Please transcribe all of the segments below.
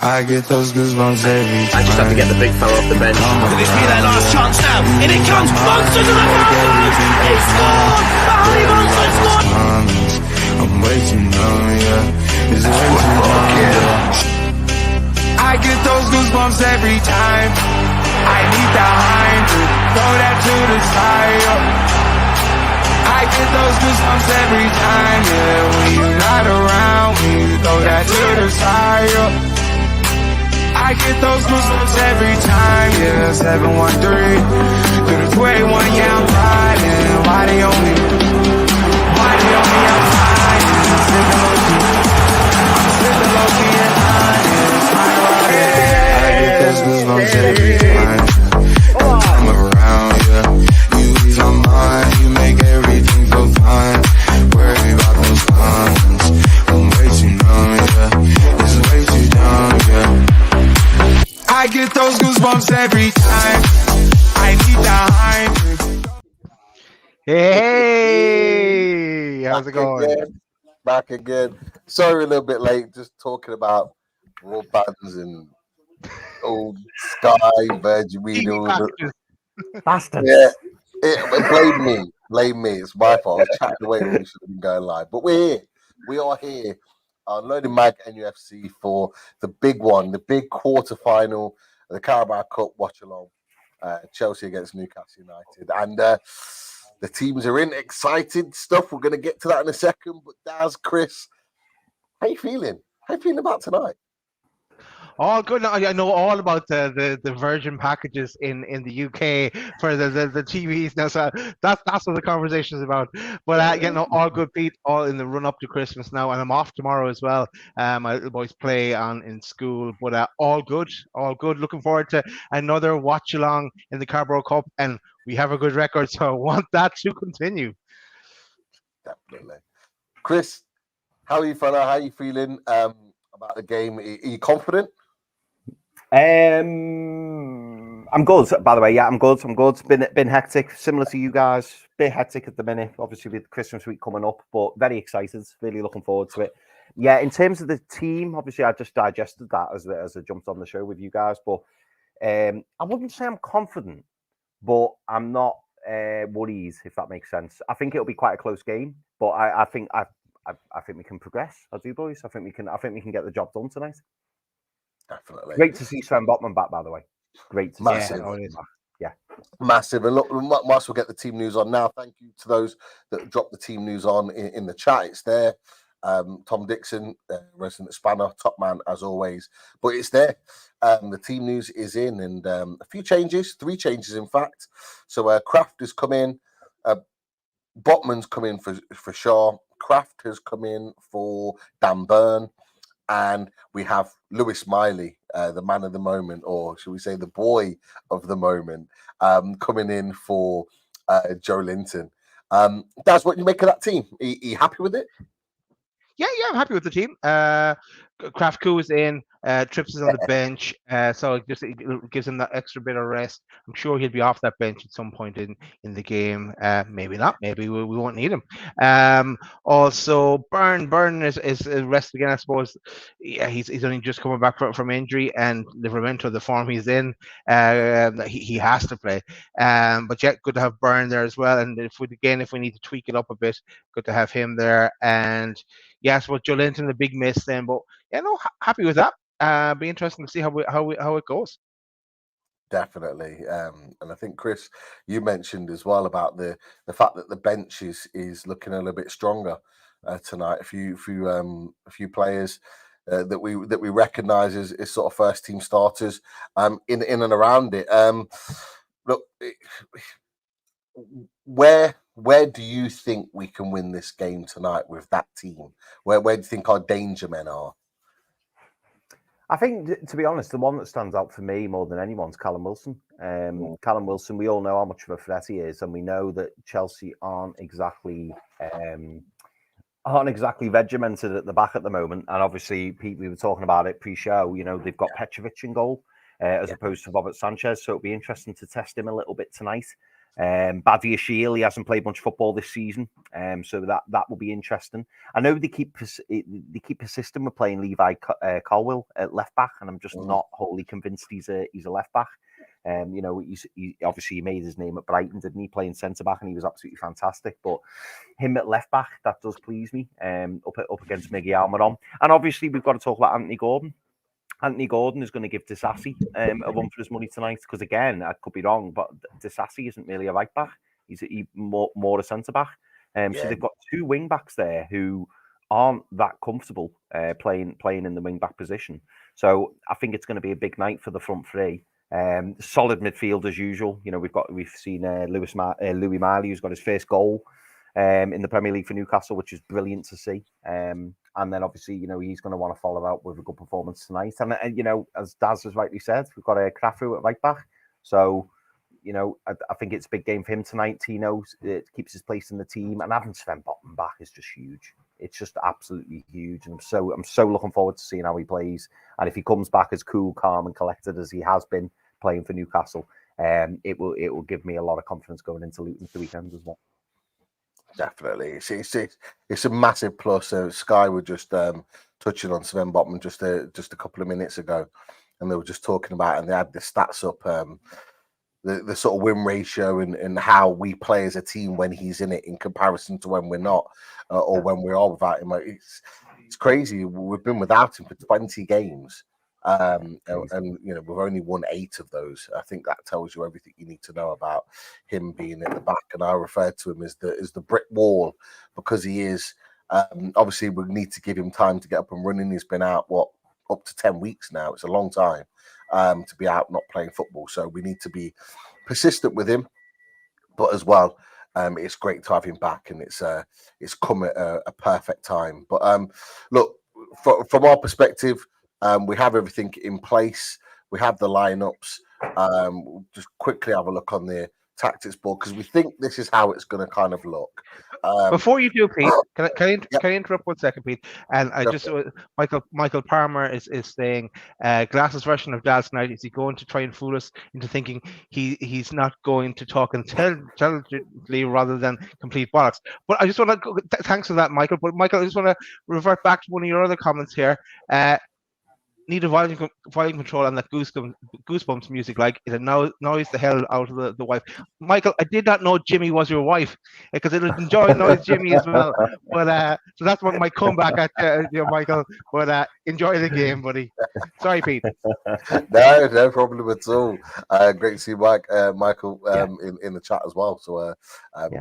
I get those goosebumps every time. I just have to get the big fella off the bench. Could this be their last chance now? In it comes, Monster to the far post! He scored! Harry Monster scored! I'm way too numb, yeah. It's way too numb, yeah. I get those goosebumps every time. I need that line to throw that to the side, I get those goosebumps every time, yeah. When you're not around, when you throw that to the side, I get those goosebumps every time, yeah. 713 through the 281, yeah, I'm riding. Why they on me? Why they on me? I'm flying. I'm slipping low-key. I'm slipping low-key and hiding. I get those goosebumps every time. I'm around, yeah. You ease my mind. You make everything feel fine. Worry about those comments. I'm way too numb, yeah. It's way too dumb, yeah. I get those goosebumps every time. I need the hype. Hey, how's it going? Back again. Sorry, a little bit late. Just talking about raw bands and old Sky, Virgin Media. Bastards. Yeah, blame me. It's my fault. I was chatting away when we should have been going live. But we're here. We are here on Loading Mag NUFC for the big one, the big quarterfinal of the Carabao Cup Watchalong, Chelsea against Newcastle United. And the teams are in, excited stuff. We're going to get to that in a second. But Daz, Chris, how you feeling? How you feeling about tonight? All good. I know all about the Virgin packages in the UK for the TVs now. So that's what the conversation is about. But all good, Pete. All in the run up to Christmas now, and I'm off tomorrow as well. My little boys play in school, but all good, all good. Looking forward to another watch along in the Carabao Cup, and we have a good record, so I want that to continue. Definitely, Chris. How are you, fella? How are you feeling about the game? Are you confident? I'm good, by the way. Yeah, I'm good. Been hectic, similar to you guys. Bit hectic at the minute, obviously with Christmas week coming up, but very excited. Really looking forward to it. Yeah, in terms of the team, obviously I just digested that as I jumped on the show with you guys. But I wouldn't say I'm confident, but I'm not worried, if that makes sense. I think it'll be quite a close game, but I think we can progress. I do, boys. I think we can get the job done tonight. Definitely. Great to see Sven Botman back, by the way. Great to see him. Yeah. Massive. And look, whilst we'll get the team news on now, thank you to those that dropped the team news on in the chat. It's there. Tom Dixon, resident spanner, top man as always. But it's there. The team news is in, and a few changes, 3 changes in fact. So Kraft has come in. Botman's come in for Shaw. Kraft has come in for Dan Burn. And we have Lewis Miley, the man of the moment, or should we say the boy of the moment, coming in for Joe Linton. That's what you make of that team. Are you happy with it? Yeah, I'm happy with the team. Kraft is in, Trips is on the bench, so it gives him that extra bit of rest. I'm sure he'll be off that bench at some point in the game. Maybe not. Maybe we won't need him. Also, Byrne is rested again, I suppose. Yeah, he's only just coming back from injury, and Livramento, the form he's in, he has to play. But yeah, good to have Byrne there as well. And if we need to tweak it up a bit, good to have him there. And yes, but Joe Linton, the big miss then, but yeah, no, happy with that. Be interesting to see how it goes. Definitely, and I think Chris, you mentioned as well about the fact that the bench is looking a little bit stronger tonight. A few players that we recognise as sort of first team starters in and around it. Look, where do you think we can win this game tonight with that team? Where do you think our danger men are? I think, to be honest, the one that stands out for me more than anyone's Callum Wilson. Callum Wilson, we all know how much of a threat he is, and we know that Chelsea aren't exactly regimented at the back at the moment. And obviously, Pete, we were talking about it pre-show. You know, they've got Petrovic in goal as opposed to Robert Sanchez, so it'll be interesting to test him a little bit tonight. Badiashile, he hasn't played much football this season, so that will be interesting. I know they keep persisting with playing Levi Colwill at left back, and I'm just not wholly convinced he's a left back. He obviously made his name at Brighton, didn't he? Playing centre back, and he was absolutely fantastic. But him at left back, that does please me. Up against Miggy Almiron, and obviously we've got to talk about Anthony Gordon. Anthony Gordon is going to give Disasi a run for his money tonight, because again, I could be wrong, but Disasi isn't really a right back. He's more a centre back. So they've got two wing backs there who aren't that comfortable playing in the wing back position. So I think it's going to be a big night for the front three. Solid midfield as usual. We've seen Louis Marley, who's got his first goal in the Premier League for Newcastle, which is brilliant to see. And then obviously, he's going to want to follow out with a good performance tonight. And as Daz has rightly said, we've got a Krafu at right back. So, I think it's a big game for him tonight. Tino keeps his place in the team, and having Sven Botman back is just huge. It's just absolutely huge, and I'm so looking forward to seeing how he plays. And if he comes back as cool, calm, and collected as he has been playing for Newcastle, it will give me a lot of confidence going into Luton the weekend as well. Definitely, it's a massive plus. Sky were just touching on Sven Botman just a couple of minutes ago, and they were just talking about, and they had the stats up, the sort of win ratio and how we play as a team when he's in it in comparison to when we're not, or when we are without him. It's crazy. We've been without him for 20 games. And we've only won 8 of those. I think that tells you everything you need to know about him being at the back. And I refer to him as the brick wall, because he is. Obviously, we need to give him time to get up and running. He's been out up to 10 weeks now. It's a long time to be out not playing football. So we need to be persistent with him, but as well, it's great to have him back, and it's come at a perfect time. But look, from our perspective. We have everything in place. We have the lineups. We'll just quickly have a look on the tactics board, because we think this is how it's going to kind of look. Before you do, Pete, can I interrupt 1 second, Pete? And I just Michael Palmer is saying Glass's version of Dallas tonight is he going to try and fool us into thinking he's not going to talk intelligently rather than complete bollocks. But I just want to thanks for that, Michael. But Michael, I just want to revert back to one of your other comments here. Need a volume control on that goosebumps music, like it annoys the hell out of the wife. Michael, I did not know Jimmy was your wife, because it would annoys Jimmy as well. But so that's what my comeback at you, Michael. But enjoy the game, buddy. Sorry, Pete. No problem at all. Great to see Michael in the chat as well. So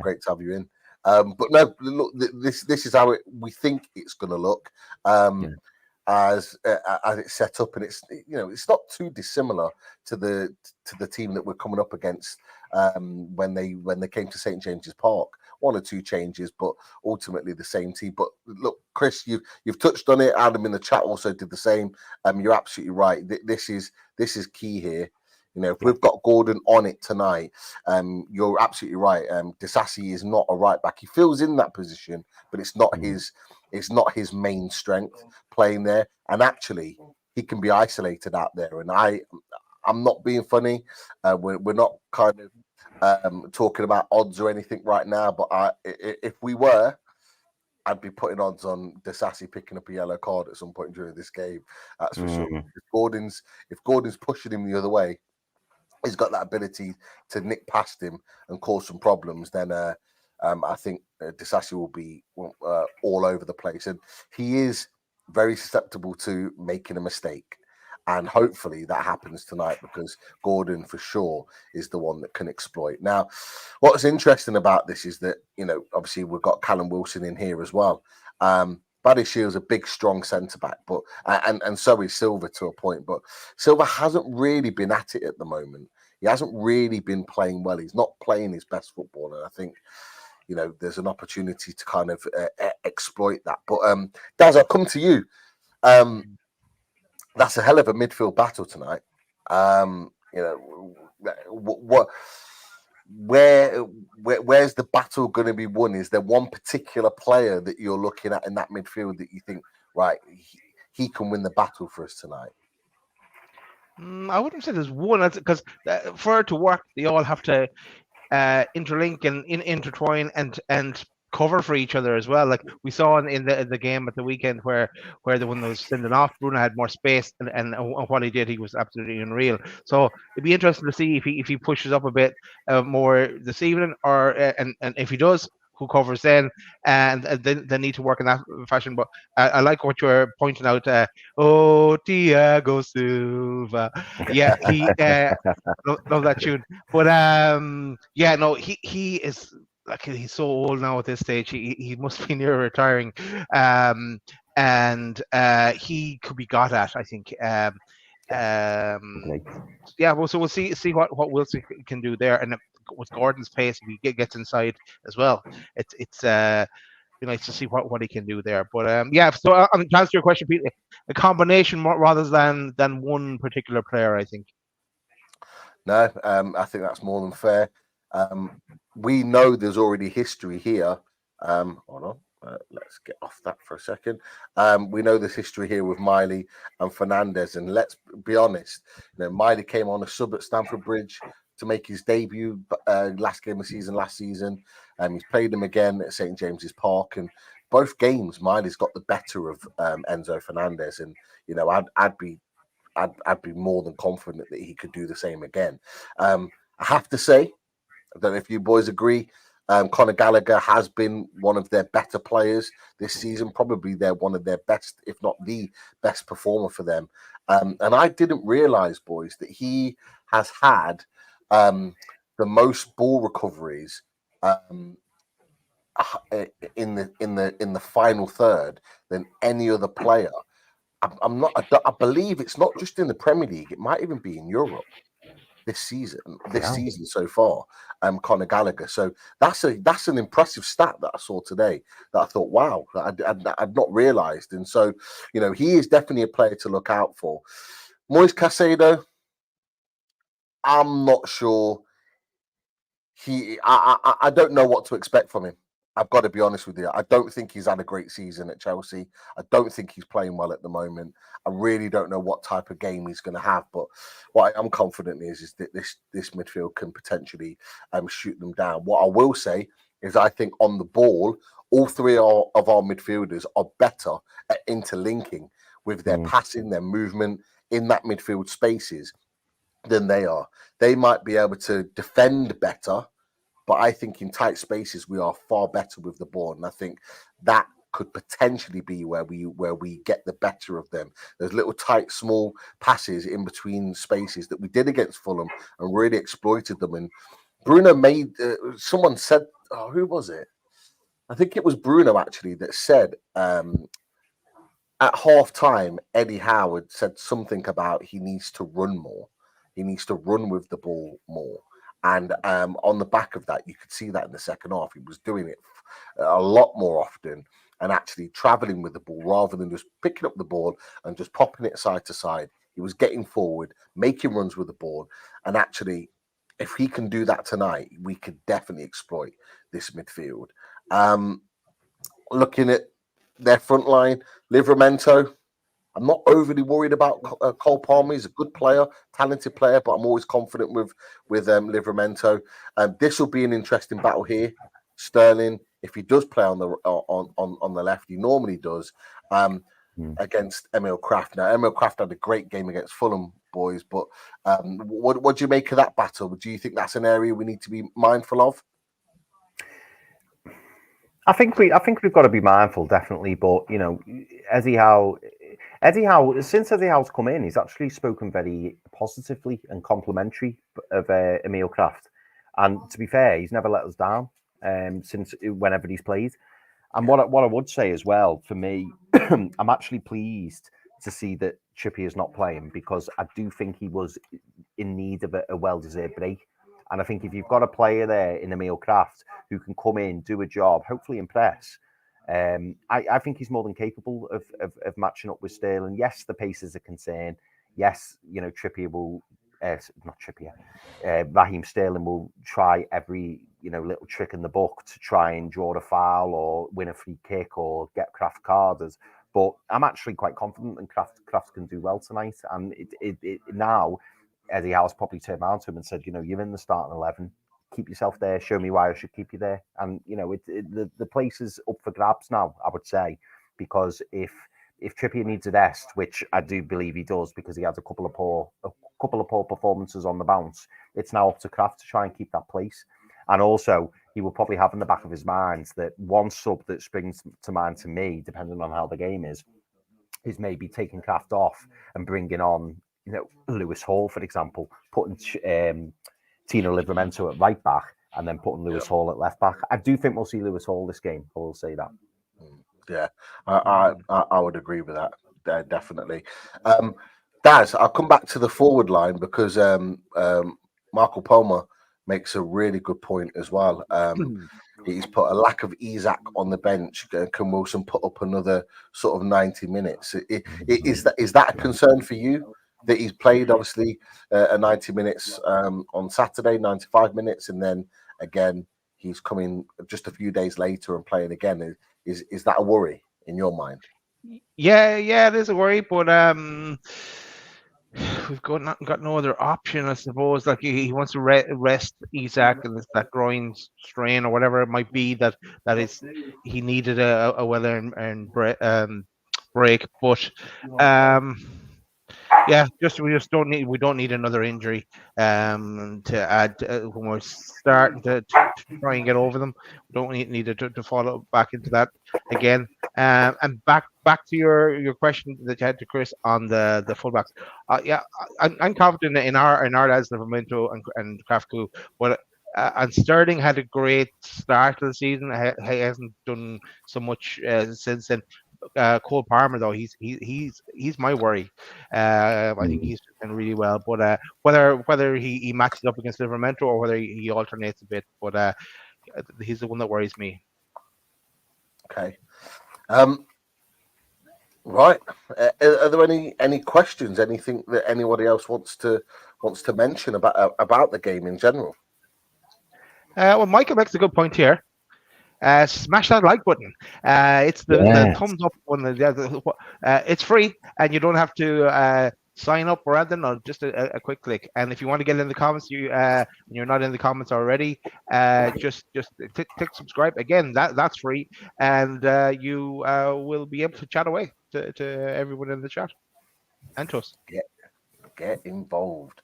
great to have you in. But no, look, this is how we think it's going to look. As it's set up, and it's not too dissimilar to the team that we're coming up against when they came to St James's Park. 1 or 2 changes, but ultimately the same team. But look, Chris, you've touched on it. Adam in the chat also did the same. You're absolutely right. This is key here. If we've got Gordon on it tonight, you're absolutely right. Disasi is not a right back. He fills in that position, but it's not his main strength playing there. And actually, he can be isolated out there. And I'm not being funny. We're not kind of talking about odds or anything right now. But if we were, I'd be putting odds on Disasi picking up a yellow card at some point during this game. That's for sure. If Gordon's pushing him the other way, he's got that ability to nick past him and cause some problems, then I think Disasi will be all over the place. And he is very susceptible to making a mistake. And hopefully that happens tonight, because Gordon for sure is the one that can exploit. Now, what's interesting about this is that, obviously we've got Callum Wilson in here as well. Badiashile's a big, strong centre-back, but and so is Silva to a point. But Silva hasn't really been at it at the moment. He hasn't really been playing well. He's not playing his best football, and I think there's an opportunity to kind of exploit that. But Daz, I'll come to you. That's a hell of a midfield battle tonight. Where's the battle going to be won? Is there one particular player that you're looking at in that midfield that you think, right, he can win the battle for us tonight? I wouldn't say there's one, because for it to work, they all have to interlink and intertwine and cover for each other as well. Like we saw in the game at the weekend where the one that was sending off, Bruno had more space, and what he did, he was absolutely unreal. So it'd be interesting to see if he pushes up a bit more this evening, or and if he does, who covers then, and they need to work in that fashion. But I like what you're pointing out. Oh, Thiago Silva, yeah, he love that tune. But yeah, no, he is like he's so old now at this stage. He must be near retiring, um, and he could be got at. I think. Um, yeah, well, so we'll see what Wilson can do there, and with Gordon's pace, if he gets inside as well, it's be nice to see what he can do there. But yeah, so to answer your question, Pete, a combination more, rather than one particular player, I think. No, I think that's more than fair. We know there's already history here. Hold on. Let's get off that for a second. We know there's history here with Miley and Fernandez, and let's be honest. Miley came on a sub at Stamford Bridge to make his debut last game of the season last season. He's played him again at St James's Park, and both games Miley's got the better of Enzo Fernandez, and I'd be more than confident that he could do the same again. I have to say, I don't know if you boys agree, Conor Gallagher has been one of their better players this season. Probably they're one of their best, if not the best performer for them. And I didn't realise, boys, that he has had the most ball recoveries in the final third than any other player. I believe it's not just in the Premier League. It might even be in Europe this season so far. Conor Gallagher. So that's an impressive stat that I saw today. That I thought, wow, that I'd not realised. And so, he is definitely a player to look out for. Moise Caicedo, I'm not sure. I don't know what to expect from him. I've got to be honest with you. I don't think he's had a great season at Chelsea. I don't think he's playing well at the moment. I really don't know what type of game he's going to have. But what I'm confident is that this midfield can potentially shoot them down. What I will say is I think on the ball, all three of our midfielders are better at interlinking with their passing, their movement in that midfield spaces than they are. They might be able to defend better, but I think in tight spaces we are far better with the ball, and I think that could potentially be where we get the better of them. There's little tight, small passes in between spaces that we did against Fulham and really exploited them. And Bruno made. Someone said, who was it? I think it was Bruno actually that said at half time, Eddie Howard said something about he needs to run more. He needs to run with the ball more. And on the back of that, you could see that in the second half. He was doing it a lot more often and actually traveling with the ball rather than just picking up the ball and just popping it side to side. He was getting forward, making runs with the ball. And actually, if he can do that tonight, we could definitely exploit this midfield. Looking at their front line, Livramento, I'm not overly worried about Cole Palmer. He's a good player, talented player, but I'm always confident with Livramento. This will be an interesting battle here. Sterling, if he does play on the left, he normally does against Emil Kraft. Now, Emil Kraft had a great game against Fulham, boys. But what do you make of that battle? Do you think that's an area we need to be mindful of? I think we've got to be mindful, definitely. But Eddie Howe, since Eddie Howe's come in, he's actually spoken very positively and complimentary of Emil Kraft. And to be fair, he's never let us down since whenever he's played. And what I would say as well, for me, I'm actually pleased to see that Trippier is not playing, because I do think he was in need of a well-deserved break. And I think if you've got a player there in Emil Kraft who can come in, do a job, hopefully impress, I think he's more than capable of matching up with Sterling. Yes, the pace is a concern. Yes, Trippier will, not Trippier, Raheem Sterling will try every little trick in the book to try and draw a foul or win a free kick or get Kraft carded. But I'm actually quite confident that Kraft can do well tonight. And it now, Eddie Howe's probably turned around to him and said, you're in the starting 11. keep yourself there. Show me why I should keep you there. And you know, the place is up for grabs now, I would say, because if Trippier needs a rest, which I do believe he does, because he had a couple of poor performances on the bounce, it's now up to Kraft to try and keep that place. And also, he will probably have in the back of his mind that one sub that springs to mind to me, depending on how the game is maybe taking Kraft off and bringing on, you know, Lewis Hall, for example, putting Tino Livramento at right back and then putting Lewis Hall at left back. I do think we'll see Lewis Hall this game. I will say that. Yeah, I would agree with that, definitely. Daz, I'll come back to the forward line because Marco Palmer makes a really good point as well. He's put a lack of Isak on the bench. Can Wilson put up another sort of 90 minutes? Is that a concern for you that he's played obviously a 90 minutes on Saturday, 95 minutes, and then again he's coming just a few days later and playing again? Is that a worry in your mind? Yeah, it is a worry, but we've got no other option, I suppose. Like he wants to rest Isak, and it's that groin strain or whatever it might be that is he needed a well-earned break. But yeah, we don't need another injury to add when we're starting to try and get over them. We don't need to follow back into that again. And back to your question that you had to Chris on the fullbacks. Yeah, I'm confident in our lads, Livramento and Krafku, but and Sterling had a great start to the season. He hasn't done so much since then. Cole Palmer, though, he's my worry. I think he's done really well, but whether he matches up against Livramento or whether he alternates a bit, but he's the one that worries me. Okay. Right. Are there any questions? Anything that anybody else wants to mention about the game in general? Well, Michael makes a good point here. Smash that like button. It's the thumbs up one. It's free, and you don't have to sign up or anything. Or just a quick click. And if you want to get in the comments, you're not in the comments already. Just click subscribe. Again, that's free, and you will be able to chat away to everyone in the chat and to us. Get involved.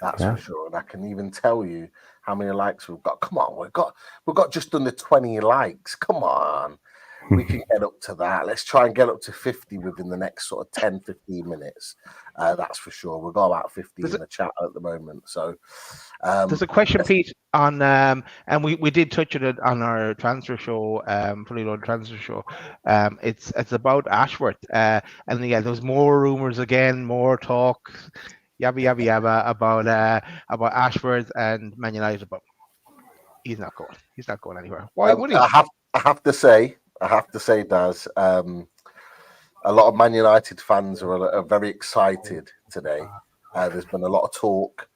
That's for sure. And I can even tell you how many likes we've got. Come on, we've got just under 20 likes. Come on. We can get up to that. Let's try and get up to 50 within the next sort of 10, 15 minutes. That's for sure. We've got about 50 in the chat at the moment. So there's a question, Pete, on and we did touch on it on our transfer show, fully loaded transfer show. It's about Ashworth. And yeah, there's more rumors again, more talk. Yabba about Ashworth and Man United, but he's not going. He's not going anywhere. Why would he? I have to say, Daz, a lot of Man United fans are very excited today. There's been a lot of talk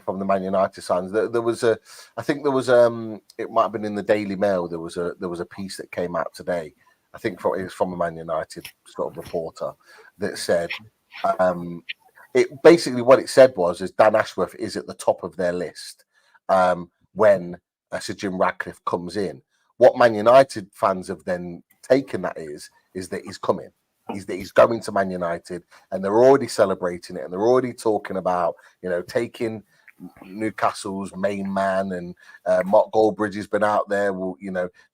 from the Man United fans. There was it might have been in the Daily Mail. There was a piece that came out today. I think it was from a Man United sort of reporter that said. It basically what it said is Dan Ashworth is at the top of their list when Sir Jim Ratcliffe comes in. What Man United fans have then taken that is that he's coming. He's going to Man United, and they're already celebrating it, and they're already talking about taking Newcastle's main man, and Mark Goldbridge has been out there. Well,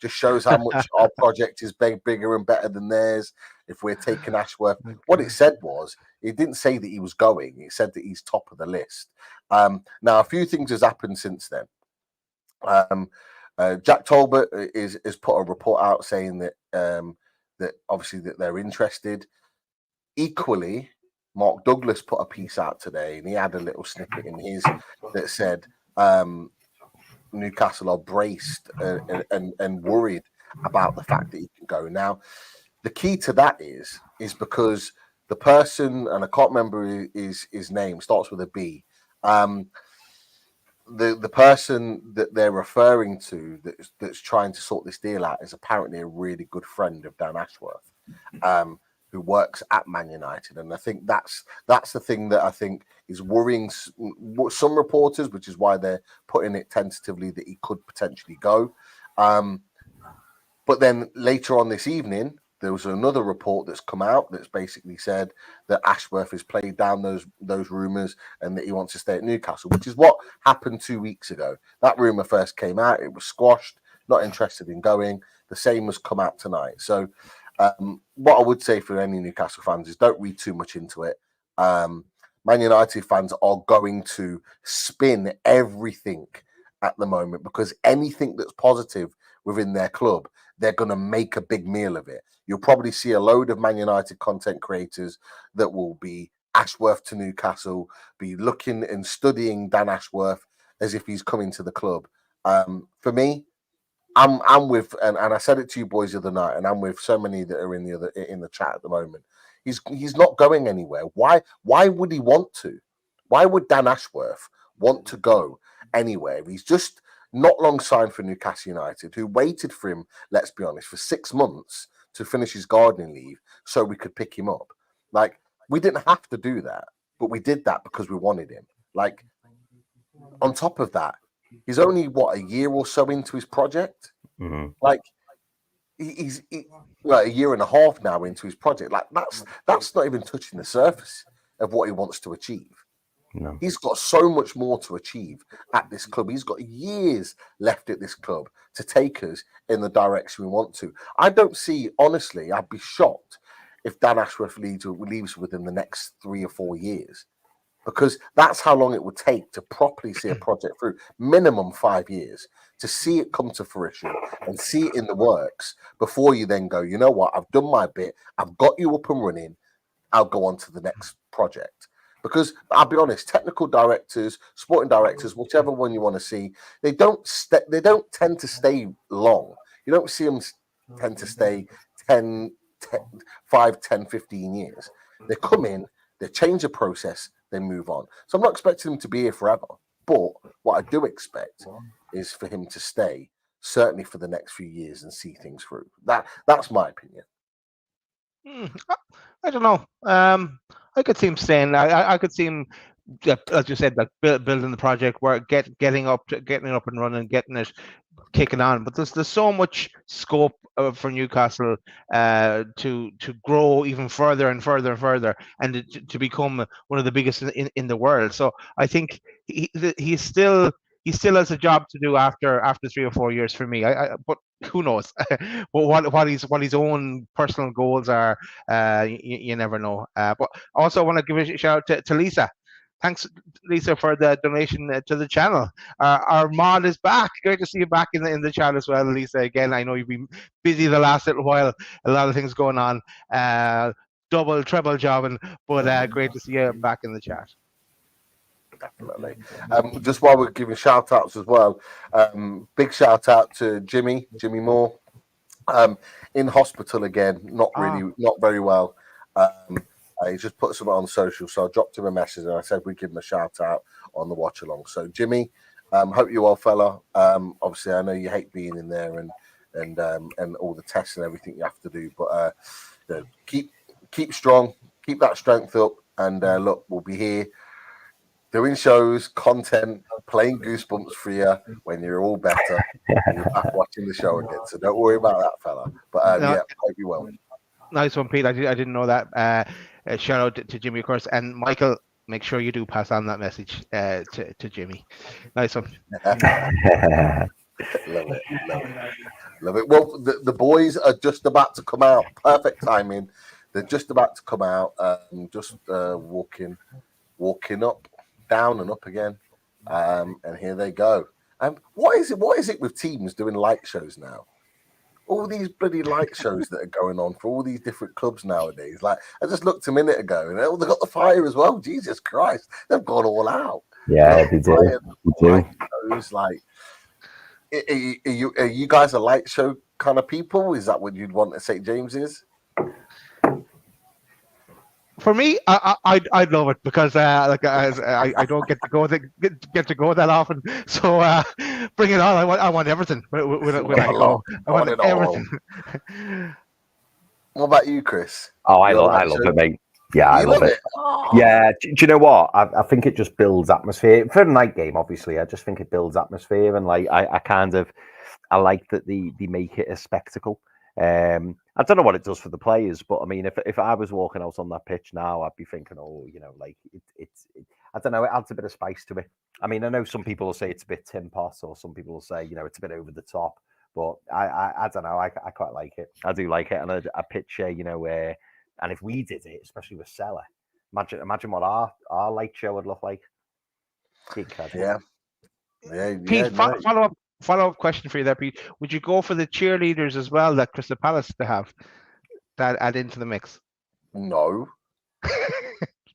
just shows how much our project is bigger and better than theirs. If we're taking Ashworth, what it said was it didn't say that he was going. It said that he's top of the list. Now a few things has happened since then. Jack Talbot has put a report out saying that that obviously that they're interested. Equally, Mark Douglas put a piece out today, and he had a little snippet in his that said Newcastle are braced and worried about the fact that he can go. Now, the key to that is because the person, and I can't remember his name, starts with a B. The person that they're referring to that's trying to sort this deal out is apparently a really good friend of Dan Ashworth, who works at Man United, and I think that's the thing that I think is worrying some reporters, which is why they're putting it tentatively that he could potentially go. But then later on this evening, there was another report that's come out that's basically said that Ashworth has played down those rumours and that he wants to stay at Newcastle, which is what happened 2 weeks ago. That rumour first came out, it was squashed, not interested in going. The same has come out tonight. So what I would say for any Newcastle fans is don't read too much into it. Man United fans are going to spin everything at the moment because anything that's positive within their club, they're going to make a big meal of it. You'll probably see a load of Man United content creators that will be Ashworth to Newcastle, be looking and studying Dan Ashworth as if he's coming to the club. For me, I'm with, and I said it to you boys the other night, and I'm with so many that are in the chat at the moment. He's not going anywhere. Why would he want to? Why would Dan Ashworth want to go anywhere? He's just not long signed for Newcastle United, who waited for him, let's be honest, for 6 months to finish his gardening leave so we could pick him up. Like, we didn't have to do that, but we did that because we wanted him. Like, on top of that, he's only, a year or so into his project? Mm-hmm. Like, he's a year and a half now into his project. Like, that's not even touching the surface of what he wants to achieve. No. He's got so much more to achieve at this club. He's got years left at this club to take us in the direction we want to. I don't see, honestly, I'd be shocked if Dan Ashworth leaves within the next 3 or 4 years, because that's how long it would take to properly see a project through. Minimum 5 years to see it come to fruition and see it in the works before you then go, you know what, I've done my bit. I've got you up and running. I'll go on to the next project. Because I'll be honest, technical directors, sporting directors, whichever one you want to see, they don't tend to stay long. You don't see them tend to stay 5, 10, 15 years. They come in, they change the process, they move on. So I'm not expecting him to be here forever. But what I do expect is for him to stay, certainly for the next few years, and see things through. That's my opinion. I don't know. I could see him staying. I could see him, as you said, like building the project, getting up and running, getting it kicking on. But there's so much scope for Newcastle to grow even further and further and further, and to become one of the biggest in the world. So I think he still has a job to do after 3 or 4 years for me. But who knows? what his own personal goals are, you never know. But also I want to give a shout out to Lisa. Thanks, Lisa, for the donation to the channel. Our mod is back. Great to see you back in the chat as well, Lisa. Again, I know you've been busy the last little while. A lot of things going on. Double, treble jobbing, but great to see you back in the chat. Definitely. Just while we're giving shout outs as well, big shout out to Jimmy Moore, in hospital again, not very well. He just put something on social, so I dropped him a message and I said we'd give him a shout out on the watch along. So Jimmy, hope you're well, fella. Obviously I know you hate being in there and all the tests and everything you have to do, but keep strong, keep that strength up, and look, we'll be here doing shows, content, playing Goosebumps for you when you're all better and you're back watching the show again. So don't worry about that, fella. But yeah, hope you well. Nice one, Pete. I didn't know that. Shout out to Jimmy, of course, and Michael. Make sure you do pass on that message to Jimmy. Nice one. Love it. Well, the boys are just about to come out. Perfect timing. They're just about to come out. Just walking up, down and up again, and here they go. What is it with teams doing light shows now? All these bloody light shows that are going on for all these different clubs nowadays. Like, I just looked a minute ago and they got the fire as well. Jesus Christ, they've gone all out. Yeah, they do. Shows, like, are you guys a light show kind of people? Is that what you'd want at St. James's? For me, I'd love it because I don't get to go that often. So bring it on! I want everything when I go. I want everything. What about you, Chris? Oh, I love it, mate. Yeah, I You love love it. Yeah, do you know what? I think it just builds atmosphere for a night game. Obviously, I just think it builds atmosphere, and like I like that they make it a spectacle. I don't know what it does for the players, but I mean, if I was walking out on that pitch now, I'd be thinking, oh, like I don't know, it adds a bit of spice to it. I mean, I know some people will say it's a bit tin pot, or some people will say, it's a bit over the top, but I don't know, I quite like it. I do like it, and a picture, and if we did it, especially with Seller, imagine what our light show would look like. Yeah. Pete, No. follow-up question for you there, Pete. Would you go for the cheerleaders as well that Crystal Palace to have that add into the mix? No.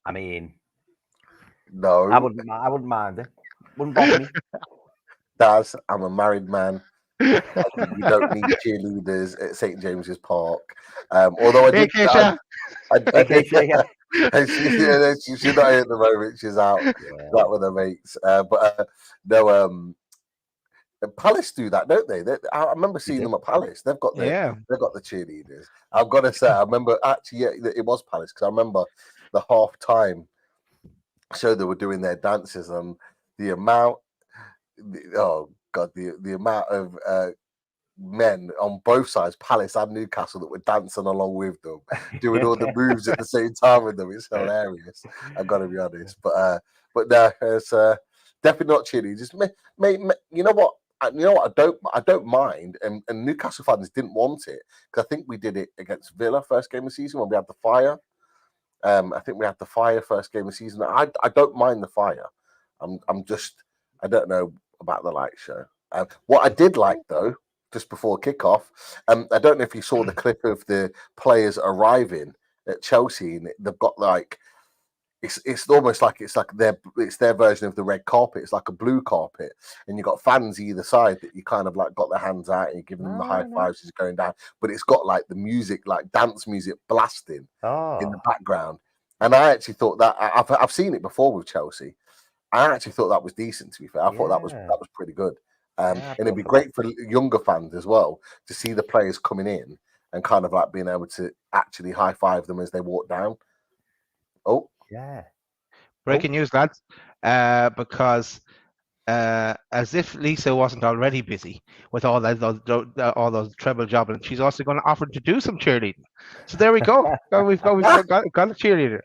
I mean, no. I wouldn't mind it. Wouldn't bother me. Daz, I'm a married man. You don't need cheerleaders at St James's Park. Although I did, she's not here at the moment. She's out with her mates. No. Palace do that, don't they? I remember seeing them at Palace. They've got the cheerleaders. I've got to say, I remember actually, it was Palace because I remember the half-time show they were doing their dances and the amount. Oh God, the amount of men on both sides, Palace and Newcastle, that were dancing along with them, doing all the moves at the same time with them. It's hilarious. I've got to be honest, but no, it's definitely not cheerleaders. Just you know what? I don't mind, and Newcastle fans didn't want it because I think we did it against Villa first game of the season when we had the fire. I think we had the fire first game of the season. I don't mind the fire. I don't know about the light show. What I did like though, just before kickoff, I don't know if you saw the clip of the players arriving at Chelsea, and they've got like. It's almost like it's their version of the red carpet. It's like a blue carpet, and you've got fans either side that you kind of like got their hands out and you're giving them the high fives as going down. But it's got like the music, like dance music, blasting in the background. And I actually thought that I've seen it before with Chelsea. I actually thought that was decent. To be fair, I thought that was pretty good. And it'd be great for younger fans as well to see the players coming in and kind of like being able to actually high five them as they walk down. Oh. Yeah. Breaking news, lads. Because as if Lisa wasn't already busy with all those treble jobbing, she's also going to offer to do some cheerleading. So there we go. We've got a cheerleader.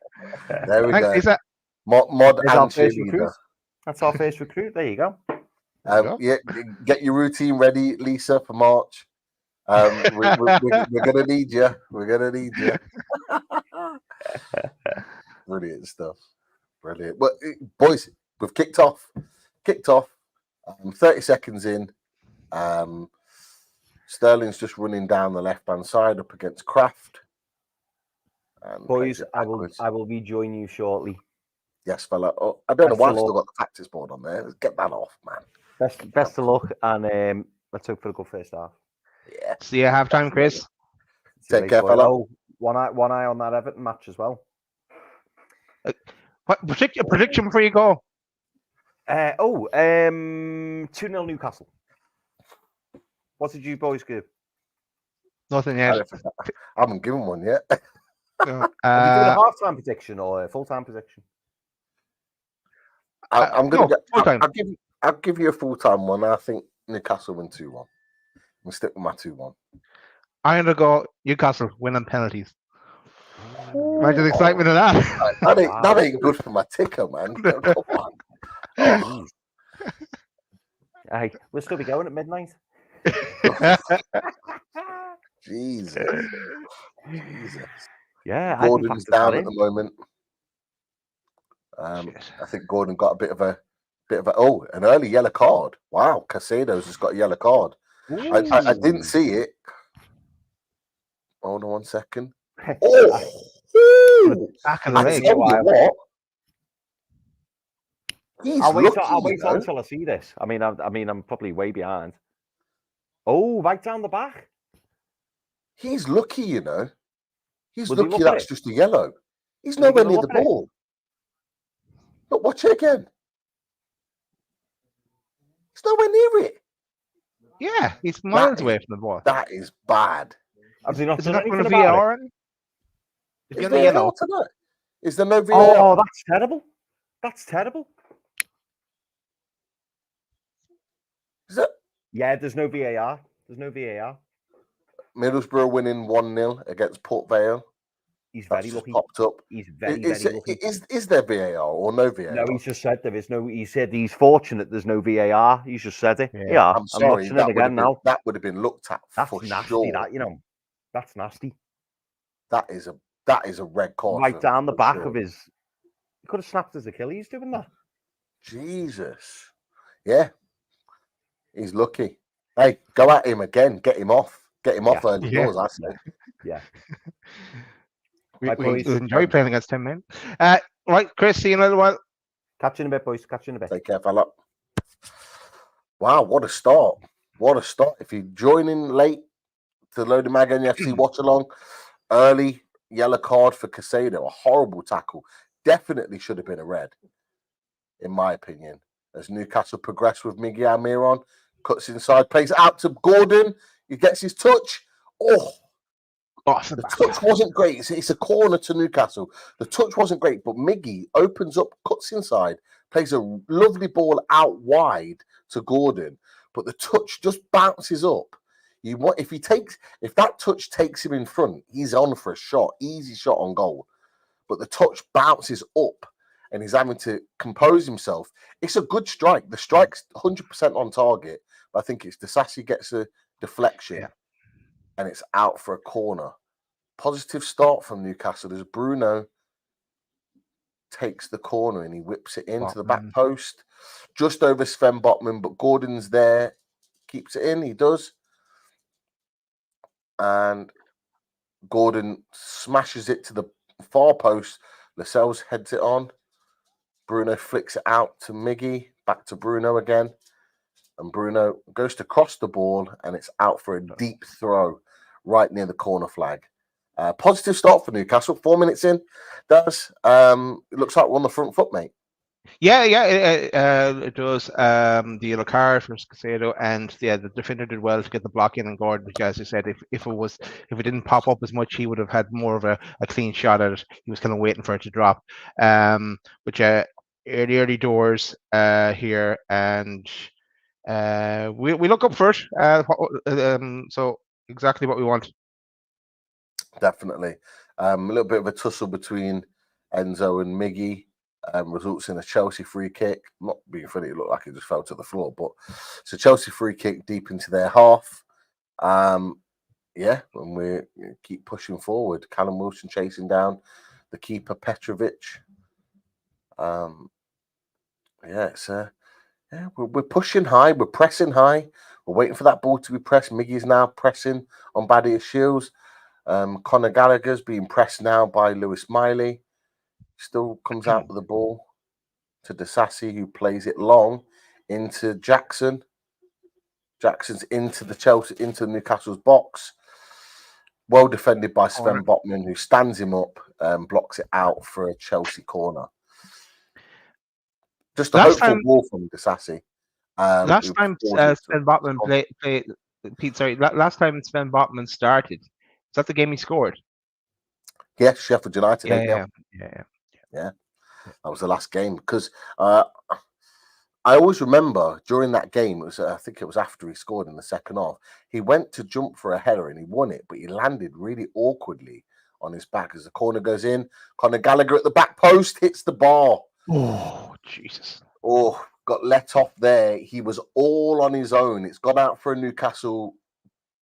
There we go. Lisa. Mod and cheerleader. That's our first recruit. There you go. Yeah, get your routine ready, Lisa, for March. We're gonna need you. We're gonna need you. Brilliant stuff. Brilliant. But boys, we've kicked off. 30 seconds in. Sterling's just running down the left-hand side up against Kraft. Boys, I will rejoin you shortly. Yes, fella. Oh, I don't know why I've still got the practice board on there. Let's get that off, man. Best of luck, and let's hope for a good first half. Yeah. See you half time, Chris. Take care, fella. Oh, one eye on that Everton match as well. What prediction before you go? 2-0 Newcastle. What did you boys give? Nothing yet. I haven't given one yet. Are we doing a half-time prediction or a full-time prediction? I'm going to full-time. I'll give you a full-time one. I think Newcastle win 2-1. We'll stick with my 2-1. I'm going to go Newcastle win on penalties. Imagine the excitement of that. That ain't good for my ticker, man. Come on. Oh. Hey, we'll still be going at midnight. Jesus. Yeah, Gordon's down at the moment. I think Gordon got a bit of an early yellow card. Wow, Casado's just got a yellow card. I didn't see it. Hold on 1 second. Oh, back of the leg. I'll wait until I see this. I mean, I'm probably way behind. Oh, right down the back. He's lucky, you know. He's Would lucky that's just a yellow. He's nowhere near the ball. But watch it again. He's nowhere near it. Yeah, he's miles away from the ball. That is bad. Has he not Is done it not anything going to about VAR? Is there yellow tonight? Is there no VAR? Oh, that's terrible. That's terrible. Is it? Yeah, there's no VAR. There's no VAR. Middlesbrough winning 1-0 against Port Vale. He's That's very just lucky. popped up. He's very lucky. Is there VAR or no VAR? No, he's just said there is no. He said he's fortunate there's no VAR. He's just said it. Yeah, I'm sorry. watching it again now. That would have been looked at That's for nasty. sure. That's nasty. That is a red card. Right down the back of his. He could have snapped his Achilles doing that. Jesus. Yeah. He's lucky. Hey, go at him again. Get him off. Get him off early doors, I say. Yeah. We enjoy playing against 10 men. Right, Chris, see you in a little while. Catch you in a bit, boys. Catch you in a bit. Take care, fella. Wow, what a start. What a start. If you join in late to Loaded Mag NUFC Watchalong, early yellow card for Casado, a horrible tackle. Definitely should have been a red, in my opinion. As Newcastle progress with Miggy Almiron, cuts inside, plays out to Gordon. He gets his touch. Oh, the touch wasn't great. It's a corner to Newcastle. The touch wasn't great, but Miggy opens up, cuts inside, plays a lovely ball out wide to Gordon, but the touch just bounces up. If that touch takes him in front, he's on for a shot, easy shot on goal. But the touch bounces up, and he's having to compose himself. It's a good strike. The strike's 100% on target, but I think it's Disasi gets a deflection, and it's out for a corner. Positive start from Newcastle as Bruno takes the corner and he whips it into the back post, just over Sven Botman, but Gordon's there, keeps it in, he does. And Gordon smashes it to the far post. Lascelles heads it on. Bruno flicks it out to Miggy, back to Bruno again. And Bruno goes to cross the ball, and it's out for a deep throw right near the corner flag. Positive start for Newcastle. 4 minutes in, does. It looks like we're on the front foot, mate. Yeah, it does. The yellow card from Casado, and the defender did well to get the block in, and Gordon, because as you said, if it didn't pop up as much, he would have had more of a clean shot at it. He was kind of waiting for it to drop. But early doors here, and we look up for it. So exactly what we want. Definitely. A little bit of a tussle between Enzo and Miggy. Results in a Chelsea free kick. Not being funny, it looked like it just fell to the floor, but it's a Chelsea free kick deep into their half. And we keep pushing forward. Callum Wilson chasing down the keeper Petrovic. We're pushing high, we're pressing high, we're waiting for that ball to be pressed. Miggy's now pressing on Badia Shields. Conor Gallagher's being pressed now by Lewis Miley. Still comes out with the ball to Disasi, who plays it long into Jackson. Jackson's into Newcastle's box. Well defended by Sven Botman, who stands him up and blocks it out for a Chelsea corner. Just a hopeful ball from Disasi. Last time Sven Botman played, Pete, sorry, last time Sven Botman started, is that the game he scored? Yes, Sheffield United. Yeah. That was the last game, because I always remember during that game, I think it was after he scored in the second half, he went to jump for a header and he won it, but he landed really awkwardly on his back as the corner goes in. Conor Gallagher at the back post hits the bar. Oh, Jesus. Oh, got let off there. He was all on his own. It's gone out for a Newcastle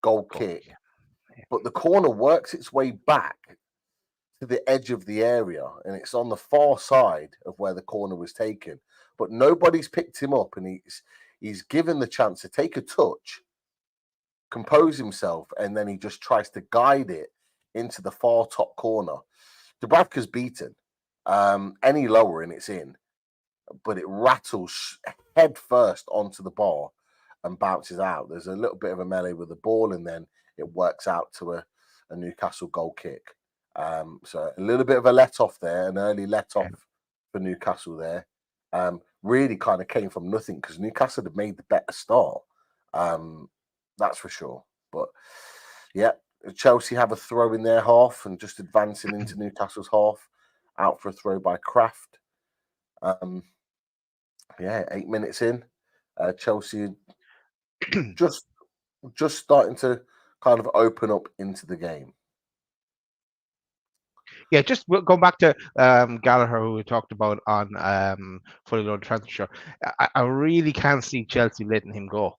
goal kick. But the corner works its way back to the edge of the area, and it's on the far side of where the corner was taken. But nobody's picked him up, and he's given the chance to take a touch, compose himself, and then he just tries to guide it into the far top corner. Dubravka's beaten. Any lower and it's in, but it rattles head first onto the bar and bounces out. There's a little bit of a melee with the ball, and then it works out to a Newcastle goal kick. So a little bit of a let off there, an early let off for Newcastle there. Really kind of came from nothing, because Newcastle had made the better start. That's for sure. But yeah, Chelsea have a throw in their half and just advancing into Newcastle's half. out for a throw by Kraft. 8 minutes in, Chelsea just starting to kind of open up into the game. Yeah, just going back to Gallagher, who we talked about on Fully Loaded Transfer Show. I really can't see Chelsea letting him go.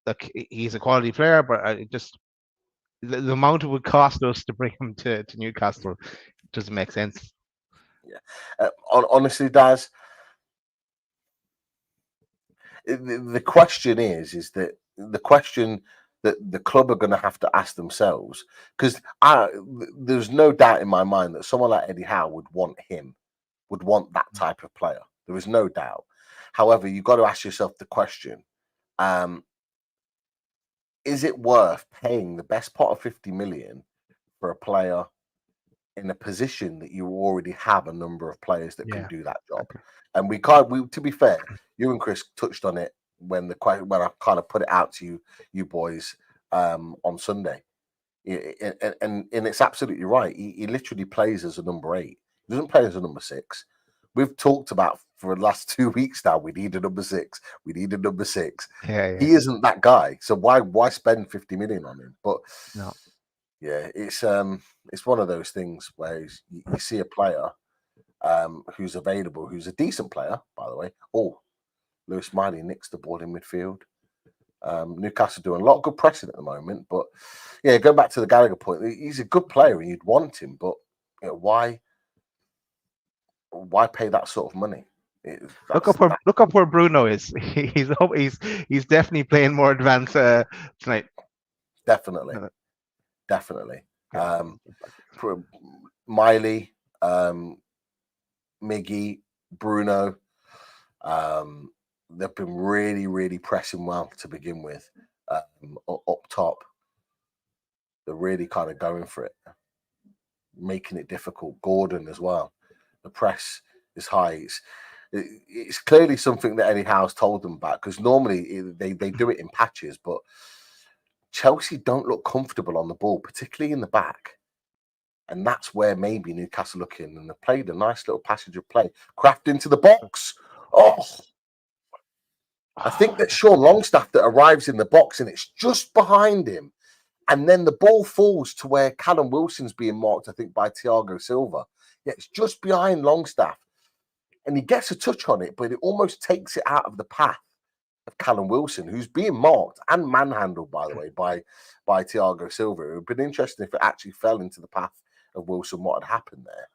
Look, he's a quality player, but the amount it would cost us to bring him to Newcastle doesn't make sense. Yeah, honestly, Daz, the question is that the question that the club are going to have to ask themselves, because there's no doubt in my mind that someone like Eddie Howe would want that type of player. There is no doubt. However, you've got to ask yourself the question: is it worth paying the best part of 50 million for a player in a position that you already have a number of players that can do that job? Okay. And we can't. To be fair, you and Chris touched on it when I kind of put it out to you boys on Sunday, and it's absolutely right. He literally plays as a number 8. He doesn't play as a number 6. We've talked about for the last 2 weeks now. We need a number 6. We need a number 6. Yeah. He isn't that guy. So why spend 50 million on him? But no. Yeah, it's one of those things where you see a player who's available, who's a decent player, by the way. Oh, Lewis Miley nicks the ball in midfield. Newcastle doing a lot of good pressing at the moment, but yeah, going back to the Gallagher point, he's a good player and you'd want him, but why pay that sort of money? Look up where Bruno is. He's definitely playing more advanced tonight. Definitely. Miley, Miggy, Bruno, they've been really, really pressing well to begin with. Up top, they're really kind of going for it, making it difficult. Gordon as well. The press is high. It's clearly something that Eddie Howe's told them about, because normally they do it in patches, but Chelsea don't look comfortable on the ball, particularly in the back. And that's where maybe Newcastle look in, and they played a nice little passage of play. Kraft into the box. Oh, I think that Sean Longstaff that arrives in the box and it's just behind him. And then the ball falls to where Callum Wilson's being marked, I think, by Thiago Silva. Yeah, it's just behind Longstaff. And he gets a touch on it, but it almost takes it out of the path of Callum Wilson, who's being marked and manhandled, by the way, by Thiago Silva. It would have been interesting if it actually fell into the path of Wilson, what had happened there.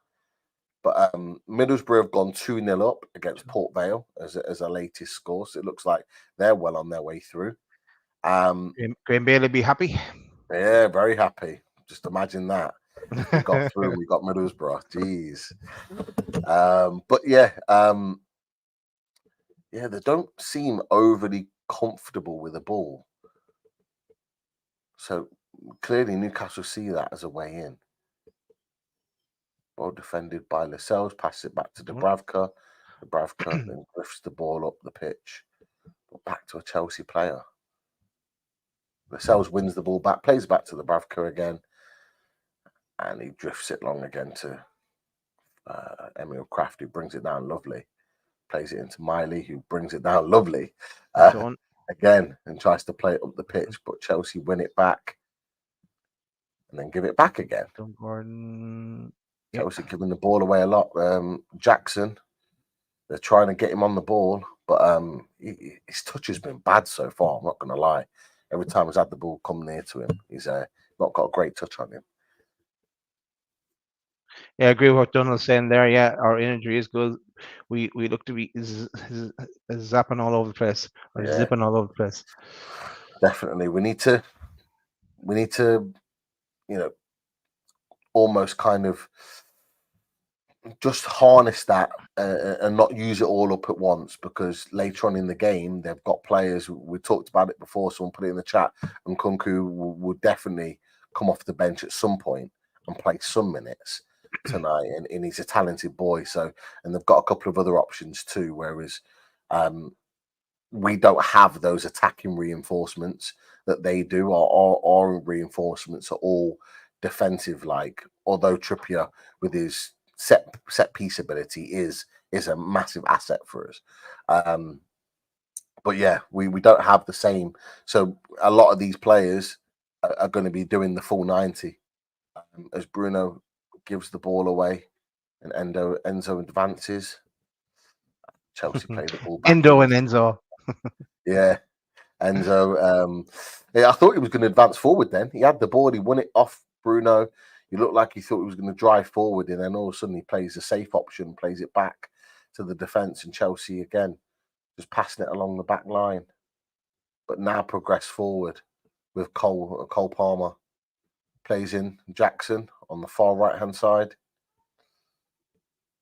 But Middlesbrough have gone 2-0 up against Port Vale as a latest score. So it looks like they're well on their way through. Graham Bailey be happy? Yeah, very happy. Just imagine that. We got through, we got Middlesbrough. Jeez. But yeah, they don't seem overly comfortable with the ball. So clearly Newcastle see that as a way in. Well defended by Lascelles, passes it back to Dubravka. Dubravka then drifts the ball up the pitch. But back to a Chelsea player. Lascelles wins the ball back, plays back to Dubravka again. And he drifts it long again to Emil Kraft, who brings it down lovely. Plays it into Miley, who brings it down lovely. Again, and tries to play it up the pitch. But Chelsea win it back. And then give it back again. Gordon. Chelsea giving the ball away a lot. Jackson, they're trying to get him on the ball, but his touch has been bad so far. I'm not going to lie. Every time he's had the ball come near to him, he's not got a great touch on him. Yeah, I agree with what Donald's saying there. Yeah, our energy is good. We look to be zapping all over the place, or zipping all over the place. Definitely, we need to, almost kind of just harness that and not use it all up at once, because later on in the game they've got players. We talked about it before. Someone put it in the chat, and Nkunku will definitely come off the bench at some point and play some minutes tonight. And he's a talented boy. So, and they've got a couple of other options too. Whereas we don't have those attacking reinforcements that they do. Our reinforcements are all defensive. Like, although Trippier with his set piece ability is a massive asset for us. But yeah, we don't have the same. So a lot of these players are going to be doing the full 90 as Bruno gives the ball away and Enzo advances. Chelsea play the ball back. Endo and Enzo. Yeah, Enzo. Yeah, I thought he was going to advance forward then. He had the ball. He won it off Bruno. He looked like he thought he was going to drive forward. And then all of a sudden he plays the safe option, plays it back to the defence. And Chelsea again, just passing it along the back line. But now progress forward with Cole Palmer. Plays in Jackson on the far right-hand side.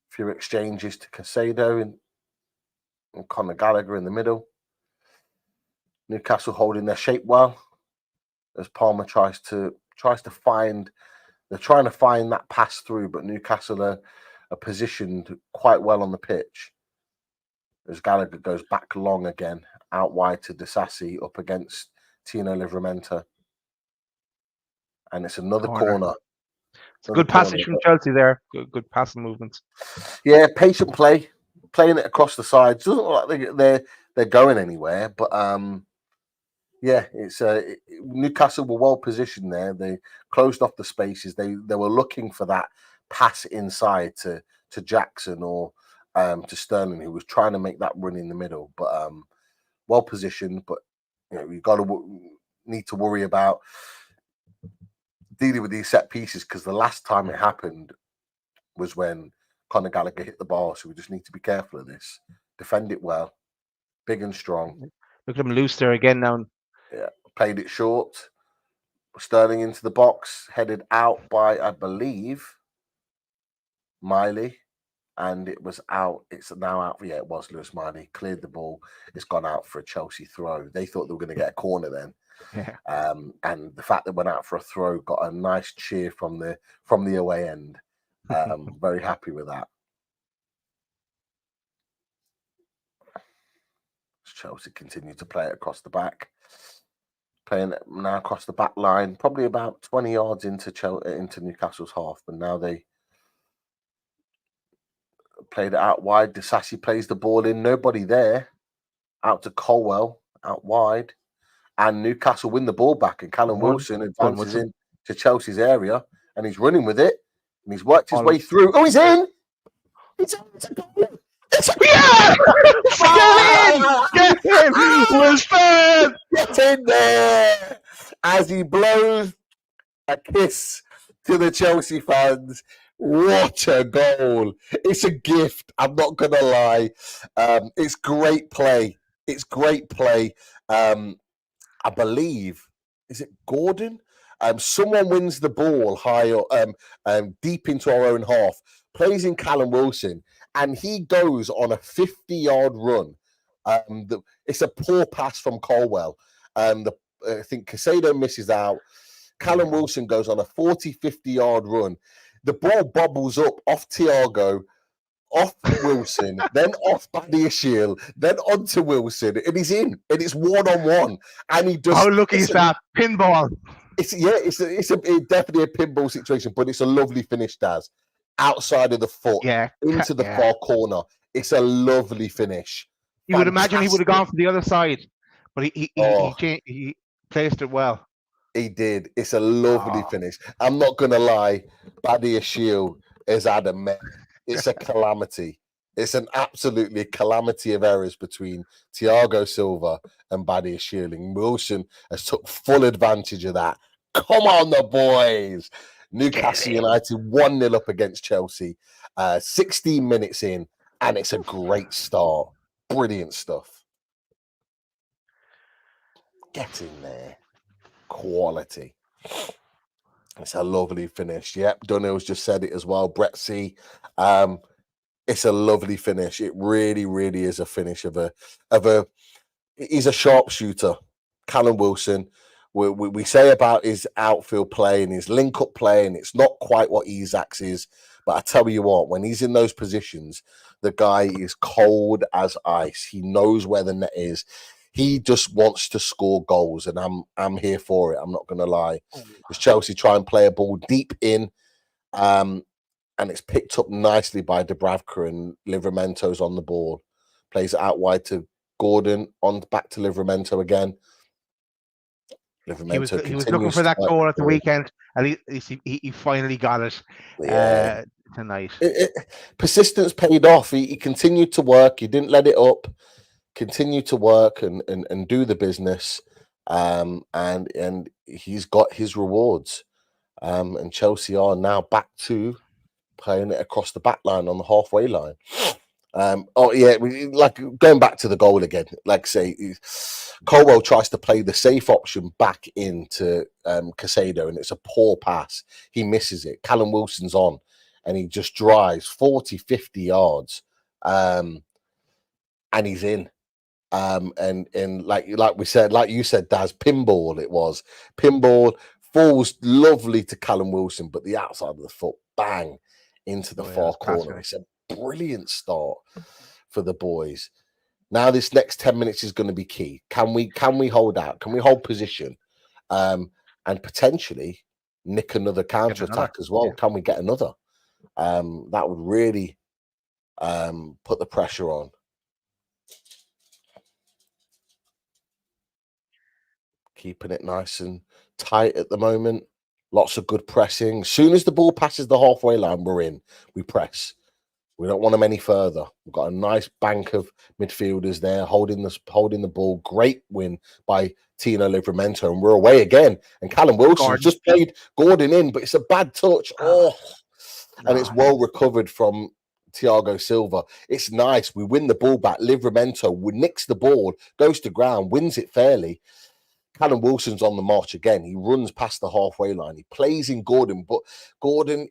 Few exchanges to Casado and Conor Gallagher in the middle. Newcastle holding their shape well as Palmer tries to find. They're trying to find that pass through, but Newcastle are positioned quite well on the pitch. As Gallagher goes back long again, out wide to Disasi up against Tino Livramento. And it's another corner. It's a good passage from Chelsea there. Good passing movements. Yeah, patient play, playing it across the sides. Doesn't look like they're going anywhere, but yeah, it's Newcastle were well positioned there. They closed off the spaces. They were looking for that pass inside to Jackson or to Sterling, who was trying to make that run in the middle. But well positioned. But you know, you've got to need to worry about dealing with these set pieces, because the last time it happened was when Conor Gallagher hit the bar. So we just need to be careful of this. Defend it well, big and strong. Look at him loose there again now. Yeah, played it short. Sterling into the box, headed out by, I believe, Miley, and it was out. It's now out. Yeah, it was Lewis Miley. Cleared the ball. It's gone out for a Chelsea throw. They thought they were going to get a corner then. Yeah. And the fact that went out for a throw got a nice cheer from the away end. Very happy with that. Chelsea continue to play it across the back. Playing it now across the back line, probably about 20 yards into Newcastle's half, but now they played it out wide. Disasi plays the ball in, nobody there. Out to Colwell, out wide. And Newcastle win the ball back, and Callum Wilson advances in to Chelsea's area, and he's running with it, and he's worked his way through. Oh, he's in! It's a goal! Yeah! Get in! Wilson! Get in there! As he blows a kiss to the Chelsea fans. What a goal! It's a gift. I'm not going to lie. It's great play. It's great play. I believe, is it Gordon? Someone wins the ball high deep into our own half, plays in Callum Wilson, and he goes on a 50-yard run. It's a poor pass from Colwell. I think Casado misses out. Callum Wilson goes on a 50-yard run. The ball bobbles up off Thiago, off Wilson, then off Badiashile, then onto Wilson, and he's in, and it's 1-on-1, and he does. How lucky is that pinball? It's definitely a pinball situation, but it's a lovely finish, Daz. Outside of the foot, into the far corner. It's a lovely finish. You would imagine he would have gone from the other side, but he placed it well. He did. It's a lovely finish. I'm not gonna lie, Badiashile has had a mess. It's a calamity. It's an absolutely calamity of errors between Thiago Silva and Badiashile. Wilson has took full advantage of that. Come on, the boys. Newcastle United 1-0 up against Chelsea. 16 minutes in, and it's a great start. Brilliant stuff. Get in there. Quality. It's a lovely finish. Yep, Dunhill's just said it as well. Brett C. It's a lovely finish. It really, really is a finish of a. He's a sharpshooter, Callum Wilson. We say about his outfield play and his link-up play, and it's not quite what Isak's is. But I tell you what, when he's in those positions, the guy is cold as ice. He knows where the net is. He just wants to score goals, and I'm here for it. I'm not going to lie. As Chelsea try and play a ball deep in, and it's picked up nicely by Dubravka, and Livramento's on the ball. Plays it out wide to Gordon, on back to Livramento again. He was looking for that goal at the weekend, and he finally got it tonight. Persistence paid off. He continued to work. He didn't let it up. Continued to work and do the business, and he's got his rewards. And Chelsea are now back to playing it across the back line on the halfway line. Like going back to the goal again, like say Colwell tries to play the safe option back into Caicedo, and it's a poor pass. He misses it. Callum Wilson's on, and he just drives 40-50 yards, and he's in. And like we said, like you said, Daz, pinball falls lovely to Callum Wilson, but the outside of the foot, bang, into the far corner. It's a brilliant start for the boys. Now this next 10 minutes is going to be key. Can we hold out? Can we hold position? And potentially nick another counter attack as well? Yeah. Can we get another? That would really put the pressure on. Keeping it nice and tight at the moment. Lots of good pressing. As soon as the ball passes the halfway line, we're in. We press. We don't want them any further. We've got a nice bank of midfielders there holding the ball. Great win by Tino Livramento, and we're away again. And Callum Wilson just played Gordon in, but it's a bad touch. And it's well recovered from Thiago Silva. It's nice. We win the ball back. Livramento nicks the ball, goes to ground, wins it fairly. Callum Wilson's on the march again. He runs past the halfway line. He plays in Gordon, but Gordon,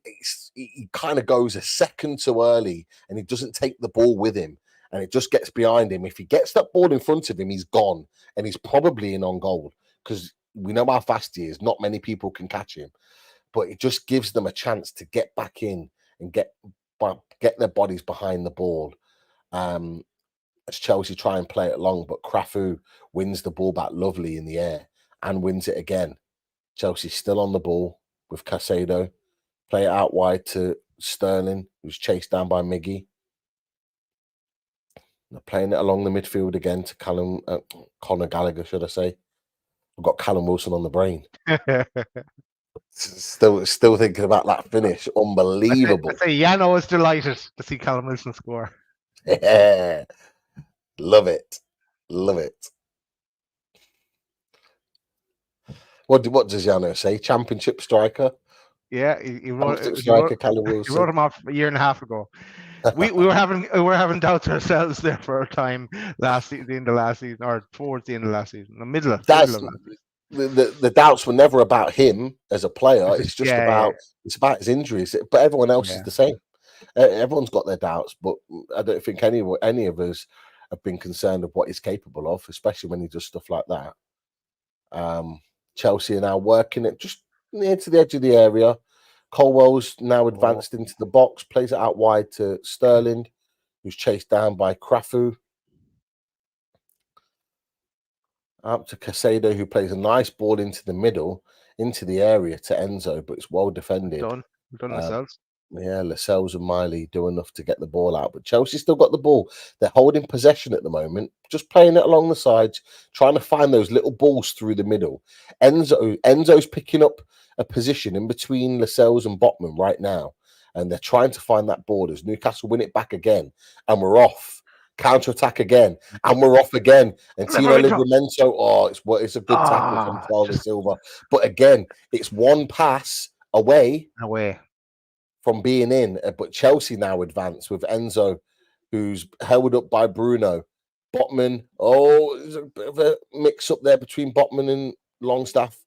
he kind of goes a second too early, and he doesn't take the ball with him, and it just gets behind him. If he gets that ball in front of him, he's gone, and he's probably in on goal, because we know how fast he is. Not many people can catch him, but it just gives them a chance to get back in and get their bodies behind the ball. As Chelsea try and play it long, but Crafu wins the ball back lovely in the air and wins it again. Chelsea's still on the ball with Caicedo. Play it out wide to Sterling, who's chased down by Miggy. They're playing it along the midfield again to Conor Gallagher, should I say. I've got Callum Wilson on the brain. Still thinking about that finish. Unbelievable. I say Yano was delighted to see Callum Wilson score. Yeah. Love it. What does Yano say? Championship striker? Yeah, he wrote Callum Wilson. He wrote him off a year and a half ago. we were having doubts ourselves there for a time the end of last season, or towards the end of last season, the middle of last season. The doubts were never about him as a player. It's just about his injuries. But everyone else is the same. Everyone's got their doubts, but I don't think any of us have been concerned of what he's capable of, especially when he does stuff like that. Chelsea are now working it just near to the edge of the area. Colwell's now advanced into the box, plays it out wide to Sterling, who's chased down by Crafu. Out to Caicedo, who plays a nice ball into the middle, into the area to Enzo, but it's well defended. Done Lascelles. Yeah, Lascelles and Miley do enough to get the ball out, but Chelsea still got the ball. They're holding possession at the moment, just playing it along the sides, trying to find those little balls through the middle. Enzo's picking up a position in between Lascelles and Botman right now, and they're trying to find that ball as Newcastle win it back again, and we're off. Counter-attack again, and we're off again. And Tino Livramento, it's a good tackle from Thiago Silva. But again, it's one pass away from being in. But Chelsea now advance with Enzo, who's held up by Bruno. Botman, there's a bit of a mix-up there between Botman and Longstaff.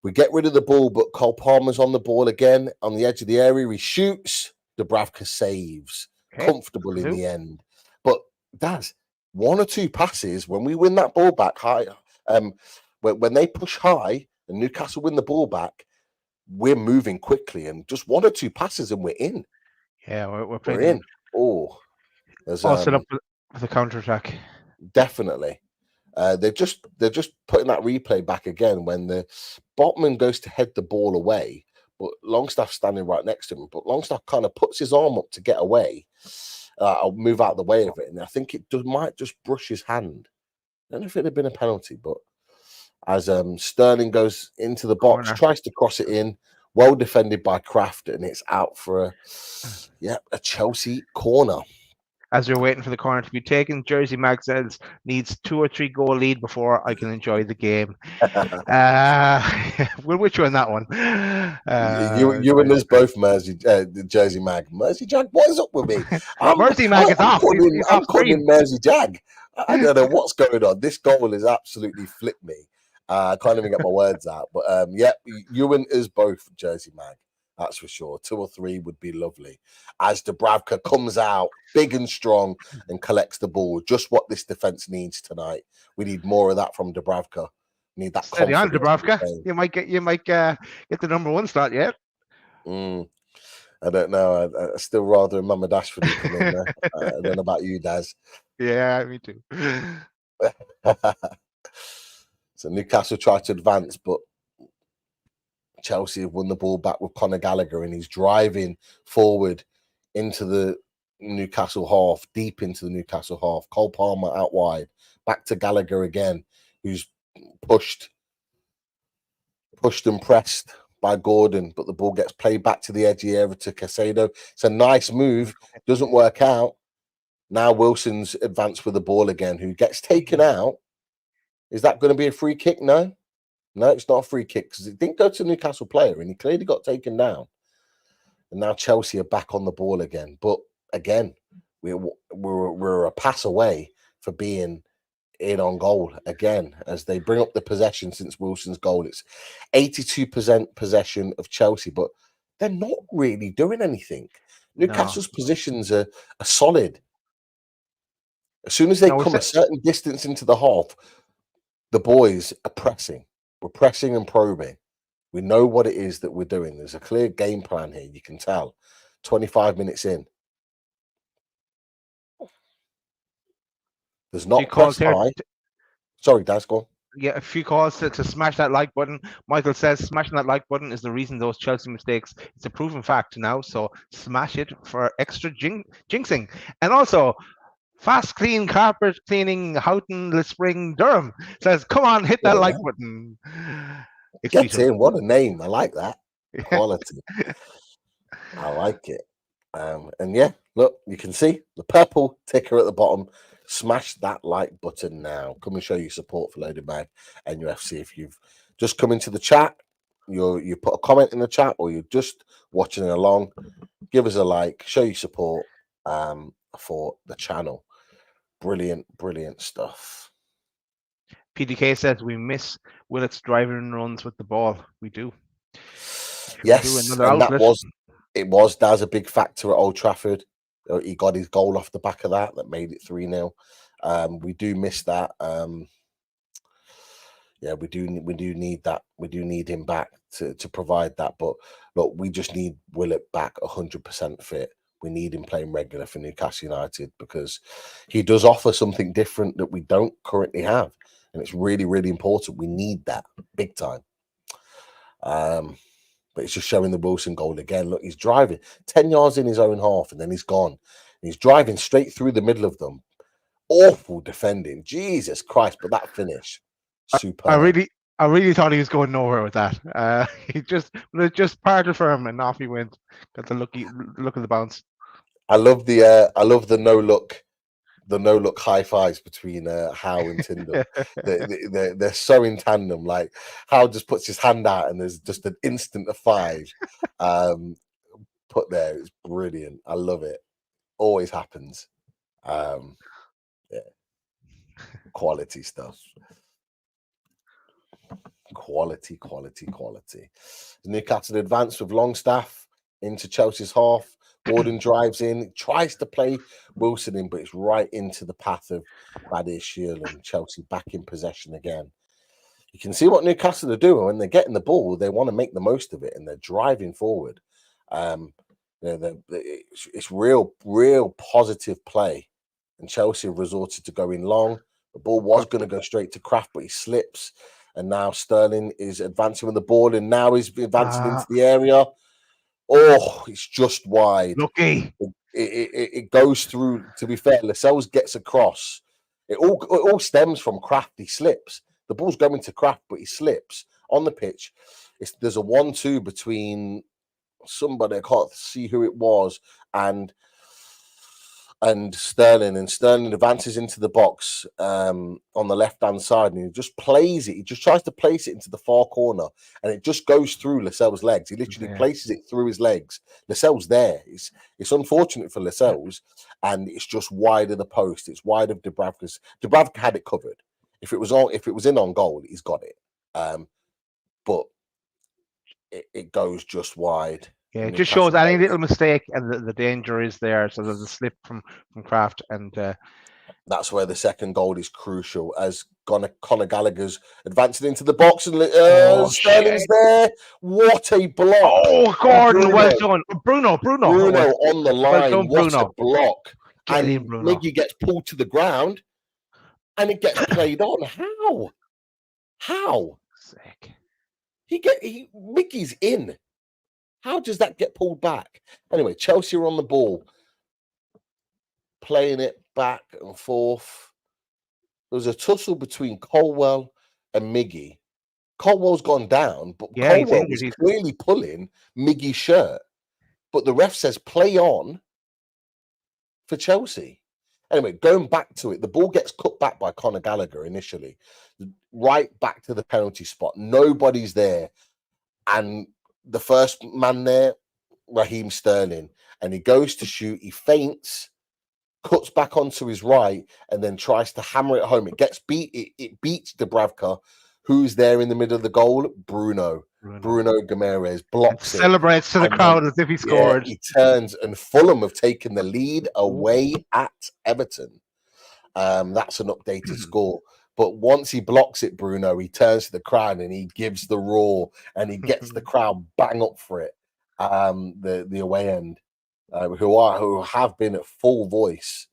We get rid of the ball, but Cole Palmer's on the ball again. On the edge of the area, he shoots. Dubravka saves. Comfortable in the end. But Daz, one or two passes when we win that ball back high, when they push high and Newcastle win the ball back, we're moving quickly, and just one or two passes and we're in. Yeah, we're playing in. All set up for the counter attack. Definitely. They're just putting that replay back again when the Botman goes to head the ball away, but Longstaff's standing right next to him. But Longstaff kind of puts his arm up to get away. I'll move out the way of it, and I think it might just brush his hand. I don't know if it'd have been a penalty, but as Sterling goes into the box, Corner. tries to cross it in, well defended by Kraft, and it's out for a Chelsea corner. As we're waiting for the corner to be taken, Jersey Mag says needs 2 or 3 goal lead before I can enjoy the game. We'll with you on that one. You and us both, Jersey Mag. Mersey Jag, what is up with me? Mersey Mag is off. I'm calling Mersey Jag. I don't know what's going on. This goal has absolutely flipped me. I can't even get my words out. But you and us both, Jersey Mag. That's for sure. 2 or 3 would be lovely. As Dubravka comes out big and strong and collects the ball. Just what this defense needs tonight. We need more of that from Dubravka. We need that. Steady on, Dubravka. You might get the number 1 slot yet. I don't know. I still rather Mama Dashford come in there. I don't know about you, Daz. Yeah, me too. So Newcastle tried to advance, but Chelsea have won the ball back with Conor Gallagher, and he's driving forward into the Newcastle half, deep into the Newcastle half. Cole Palmer out wide, back to Gallagher again, who's pushed and pressed by Gordon, but the ball gets played back to the edgy area to Caicedo. It's a nice move, doesn't work out. Now Wilson's advanced with the ball again, who gets taken out. Is that going to be a free kick? No, it's not a free kick because it didn't go to the Newcastle player, and he clearly got taken down. And now Chelsea are back on the ball again. But again, we're a pass away for being in on goal again as they bring up the possession since Wilson's goal. It's 82% possession of Chelsea, but they're not really doing anything. Newcastle's positions are solid. As soon as they come a certain distance into the half, the boys are pressing. We're pressing and probing. We know what it is that we're doing. There's a clear game plan here. You can tell. 25 minutes in. There's not press high. Sorry, Daz, go on. Yeah, a few calls to smash that like button. Michael says smashing that like button is the reason those Chelsea mistakes. It's a proven fact now. So smash it for extra jinxing. And also, Fast Clean Carpet Cleaning Houghton Le Spring Durham says, come on, hit that like button. Get in. What a name. I like that. Quality. I like it. And yeah, look, you can see the purple ticker at the bottom. Smash that like button now. Come and show your support for Loaded Mag and NUFC. If you've just come into the chat, you put a comment in the chat, or you're just watching along, give us a like, show your support for the channel. Brilliant stuff. PDK says we miss Willett's driving runs with the ball. We do. Yes, and that was a big factor at Old Trafford. He got his goal off the back of that made it 3-0. We do miss that. We do need that. We do need him back to provide that. But look, we just need Willett back 100% fit. We need him playing regular for Newcastle United because he does offer something different that we don't currently have. And it's really, really important. We need that big time. But it's just showing the Wilson goal again. Look, he's driving 10 yards in his own half, and then he's gone. And he's driving straight through the middle of them. Awful defending. Jesus Christ, but that finish. Super. I really thought he was going nowhere with that. He just parted for him and off he went. Got the look of the bounce. I love the no look high fives between Howe and Tyndall. they're so in tandem. Like Howe just puts his hand out and there's just an instant of 5 put there. It's brilliant. I love it. Always happens. Quality stuff. Quality. Newcastle advance with Longstaff into Chelsea's half. Gordon drives in, tries to play Wilson in, but it's right into the path of Badir Shield, and Chelsea back in possession again. You can see what Newcastle are doing when they're getting the ball. They want to make the most of it, and they're driving forward. It's real positive play, and Chelsea have resorted to going long, The ball was going to go straight to Kraft, but he slips. And now Sterling is advancing with the ball, and now he's advancing into the area. Oh, it's just wide. Lucky. It goes through. To be fair, Lascelles gets across. It all stems from Kraft. He slips. The ball's going to Kraft, but he slips on the pitch. There's a 1-2 between somebody, I can't see who it was, and Sterling. And Sterling advances into the box on the left-hand side, and he just plays it. He just tries to place it into the far corner, and it just goes through Lascelles' legs. He literally places it through his legs. Lascelles there. It's unfortunate for Lascelles, and it's just wide of the post. It's wide of Dubravka's. Dubravka had it covered. If it was in on goal, he's got it. But it goes just wide. Yeah, it just shows any little mistake, and the danger is there. So there's a slip from Kraft, and that's where the second goal is crucial. As Conor Gallagher's advancing into the box, and Sterling's there. What a block! Oh, Gordon, well done, Bruno on the line. Well done, what a block! And Miggy gets pulled to the ground, and it gets played on. How? Sick. Miggy's in. How does that get pulled back? Anyway, Chelsea are on the ball, playing it back and forth. There was a tussle between Colwell and Miggy. Colwell's gone down, but Colwell was clearly pulling Miggy's shirt. But the ref says play on for Chelsea. Anyway, going back to it, the ball gets cut back by Conor Gallagher initially, right back to the penalty spot. Nobody's there. And the first man there, Raheem Sterling, and he goes to shoot. He feints, cuts back onto his right, and then tries to hammer it home. It gets beat. It beats Dubravka, who's there in the middle of the goal. Bruno Guimaraes blocks it. Celebrates to the crowd as if he scored. He turns, and Fulham have taken the lead away at Everton. That's an updated score. But once he blocks it, Bruno, he turns to the crowd and he gives the roar, and he gets the crowd bang up for it. The away end, who have been at full voice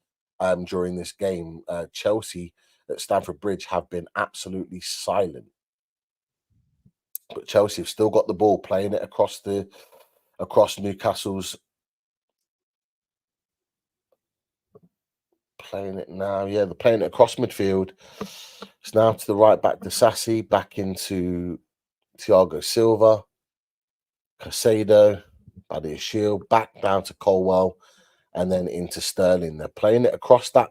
during this game. Chelsea at Stamford Bridge have been absolutely silent. But Chelsea have still got the ball, playing it across Newcastle's. Playing it now, they're playing it across midfield. It's now to the right back to Sassy, back into Thiago Silva, Caicedo, Badiashile, back down to Colwell, and then into Sterling. They're playing it across that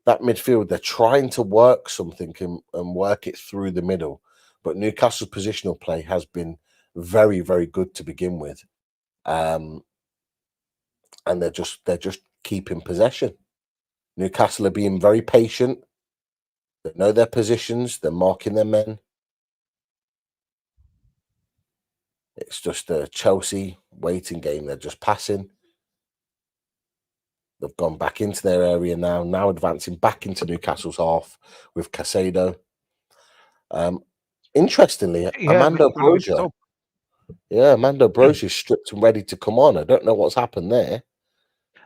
midfield. They're trying to work something and work it through the middle. But Newcastle's positional play has been very, very good to begin with. And they're just keeping possession. Newcastle are being very patient. They know their positions. They're marking their men. It's just a Chelsea waiting game. They're just passing. They've gone back into their area now advancing back into Newcastle's half with Caicedo. Interestingly, Amando Broja. Yeah, Amando Broja is stripped and ready to come on. I don't know what's happened there.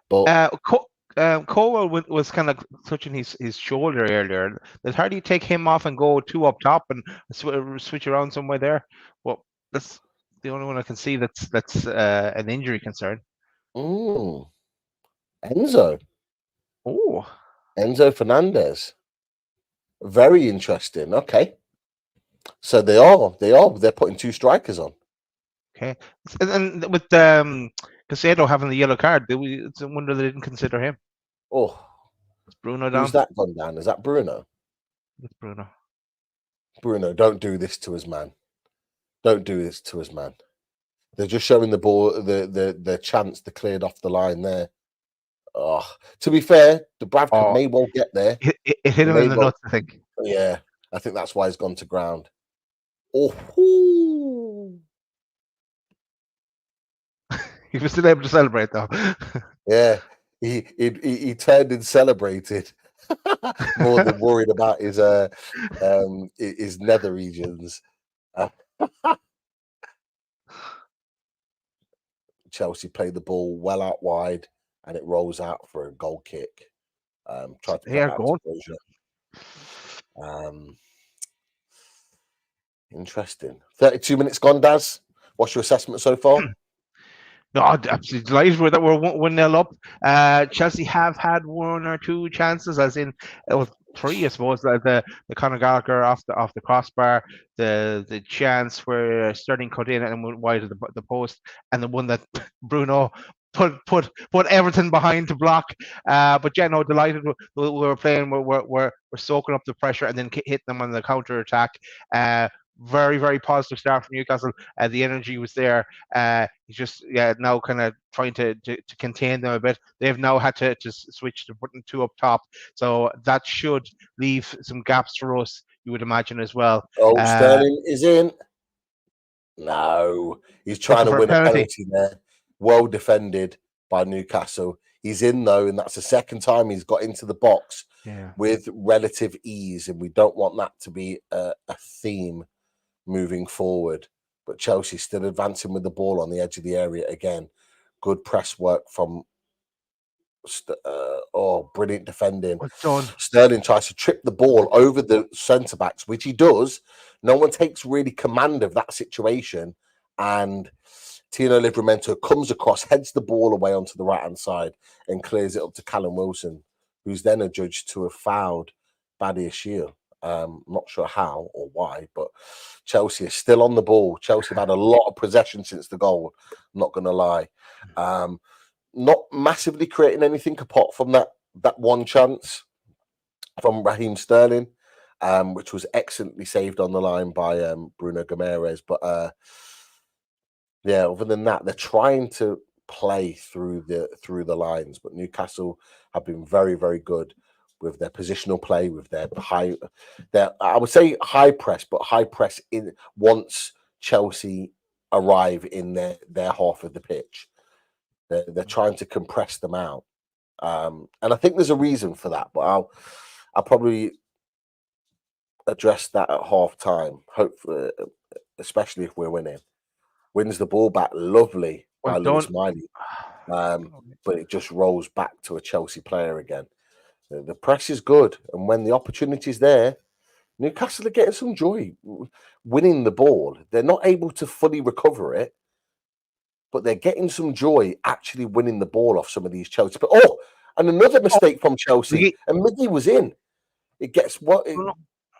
But Colwell was kind of touching his shoulder earlier. There's hardly take him off and go two up top and switch around somewhere there. Well, that's the only one I can see that's an injury concern. Enzo. Oh, Enzo Fernandez. Very interesting. Okay, so they're putting two strikers on. Okay, and with Caicedo having the yellow card, it's a wonder they didn't consider him. Oh, is Bruno down? Who's that gone down? Is that Bruno? It's Bruno. Bruno, don't do this to us, man. Don't do this to us, man. They're just showing the ball, the chance to clear it off the line there. Oh, to be fair, Dubravka may well get there. It hit him in the nuts, I think. Yeah, I think that's why he's gone to ground. Oh, he was still able to celebrate though. Yeah, he turned and celebrated more than worried about his nether regions. Chelsea played the ball well out wide, and it rolls out for a goal kick. Tried to go on. Interesting. 32 minutes gone, Daz. What's your assessment so far? No, I'm absolutely delighted with that. We're 1-0 up. Chelsea have had one or two chances, as in three, I suppose. The Conor Gallagher off the crossbar, the chance where Sterling cut in and went wide of the post, and the one that Bruno put everything behind to block. But yeah, no, delighted. We were playing. We're soaking up the pressure and then hit them on the counter attack. Very, very positive start from Newcastle. The energy was there. He's just now kind of trying to contain them a bit. They've now had to switch to putting two up top, so that should leave some gaps for us, you would imagine, as well. Oh, Sterling is in. No, he's trying to win a penalty there. Well defended by Newcastle. He's in though, and that's the second time he's got into the box with relative ease, and we don't want that to be a theme moving forward. But Chelsea still advancing with the ball on the edge of the area again. Good press work from brilliant defending. Sterling tries to trip the ball over the centre backs, which he does. No one takes really command of that situation, and Tino Livramento comes across, heads the ball away onto the right hand side, and clears it up to Callum Wilson, who's then adjudged to have fouled Badiashile. Not sure how or why, but Chelsea is still on the ball. Chelsea have had a lot of possession since the goal, I'm not going to lie. Not massively creating anything apart from that one chance from Raheem Sterling, which was excellently saved on the line by Bruno Guimaraes. But other than that, they're trying to play through the lines, but Newcastle have been very, very good with their positional play, with their I would say high press, but high press in once Chelsea arrive in their half of the pitch. They're trying to compress them out, and I think there's a reason for that. But I'll probably address that at half time. Hopefully, especially if we're winning. Wins the ball back, lovely by Lewis Miley, but it just rolls back to a Chelsea player again. The press is good, and when the opportunity is there, Newcastle are getting some joy winning the ball. They're not able to fully recover it, but they're getting some joy actually winning the ball off some of these Chelsea. But and another mistake from Chelsea, and Miggy was in. It gets what? How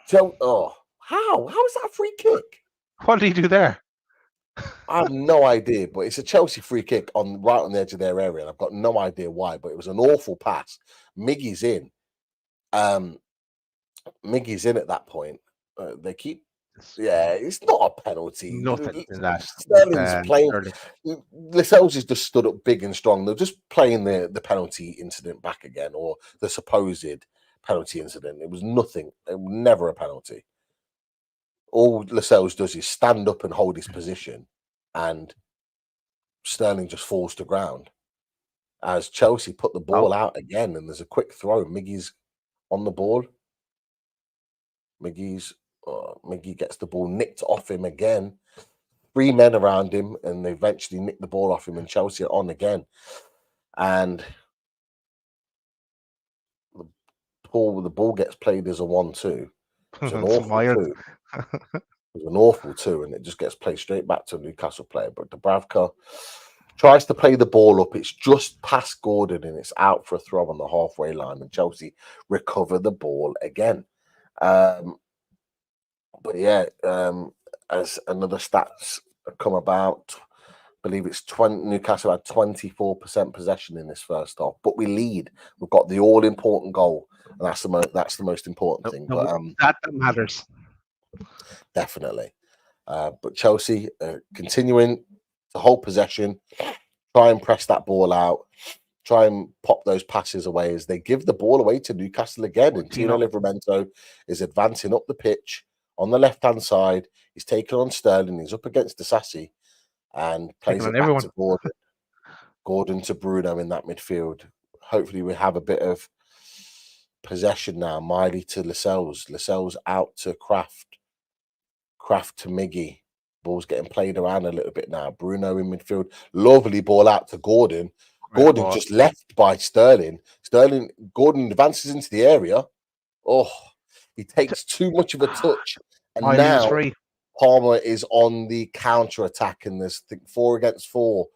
is that a free kick? What did he do there? I have no idea, but it's a Chelsea free kick right on the edge of their area, and I've got no idea why. But it was an awful pass. Miggy's in. Miggy's in at that point. They keep. Yeah, it's not a penalty. Nothing in that. Sterling's playing. Lascelles is just stood up big and strong. They're just playing the penalty incident back again, or the supposed penalty incident. It was nothing. It was never a penalty. All Lascelles does is stand up and hold his position, and Sterling just falls to ground. As Chelsea put the ball out again, and there's a quick throw. Miggy's on the ball. Miggy gets the ball nicked off him again. 3 men around him, and they eventually nick the ball off him, and Chelsea are on again. And the ball gets played as a 1-2. It's an awful 2. It's an awful 2, and it just gets played straight back to a Newcastle player. But Dubravka tries to play the ball up. It's just past Gordon, and it's out for a throw on the halfway line, and Chelsea recover the ball again. But yeah, as another stats come about, I believe it's Newcastle had 24% possession in this first half, but we lead. We've got the all-important goal, and that's the most important thing. But that matters. Definitely. But Chelsea continuing to hold possession, try and press that ball out, try and pop those passes away as they give the ball away to Newcastle again. And Tino Livramento is advancing up the pitch on the left-hand side. He's taken on Sterling. He's up against Disasi and plays it back to Gordon. Gordon to Bruno in that midfield. Hopefully we have a bit of possession now. Miley to Lascelles. Lascelles out to Kraft. Kraft to Miggy. Ball's getting played around a little bit now. Bruno in midfield. Lovely ball out to Gordon. Gordon just left by Sterling. Gordon advances into the area. Oh, He takes too much of a touch, and Miley was now free. Palmer is on the counter attack, and there's 4 against 4.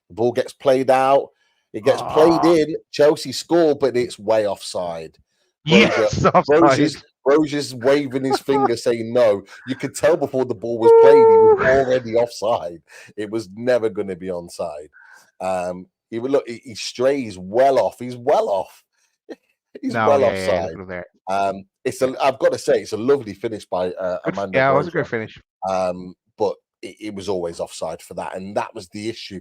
The ball gets played out. It gets played in. Chelsea score, but it's way offside. Yes, offside. Brozier's waving his finger saying no. You could tell before the ball was played, he was already offside. It was never going to be onside. He strays well off. He's well off. He's offside. I've got to say, it's a lovely finish by Amanda. Yeah, it was a good finish. But it was always offside for that, and that was the issue.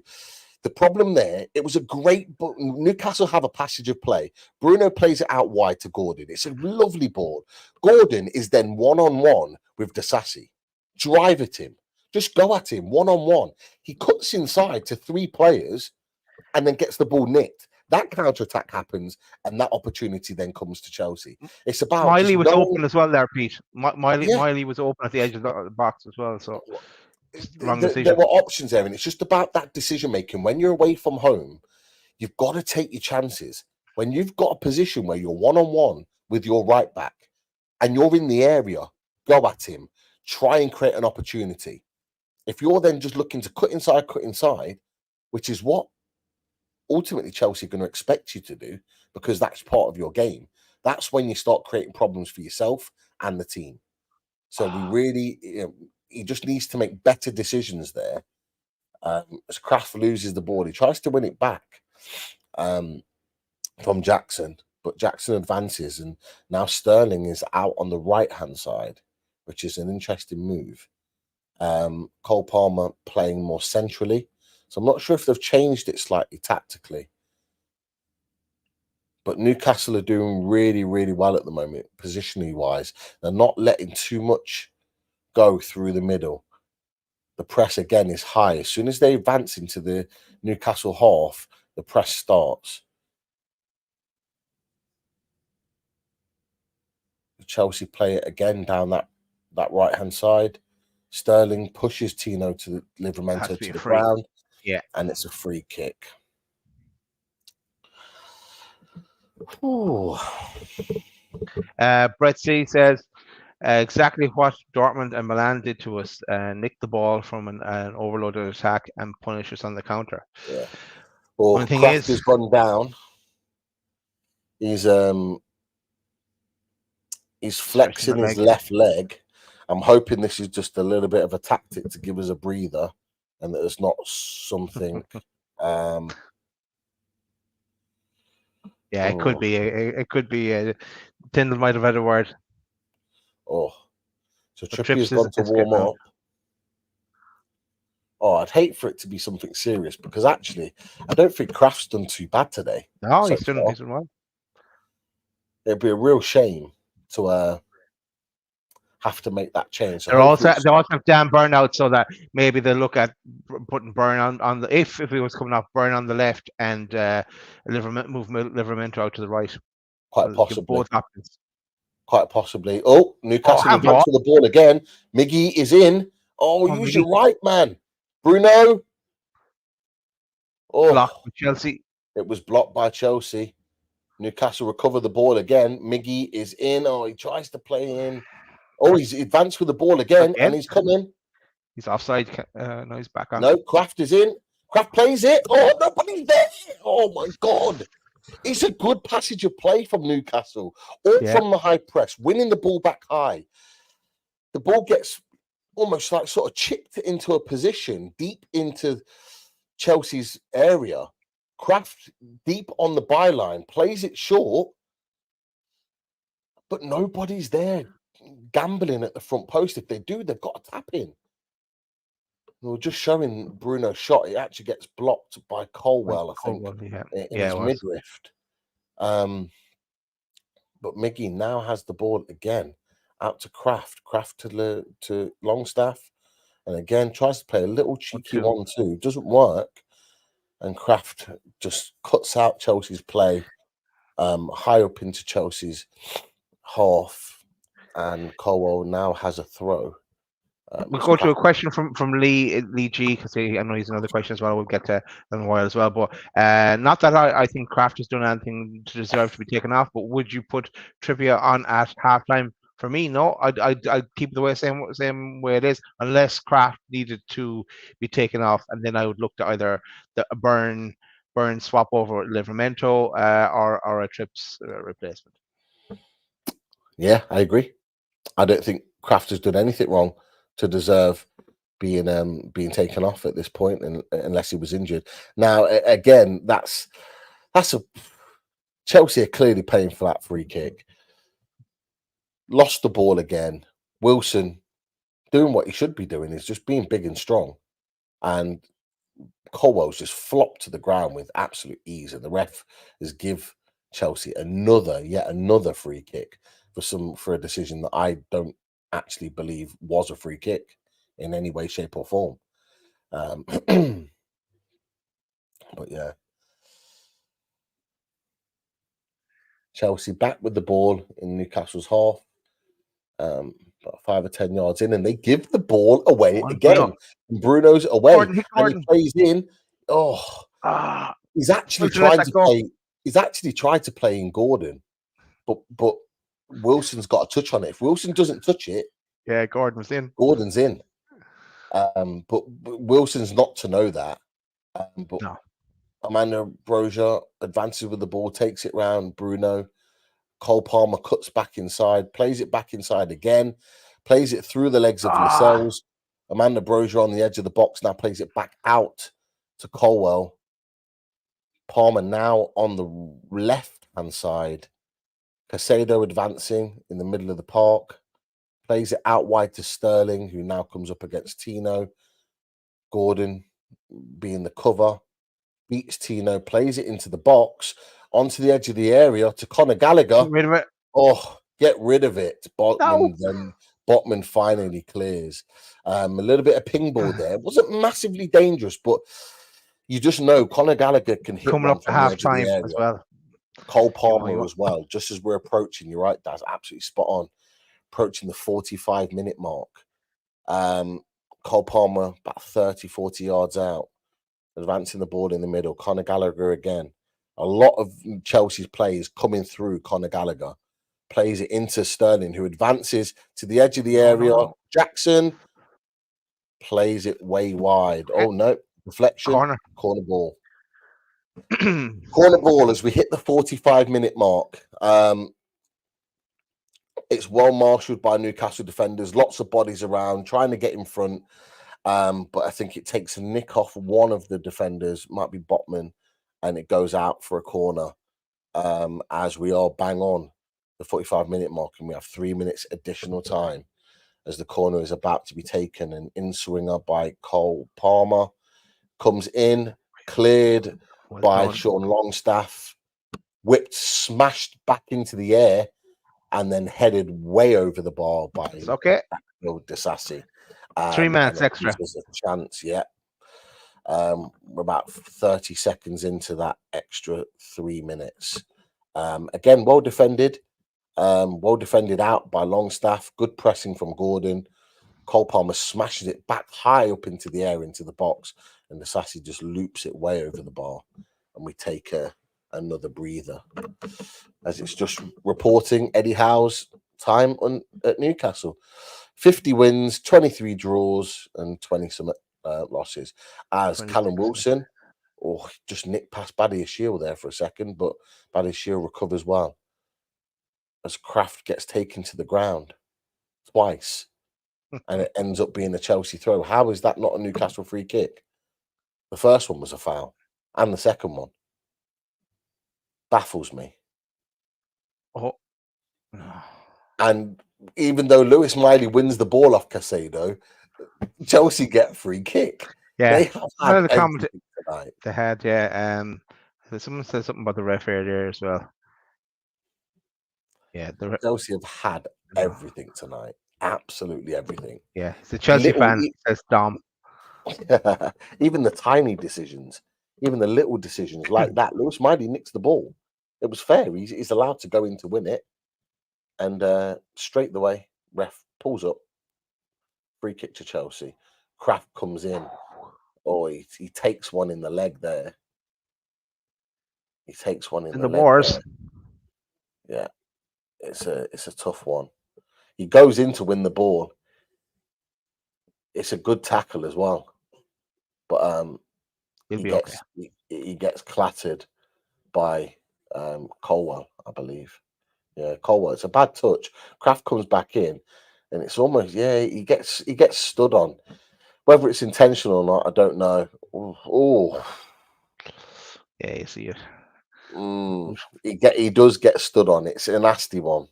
The problem there, it was a great. Newcastle have a passage of play. Bruno plays it out wide to Gordon. It's a lovely ball. Gordon is then 1-on-1 with Disasi. Drive at him. Just go at him 1-on-1. He cuts inside to 3 players and then gets the ball nicked. That counter-attack happens, and that opportunity then comes to Chelsea. It's about Miley was open as well there, Pete. Miley was open at the edge of the box as well. So there were options there, and it's just about that decision making. When you're away from home, you've got to take your chances. When you've got a position where you're 1-on-1 with your right back, and you're in the area, go at him. Try and create an opportunity. If you're then just looking to cut inside, which is what ultimately Chelsea are going to expect you to do, because that's part of your game, that's when you start creating problems for yourself and the team. So we really, he just needs to make better decisions there. As Kraft loses the ball, he tries to win it back from Jackson, but Jackson advances, and now Sterling is out on the right-hand side, which is an interesting move. Cole Palmer playing more centrally. So I'm not sure if they've changed it slightly tactically. But Newcastle are doing really, really well at the moment, positionally wise. They're not letting too much go through the middle. The press, again, is high. As soon as they advance into the Newcastle half, the press starts. Chelsea play it again down that right-hand side. Sterling pushes Tino to Livramento to the ground. Yeah. And it's a free kick. Ooh. Brett C says exactly what Dortmund and Milan did to us: nick the ball from an overloaded attack and punish us on the counter. Yeah. Well, Kraft has gone down. He's flexing his left leg. I'm hoping this is just a little bit of a tactic to give us a breather, and that it's not something. Yeah, it could be. It could be. Tyndall might have had a word. Oh, so Trippier's gone to warm up. Oh, I'd hate for it to be something serious, because actually, I don't think Kraft's done too bad today. No, he's done well. It'd be a real shame to have to make that change. So they also have Dan Burn out, so that maybe they look at putting Burn on the if he was coming off, Burn on the left and move Livramento out to the right. Quite possibly. Both options. Quite possibly. Oh, Newcastle advance to the ball again. Miggy is in. Oh, use your right, man. Bruno. Oh, blocked by Chelsea. It was blocked by Chelsea. Newcastle recover the ball again. Miggy is in. Oh, he tries to play in. Oh, he's advanced with the ball again, and he's coming. He's offside. No, he's back on. No, Kraft is in. Kraft plays it. Oh, nobody's there. Oh, my God. It's a good passage of play from Newcastle. All from the high press, winning the ball back high. The ball gets almost like sort of chipped into a position deep into Chelsea's area. Kraft deep on the byline, plays it short, but nobody's there gambling at the front post. If they do, they've got to tap in. We were just showing Bruno's shot. It actually gets blocked by Colwell, I think, in his midriff. But Miggy now has the ball again out to Kraft. Kraft to Longstaff. And again, tries to play a little cheeky 1-2. Doesn't work. And Kraft just cuts out Chelsea's play high up into Chelsea's half. And Colwell now has a throw. We'll go to a question from Lee G, because I know he's another question as well. We'll get to in a while as well. But not that I think Kraft has done anything to deserve to be taken off, but would you put Trippier on at halftime For me, no. I'd keep it the way same way it is, unless Kraft needed to be taken off, and then I would look to either a Burn swap over Livramento or a Trips replacement. Yeah, I agree. I don't think Kraft has done anything wrong to deserve being taken off at this point, unless he was injured. Now, again, that's a Chelsea are clearly paying for that free kick. Lost the ball again. Wilson doing what he should be doing is just being big and strong, and Colwell's just flopped to the ground with absolute ease, and the ref has give Chelsea yet another free kick for a decision that I don't actually believe was a free kick in any way, shape, or form. But yeah, Chelsea back with the ball in Newcastle's half, about 5 or 10 yards in, and they give the ball away again. Bruno's away, Gordon. and he plays in. Oh, he's actually trying to play. He's actually tried to play in Gordon, but Wilson's got a touch on it. If Wilson doesn't touch it, yeah, Gordon's in. Gordon's in. But Wilson's not to know that. But no. Amanda Brozier advances with the ball, takes it round Bruno. Cole Palmer cuts back inside, plays it back inside again, plays it through the legs of Lascelles. Amanda Brozier on the edge of the box now plays it back out to Colwell. Palmer now on the left-hand side. Caicedo advancing in the middle of the park. Plays it out wide to Sterling, who now comes up against Tino. Gordon being the cover. Beats Tino, plays it into the box, onto the edge of the area to Conor Gallagher. Get rid of it. Oh, get rid of it. Botman finally clears. A little bit of ping ball there. It wasn't massively dangerous, but you just know Conor Gallagher can hit coming up to half time as well. Cole Palmer as well. Just as we're approaching, you're right, that's absolutely spot on. Approaching the 45-minute mark. Cole Palmer about 30, 40 yards out. Advancing the ball in the middle. Conor Gallagher again. A lot of Chelsea's plays coming through Conor Gallagher. Plays it into Sterling, who advances to the edge of the area. Jackson plays it way wide. Oh, no. Deflection. Corner ball. Corner ball as we hit the 45-minute mark. It's well marshalled by Newcastle defenders. Lots of bodies around, trying to get in front. But I think it takes a nick off one of the defenders, might be Botman, and it goes out for a corner as we are bang on the 45-minute mark, and we have 3 minutes additional time as the corner is about to be taken. An in-swinger by Cole Palmer comes in, cleared by Sean Longstaff, whipped, smashed back into the air, and then headed way over the bar by Disasi. 3 minutes extra. There's a chance, yeah. We're about 30 seconds into that extra 3 minutes. Again, well defended. Well defended out by Longstaff. Good pressing from Gordon. Cole Palmer smashes it back high up into the air, into the box, and the Sassy just loops it way over the bar. And we take another breather. As it's just reporting Eddie Howe's time at Newcastle. 50 wins, 23 draws, and 20 some losses. As Callum Wilson, just nicked past Badiashile there for a second, but Badiashile recovers well. As Kraft gets taken to the ground twice, and it ends up being a Chelsea throw. How is that not a Newcastle free kick? The first one was a foul, and the second one baffles me. And even though Lewis Miley wins the ball off Caicedo, Chelsea get free kick. Yeah, they have had tonight. They had, yeah. Someone said something about the ref earlier as well. Yeah, Chelsea have had everything tonight. Absolutely everything. Yeah, it's a Chelsea fan, says Dom. Even the tiny decisions, even the little decisions like that. Lewis Miley nicks the ball. It was fair. He's allowed to go in to win it. And straight the way, ref pulls up. Free kick to Chelsea. Kraft comes in. Oh, he takes one in the leg there. He takes one in the leg wars. there. Yeah, it's a tough one. he goes in to win the ball. It's a good tackle as well, but He'll be okay. he gets clattered by Colwell, I believe. Yeah, Colwell. It's a bad touch. Kraft comes back in, and it's almost he gets stood on. Whether it's intentional or not, I don't know. Oh, Yeah, you see it. he does get stood on. It's a nasty one.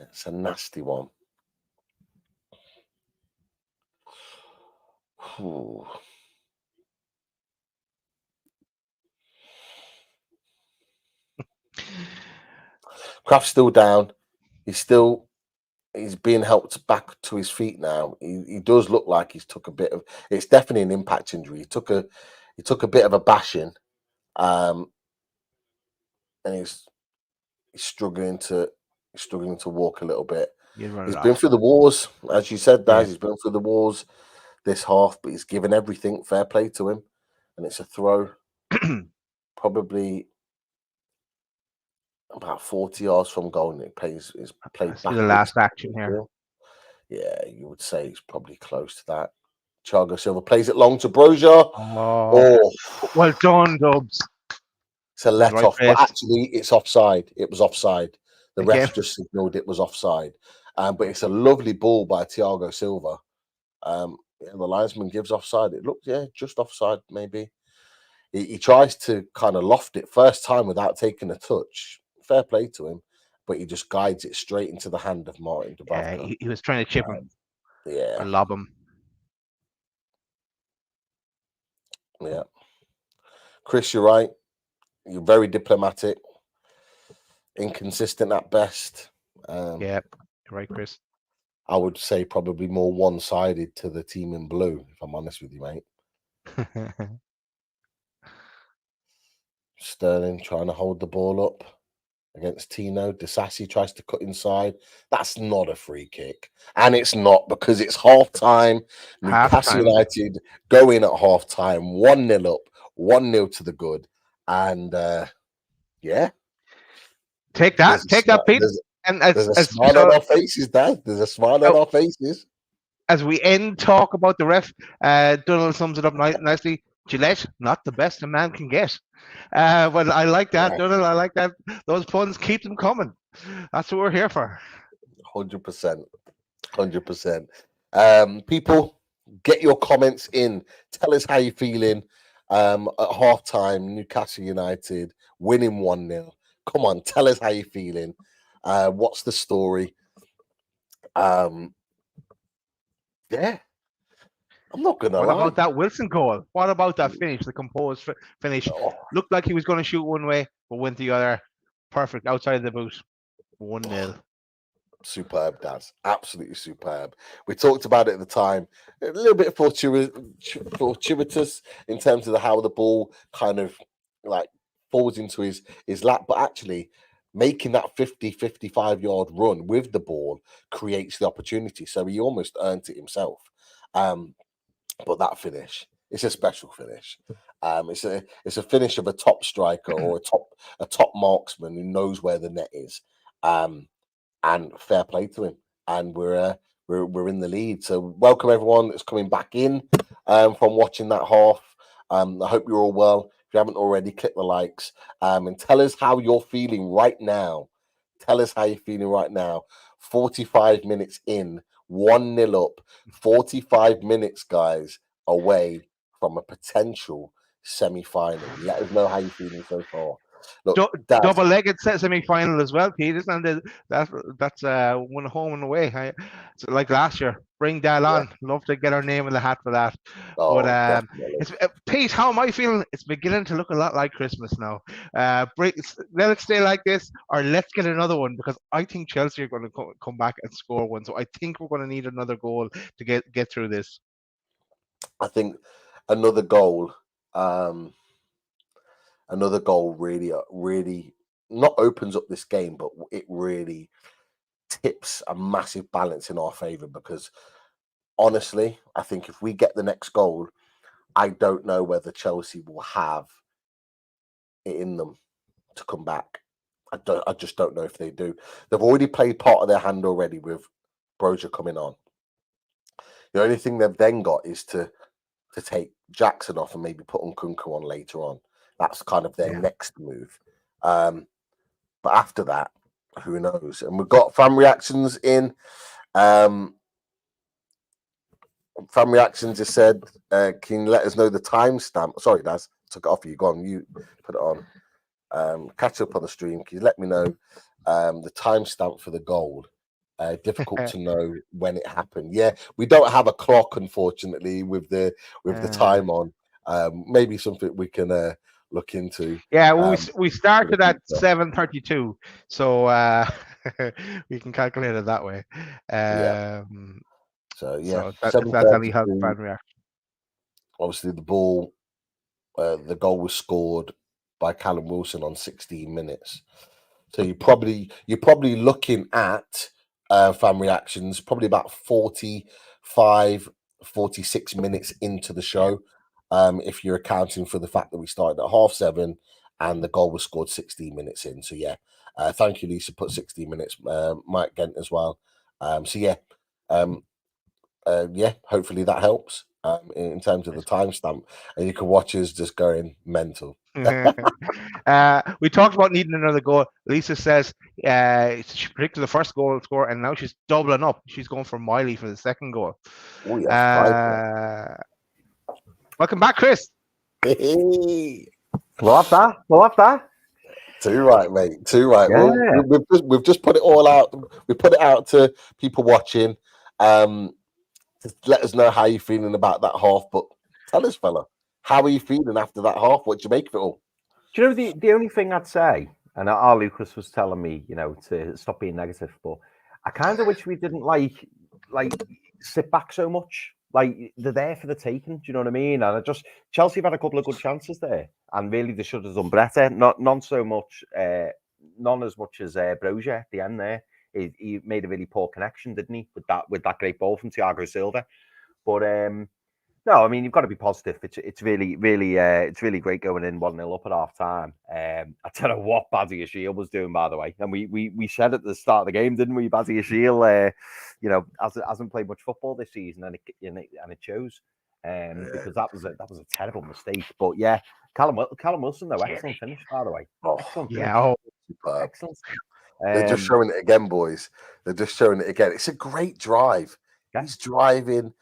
It's a nasty one. Ooh. Kraft's still down. He's being helped back to his feet now. He does look like he's took a bit of. It's definitely an impact injury. He took a bit of a bashing, and he's struggling to walk a little bit. He's been through the wars, as you said, Daz. He's been through the wars this half, but he's given everything. Fair play to him, and it's a throw, probably about 40 yards from goal, and it played back. The last action here. Yeah, you would say he's probably close to that. Thiago Silva plays it long to Broja. Oh, well done, Dubs. It's a let off, but actually it's offside. It was offside. The ref just signaled it was offside. But it's a lovely ball by Thiago Silva. The linesman gives offside. It looked, just offside, maybe. He tries to kind of loft it first time without taking a touch. Fair play to him, but he just guides it straight into the hand of Martin Dubravka. Yeah, he was trying to chip him. Or lob him. Yeah. Chris, you're right. You're very diplomatic. Inconsistent at best. Yeah, you're right, Chris. I would say probably more one-sided to the team in blue, if I'm honest with you, mate. Sterling trying to hold the ball up against Tino. Disasi tries to cut inside. That's not a free kick. And it's not, because it's half-time. Newcastle United go in at half-time, 1-0 up, 1-0 to the good. And, Take that, Pete. And there's a smile on our faces, Dad. There's a smile on our faces. As we end talk about the ref, Donald sums it up nicely. Gillette, not the best a man can get. But I like that, Donald. I like that. Those puns, keep them coming. That's what we're here for. 100%. 100%. People, get your comments in. Tell us how you're feeling at halftime. Newcastle United winning 1-0. Come on, tell us how you're feeling. What's the story? I'm not gonna lie. What about that Wilson goal? What about that finish? The composed finish. Looked like he was going to shoot one way, but went the other. Perfect outside of the boot. 1-0. Superb, Daz. Absolutely superb. We talked about it at the time. A little bit fortuitous in terms of how the ball kind of like falls into his lap, but actually making that 55 yard run with the ball creates the opportunity. So he almost earned it himself. But that finish, it's a special finish. It's a finish of a top striker or a top marksman who knows where the net is. And fair play to him. And we're in the lead. So welcome everyone that's coming back in from watching that half. I hope you're all well. If you haven't already, click the likes and tell us how you're feeling right now. Tell us how you're feeling right now. 45 minutes in, 1-0 up, 45 minutes, guys, away from a potential semi-final. Let us know how you're feeling so far. Look, double-legged semi-final as well, Pete, isn't it? That's one home and away. Like last year. Bring that on. Love to get our name in the hat for that. But Pete, how am I feeling? It's beginning to look a lot like Christmas now. Let it stay like this, or let's get another one, because I think Chelsea are going to come back and score one. So I think we're going to need another goal to get through this. I think another goal really not opens up this game, but it really tips a massive balance in our favor, because honestly, I think if we get the next goal, I don't know whether Chelsea will have it in them to come back. I just don't know if they do. They've already played part of their hand already with Broja coming on. The only thing they've then got is to take Jackson off and maybe put Nkunku on later on. That's kind of their next move. But after that, who knows? And we've got fan reactions in. Fan reactions just said, can you let us know the timestamp? Sorry, Daz, took it off you. Go on, you put it on. Catch up on the stream. Can you let me know the timestamp for the goal? Difficult to know when it happened. Yeah, we don't have a clock, unfortunately, with the time on. Maybe something we can look into. Yeah, well, we started at 7:32, so we can calculate it that way. So yeah, if that's any help, fan reaction. Obviously, the goal was scored by Callum Wilson on 16 minutes. So you're probably looking at fan reactions probably about 45, 46 minutes into the show. If you're accounting for the fact that we started at 7:30 and the goal was scored 16 minutes in. So yeah, thank you, Lisa. Put 16 minutes. Mike Gent as well. Hopefully that helps in terms of the timestamp, and you can watch us just going mental. We talked about needing another goal. Lisa says she predicted the first goal score, and now she's doubling up. She's going for Miley for the second goal. Oh yeah! Welcome back, Chris. We'll have that. Too right, mate. Too right. Yeah. Well, we've just put it all out. We put it out to people watching. Just let us know how you're feeling about that half. But tell us, fella, how are you feeling after that half? What do you make of it all? Do you know the only thing I'd say, and our Lucas was telling me, to stop being negative, but I kind of wish we didn't like sit back so much. Like, they're there for the taking. Do you know what I mean? And Chelsea have had a couple of good chances there, and really they should have done better. None as much as Broja at the end there. He made a really poor connection, didn't he, with that great ball from Thiago Silva? But no, I mean, you've got to be positive. It's really great going in 1-0 up at half time. I don't know what Badiashile was doing, by the way. And we said at the start of the game, didn't we? Badiashile, hasn't played much football this season, and it shows. Because that was a terrible mistake. But yeah, Callum Wilson, though, excellent finish, by the way. Excellent finish. Excellent. They're just showing it again, boys. They're just showing it again. It's a great drive. Yeah. He's driving,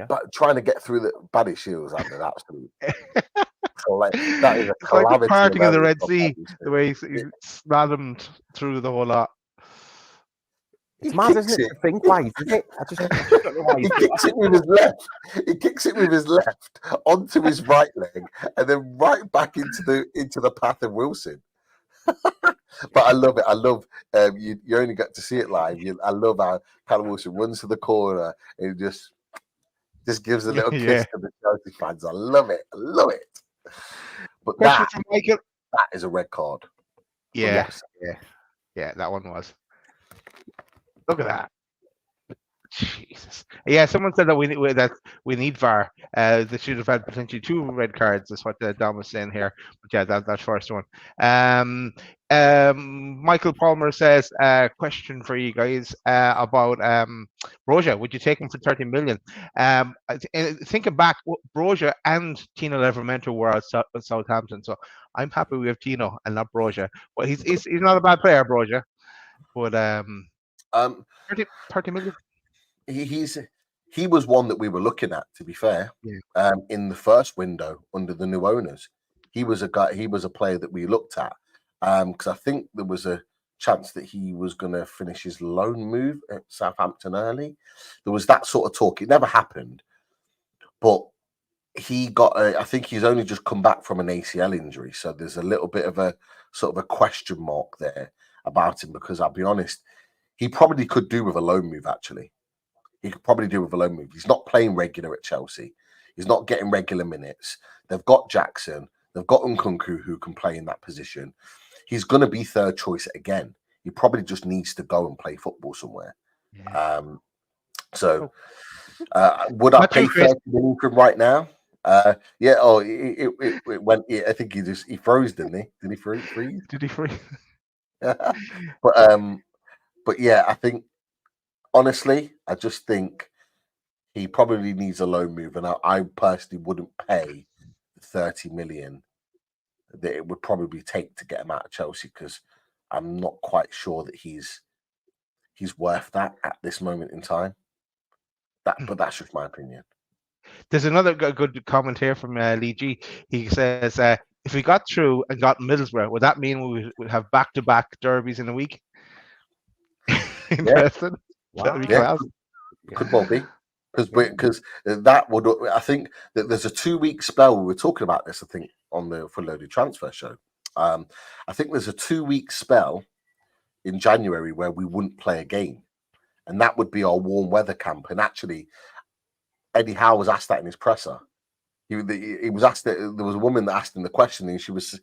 but trying to get through the Baddy Shields under that absolute. That is a it's like the parting of the Red Sea, the way he slammed through the whole lot. It's mad, isn't it? To think why he did it. I just don't know why he kicks it with his left. He kicks it with his left onto his right leg, and then right back into the path of Wilson. But I love it. I love you only get to see it live. I love how Callum Wilson runs to the corner and just gives a little kiss to the Chelsea fans. I love it. I love it. But that is a red card. Yeah, that one was. Look at that. Jesus. Yeah, someone said that we need VAR. They should have had potentially 2 red cards. That's what Dom was saying here. But yeah, that first one. Michael Palmer says, question for you guys about Broja. Would you take him for 30 million? Thinking back, Broja and Tino Livramento were at Southampton, so I'm happy we have Tino and not Broja. Well, he's not a bad player, Broja, but 30 million. He was one that we were looking at, to be fair. In the first window under the new owners, he was a player that we looked at because I think there was a chance that he was going to finish his loan move at Southampton early. There was that sort of talk. It never happened, but he got I think he's only just come back from an ACL injury, so there's a little bit of a sort of a question mark there about him, because I'll be honest, he probably could do with a loan move. Actually, he could probably do with a loan move. He's not playing regular at Chelsea. He's not getting regular minutes. They've got Jackson. They've got Nkunku, who can play in that position. He's going to be third choice again. He probably just needs to go and play football somewhere. Would I pay 30 million for him right now? Yeah. Oh, it went. I think he froze, didn't he? Did he freeze? Did he freeze? but yeah, I think honestly, I just think he probably needs a loan move, and I personally wouldn't pay 30 million that it would probably take to get him out of Chelsea, because I'm not quite sure that he's worth that at this moment in time. But that's just my opinion. There's another good comment here from Lee G. He says, if we got through and got Middlesbrough, would that mean we would have back-to-back derbies in a week? Interesting. That'd be class. Could well be. Because that would, I think that there's a 2-week spell. We were talking about this, I think, on the Full Loaded Transfer Show. I think there's a 2-week spell in January where we wouldn't play a game, and that would be our warm weather camp. And actually, Eddie Howe was asked that in his presser. He was asked that there was a woman that asked him the question, and she was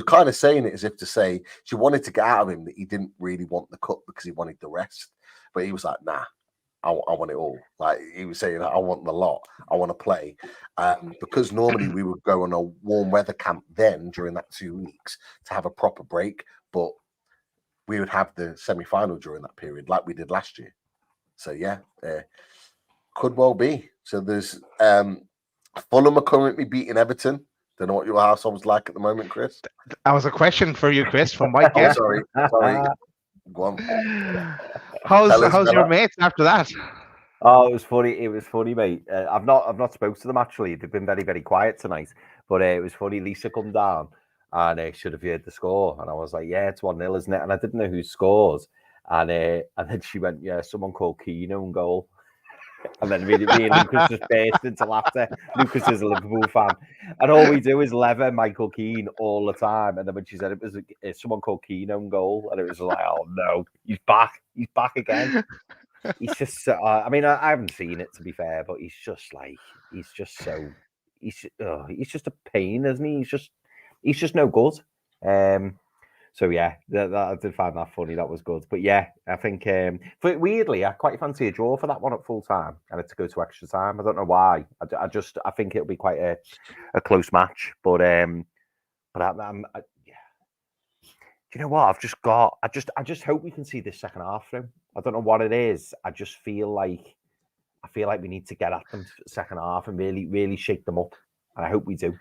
kind of saying it as if to say she wanted to get out of him that he didn't really want the cut because he wanted the rest, but he was like, nah, I want it all. Like he was saying, I want the lot. I want to play, because normally we would go on a warm weather camp then during that 2 weeks to have a proper break, but we would have the semi-final during that period like we did last year. So yeah, could well be. So there's Fulham are currently beating Everton. Don't know what your household's like at the moment, Chris. That was a question for you, Chris, from Mike. Oh, sorry. Go on. How's your mates after that? Oh, it was funny, mate. I've not spoken to them actually. They've been very, very quiet tonight. But it was funny. Lisa come down and should have heard the score, and I was like, "Yeah, it's 1-0, isn't it?" And I didn't know who scores, and then she went, "Yeah, someone called Keane own goal." And then me and Lucas just burst into laughter. Lucas is a Liverpool fan, and all we do is lever Michael Keane all the time. And then when she said it was someone called Keane own goal, and it was like, "Oh no, he's back again." He's just, I mean, I haven't seen it to be fair, but he's just a pain, isn't he? He's just no good. So yeah, I did find that funny. That was good. But yeah, I think, but weirdly, I quite fancy a draw for that one at full time, and it's to go to extra time. I don't know why. I think it'll be quite a close match. But yeah. Do you know what? I just hope we can see this second half through. I don't know what it is. I just feel like we need to get at them second half and really, really shake them up. And I hope we do.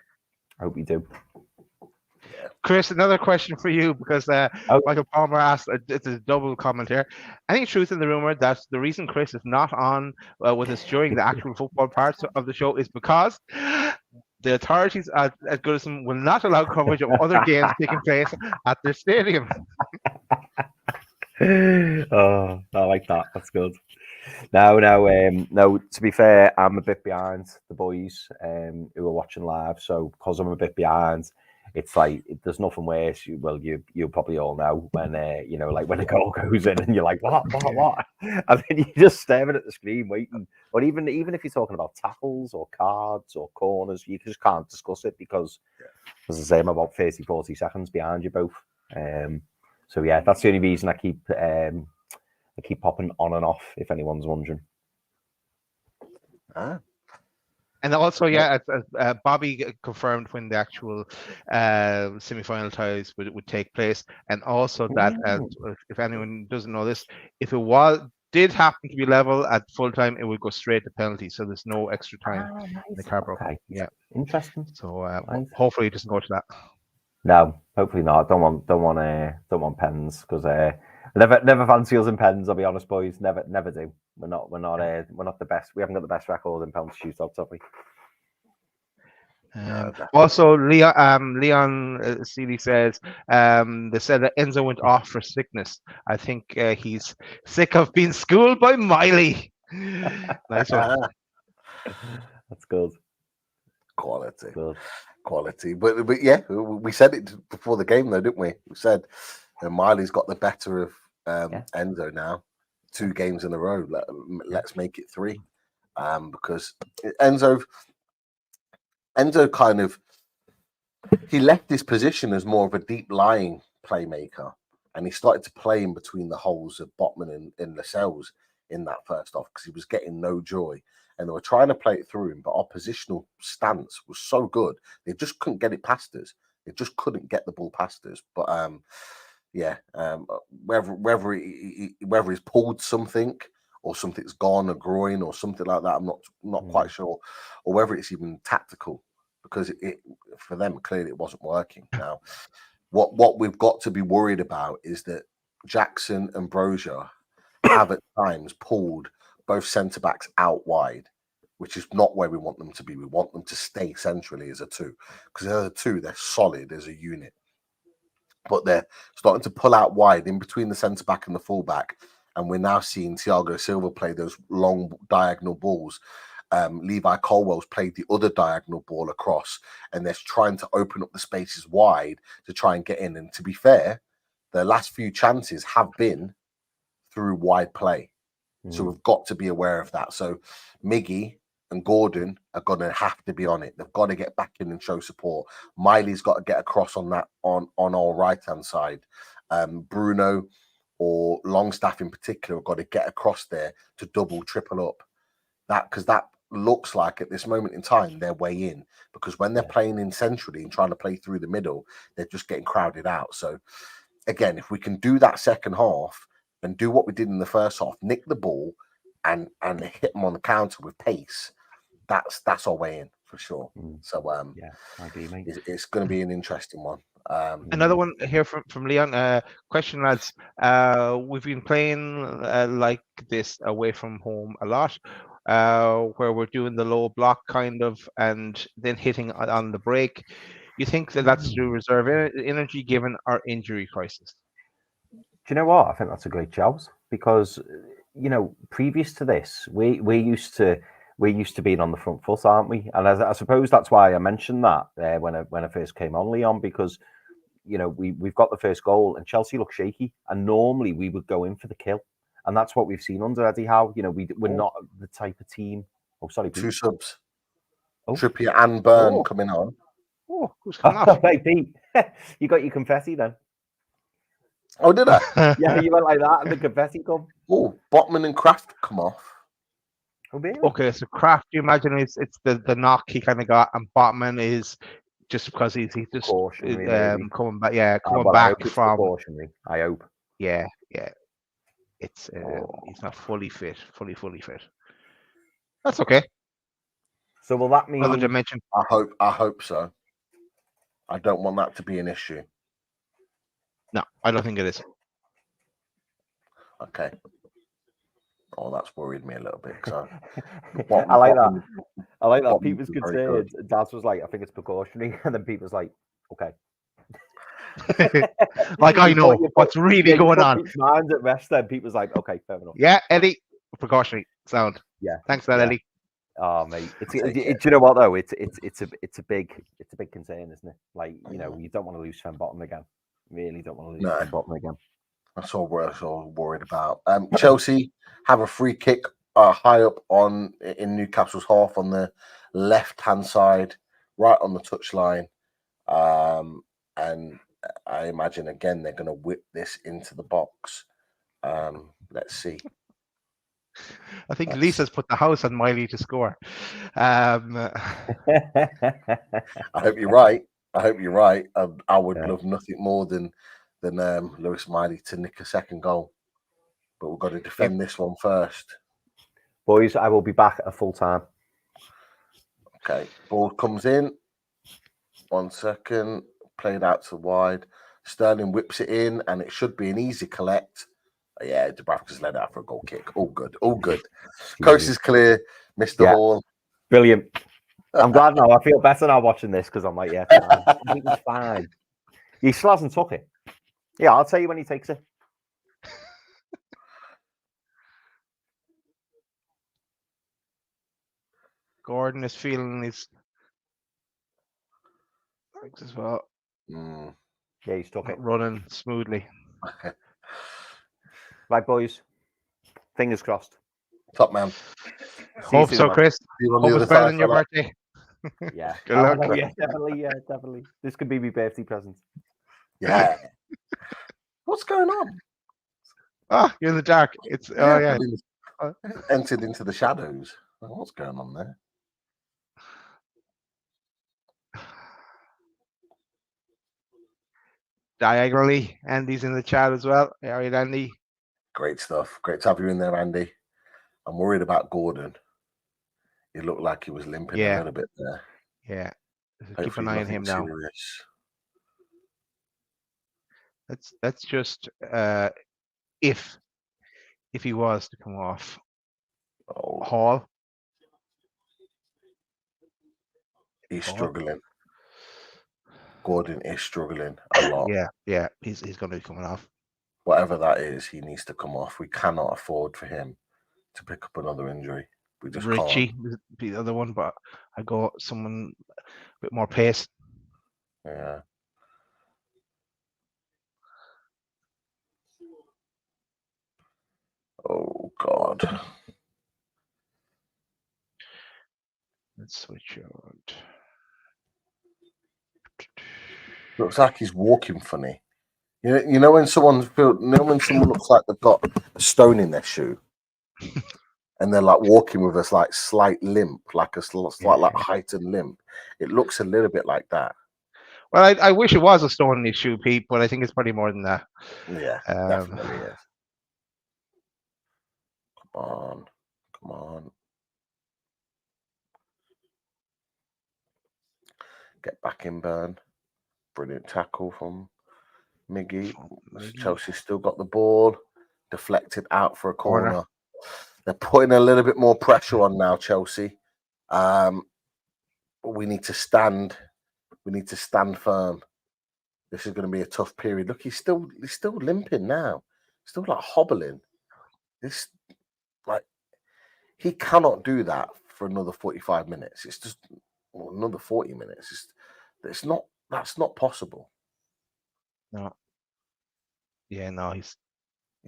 Chris, another question for you, because Michael Palmer asked, it's a double comment here. Any truth in the rumor that the reason Chris is not on with us during the actual football parts of the show is because the authorities at Goodison will not allow coverage of other games taking place at their stadium? Oh, I like that. That's good. No. To be fair, I'm a bit behind the boys who are watching live. So because I'm a bit behind, it's like there's nothing worse. You probably all know when like when a goal goes in and you're like, what? And then you're just staring at the screen waiting. Or even if you're talking about tackles or cards or corners, you just can't discuss it because, as I say, I'm about 30-40 seconds behind you both. So yeah, that's the only reason I keep popping on and off, if anyone's wondering. And also, Bobby confirmed when the actual semi-final ties would take place, and also that if anyone doesn't know this, if it did happen to be level at full time, it would go straight to penalty. So there's no extra time in the Carabao. Okay. Yeah, interesting. So hopefully it doesn't go to that. No, hopefully not. Don't want pens because never fancy us in pens. I'll be honest, boys. Never do. We're not the best. We haven't got the best record in penalty shootouts, have we? Also, Leon Seeley says they said that Enzo went off for sickness. I think he's sick of being schooled by Miley. Nice one. That's good. Quality. Good. Quality. But yeah, we said it before the game though, didn't we? We said Miley's got the better of Enzo now. 2 games in a row. Let's make it 3. Because Enzo kind of he left his position as more of a deep lying playmaker, and he started to play in between the holes of Botman and Lascelles in that first half because he was getting no joy. And they were trying to play it through him, but our positional stance was so good. They just couldn't get it past us. They just couldn't get the ball past us. But yeah, whether he's pulled something or something's gone, a groin or something like that, I'm not quite sure, or whether it's even tactical, because it for them clearly it wasn't working. Now, what we've got to be worried about is that Jackson and Brozier have at times pulled both centre backs out wide, which is not where we want them to be. We want them to stay centrally as a two, because as a two, they're solid as a unit. But they're starting to pull out wide in between the centre back and the full back. And we're now seeing Thiago Silva play those long diagonal balls. Levi Colwell's played the other diagonal ball across, and they're trying to open up the spaces wide to try and get in. And to be fair, the last few chances have been through wide play. So we've got to be aware of that. So Miggy and Gordon are going to have to be on it. They've got to get back in and show support. Miley's got to get across on that on our right-hand side. Bruno or Longstaff in particular have got to get across there to double, triple up. Because that looks like at this moment in time they're way in. Because when they're playing in centrally and trying to play through the middle, they're just getting crowded out. So again, if we can do that second half and do what we did in the first half, nick the ball and hit them on the counter with pace, that's our way in for sure. So yeah, I agree, mate. It's going to be an interesting one. Another one here from Leon. Question, lads. We've been playing like this away from home a lot, where we're doing the low block kind of, and then hitting on the break. You think that that's to reserve energy given our injury crisis? Do you know what? I think that's a great shout, because previous to this, we're used to being on the front foot, aren't we? And I suppose that's why I mentioned that when I first came on, Leon, because we've got the first goal and Chelsea look shaky, and normally we would go in for the kill, and that's what we've seen under Eddie Howe. We're not the type of team. Oh, sorry, Pete. 2 subs. Oh. Trippier and Byrne coming on. Oh, who's coming off? Right, Pete. You got your confetti then. Oh, did I? Yeah, you went like that, and the confetti come. Oh, Botman and Kraft come off. Oh, really? Okay, so Kraft, you imagine it's the knock he kind of got, and Botman is just because he's just coming back. Yeah, coming back from. I hope. Yeah. It's he's not fully fit. That's okay. So will that mean another dimension? I hope so. I don't want that to be an issue. No, I don't think it is. Okay. Oh, that's worried me a little bit. So I like that. I like that. Pete was concerned. Daz was like, I think it's precautionary, and then Pete was like, okay. Like I know what's really going on. Mind at rest. Then Pete was like, okay, fair enough. Yeah, Eddie, precautionary sound. Yeah. Thanks for that, Eddie. Oh, mate. Do you know what though? It's a big concern, isn't it? Like, you don't want to lose Sven Botman again. Really don't want to lose Sven Botman again. That's all we're worried about. Chelsea have a free kick high up in Newcastle's half on the left-hand side, right on the touchline. And I imagine, again, they're going to whip this into the box. Let's see. I think Lisa's put the house on Miley to score. I hope you're right. I would love nothing more than Lewis Miley to nick a second goal. But we've got to defend this one first. Boys, I will be back at full time. Okay, ball comes in. 1 second. Played out to wide. Sterling whips it in, and it should be an easy collect. Yeah, Dubravka's led out for a goal kick. All good. Coast is clear. Mr. Hall. Brilliant. I'm glad now. I feel better now watching this, because I'm like, yeah, fine. I think it's fine. He still hasn't took it. Yeah, I'll tell you when he takes it. Gordon is feeling his legs as well. Yeah, he's took it. Running smoothly. Right, boys. Fingers crossed. Top man. Hope so, Chris. Hope it's better than your birthday. Yeah. Good luck. Yeah, definitely. This could be my birthday present. Yeah. What's going on? Ah, you're in the dark. It's entered into the shadows. What's going on there? diagonally. Andy's in the chat as well. How are you, Andy? Great stuff. Great to have you in there, Andy. I'm worried about Gordon. He looked like he was limping a little bit there. Yeah. Hopefully Keep an eye on him now. Serious. That's just if he was to come off. Hall. He's struggling. Gordon is struggling a lot. Yeah. He's going to be coming off. Whatever that is, he needs to come off. We cannot afford for him to pick up another injury. We just Richie can't. is the other one, but I got someone a bit more pace. Yeah. Oh God. Let's switch out. Looks like he's walking funny. You know when someone looks like they've got a stone in their shoe, and they're like walking with a slight limp, like a slight heightened limp. It looks a little bit like that. Well, I wish it was a stone in his shoe, Pete, but I think it's probably more than that. Yeah, definitely is. Come on. Get back in, Burn. Brilliant tackle from Miggy. Chelsea still got the ball. Deflected out for a corner. They're putting a little bit more pressure on now, Chelsea. We need to stand. We need to stand firm. This is going to be a tough period. Look, he's still limping now. Still like hobbling. He cannot do that for another 45 minutes. It's just another 40 minutes. That's not possible. No. Yeah, no, he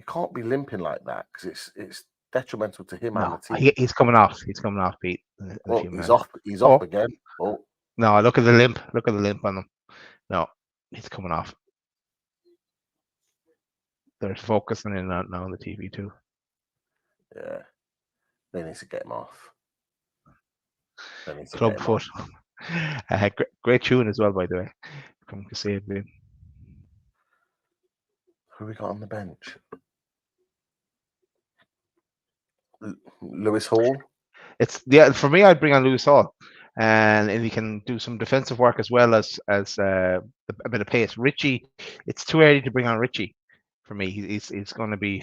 can't be limping like that because it's detrimental to him and the team. He's coming off. He's coming off, Pete. He's off. He's off again. Oh. No, look at the limp. Look at the limp on him. No, he's coming off. They're focusing in now on the TV too. Yeah. They need to get him off. Club foot. Great tune as well, by the way. From Kasabian. Who we got on the bench? Lewis Hall. For me, I'd bring on Lewis Hall, and he can do some defensive work as well as a bit of pace. Richie, it's too early to bring on Richie. For me, he's going to be.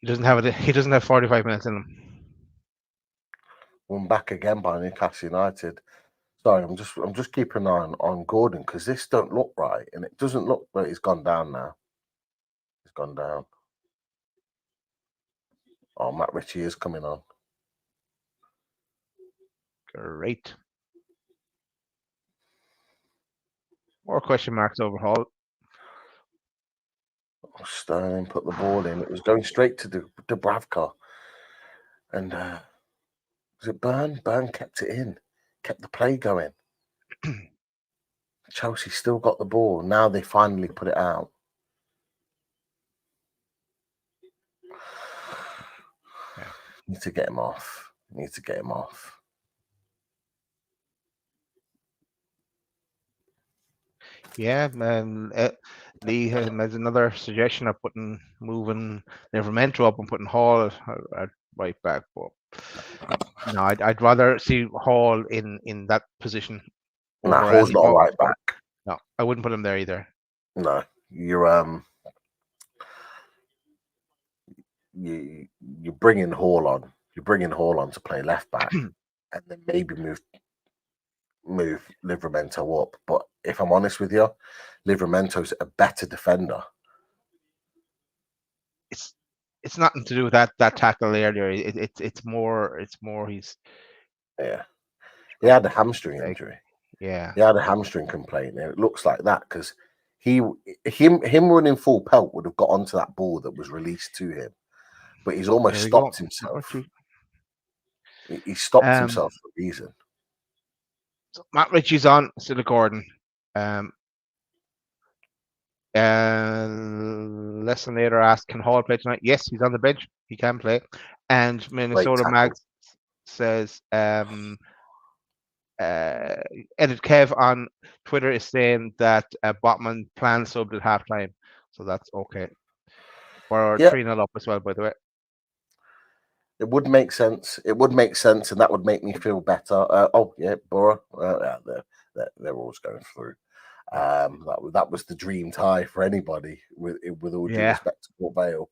He doesn't have 45 minutes in him. One back again by Newcastle United. Sorry, I'm just keeping an eye on Gordon because this don't look right, and it doesn't look like he's gone down now. He's gone down. Oh, Matt Ritchie is coming on. Great. More question marks over Hall. Sterling put the ball in. It was going straight to Dubravka. And was it Burn? Burn kept it in. Kept the play going. Chelsea still got the ball. Now they finally put it out. Need to get him off. Yeah, Lee has another suggestion of moving Livramento up and putting Hall at right back. But no, I'd rather see Hall in that position. Nah, Hall's not a right back. No, I wouldn't put him there either. No, you're bringing Hall on. You're bringing Hall on to play left back, and then maybe move Livramento up. But if I'm honest with you, Livramento's a better defender. It's nothing to do with that tackle earlier. It's more he's. Yeah, he had a hamstring injury. Yeah, he had a hamstring complaint, and it looks like that because him running full pelt would have got onto that ball that was released to him, but he's almost stopped himself. He stopped himself for a reason. So Matt Ritchie's on instead of Gordon. Lesson later asked, can Hall play tonight? Yes, he's on the bench. He can play. And Minnesota Mag says Edit Kev on Twitter is saying that Botman plans subbed at halftime, so that's okay. We're Yeah. 3-0 up as well, by the way. It would make sense. It would make sense, and that would make me feel better. Borough, they're always going through. That was the dream tie for anybody. With all due respect to Port Vale,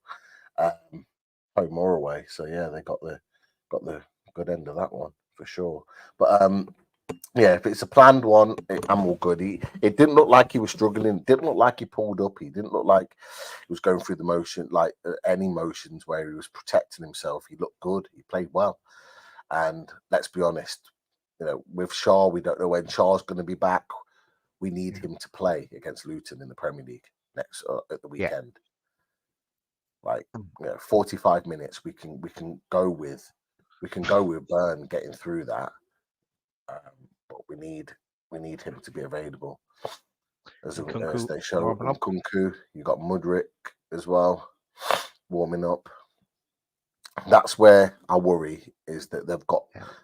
home or away. So yeah, they got the good end of that one for sure. But yeah, if it's a planned one, I'm all good. It didn't look like he was struggling. It didn't look like he pulled up. He didn't look like he was going through the motion, like any motions where he was protecting himself. He looked good. He played well. And let's be honest, with Shaw, we don't know when Shaw's going to be back. We need him to play against Luton in the Premier League next at the weekend. Like 45 minutes, we can go with Burn getting through that. But we need him to be available. As they show up Nkunku, you got Mudryk as well warming up. That's where I worry is that they've got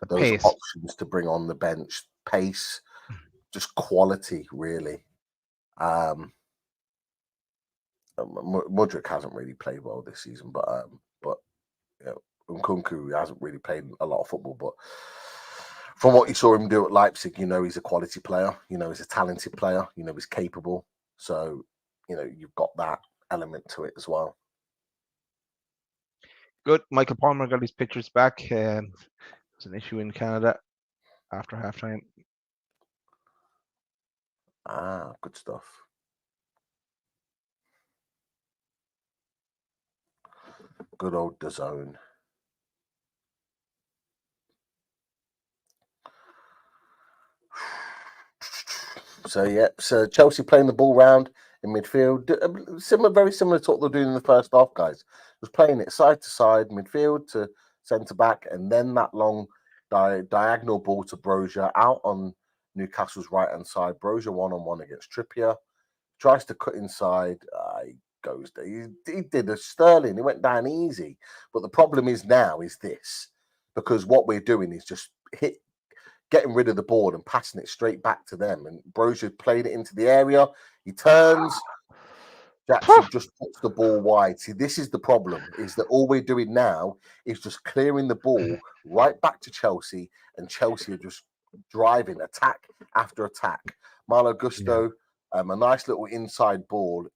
those options to bring on the bench, pace, just quality, really. Mudryk hasn't really played well this season, but Nkunku hasn't really played a lot of football, but from what you saw him do at Leipzig, he's a quality player. He's a talented player. He's capable. So, you've got that element to it as well. Good. Michael Palmer got his pictures back. There's an issue in Canada after halftime. Good stuff. Good old DAZN. So Chelsea playing the ball round in midfield, very similar to what they're doing in the first half, guys. Was playing it side to side, midfield to centre back, and then that long diagonal ball to Brozier out on Newcastle's right hand side. Brozier 1-on-1 against Trippier, tries to cut inside. He goes there. He did a Sterling. He went down easy. But the problem is this, because what we're doing is just getting rid of the ball and passing it straight back to them. And Brozier played it into the area. He turns. Jackson just puts the ball wide. See, this is the problem, is that all we're doing now is just clearing the ball right back to Chelsea, and Chelsea are just driving attack after attack. Malo Gusto, a nice little inside ball.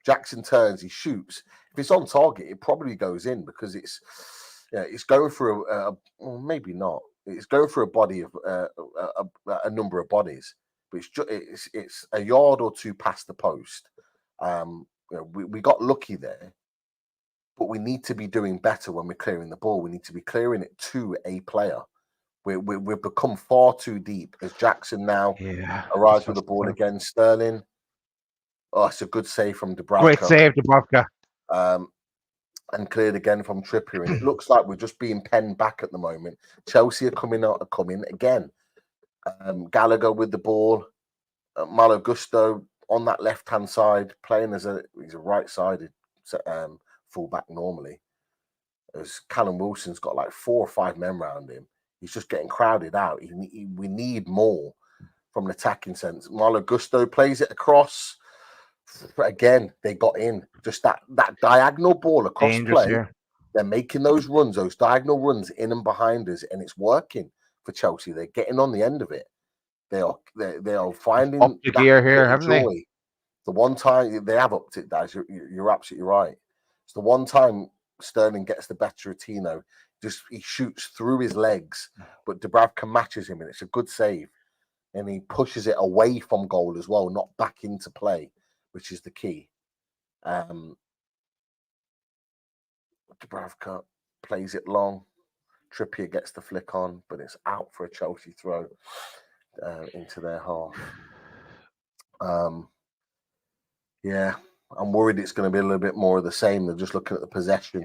Jackson turns, he shoots. If it's on target, it probably goes in because it's going through maybe not. It's going through a body of a number of bodies, but it's a yard or two past the post. We got lucky there, but we need to be doing better when we're clearing the ball. We need to be clearing it to a player. We've become far too deep as Jackson now arrives with the ball again. Sterling. Oh, it's a good save from Dubravka. Great save, Dubravka. And cleared again from Trippier. And it looks like we're just being penned back at the moment. Chelsea are coming again. Gallagher with the ball. Malo Gusto on that left-hand side, playing he's a right-sided fullback normally. As Callum Wilson's got like 4 or 5 men around him. He's just getting crowded out. We need more from an attacking sense. Malo Gusto plays it across. Again, they got in. Just that diagonal ball across Dangerous play. here. They're making those diagonal runs in and behind us, and it's working for Chelsea. They're getting on the end of it. They are finding up the gear here, haven't joy. they? The one time they have upped it, guys. You're absolutely right. It's the one time Sterling gets the better of Tino. He shoots through his legs, but Dubravka matches him, and it's a good save. And he pushes it away from goal as well, not back into play, which is the key. Dubravka plays it long. Trippier gets the flick on, but it's out for a Chelsea throw into their half. I'm worried it's going to be a little bit more of the same. They're just looking at the possession.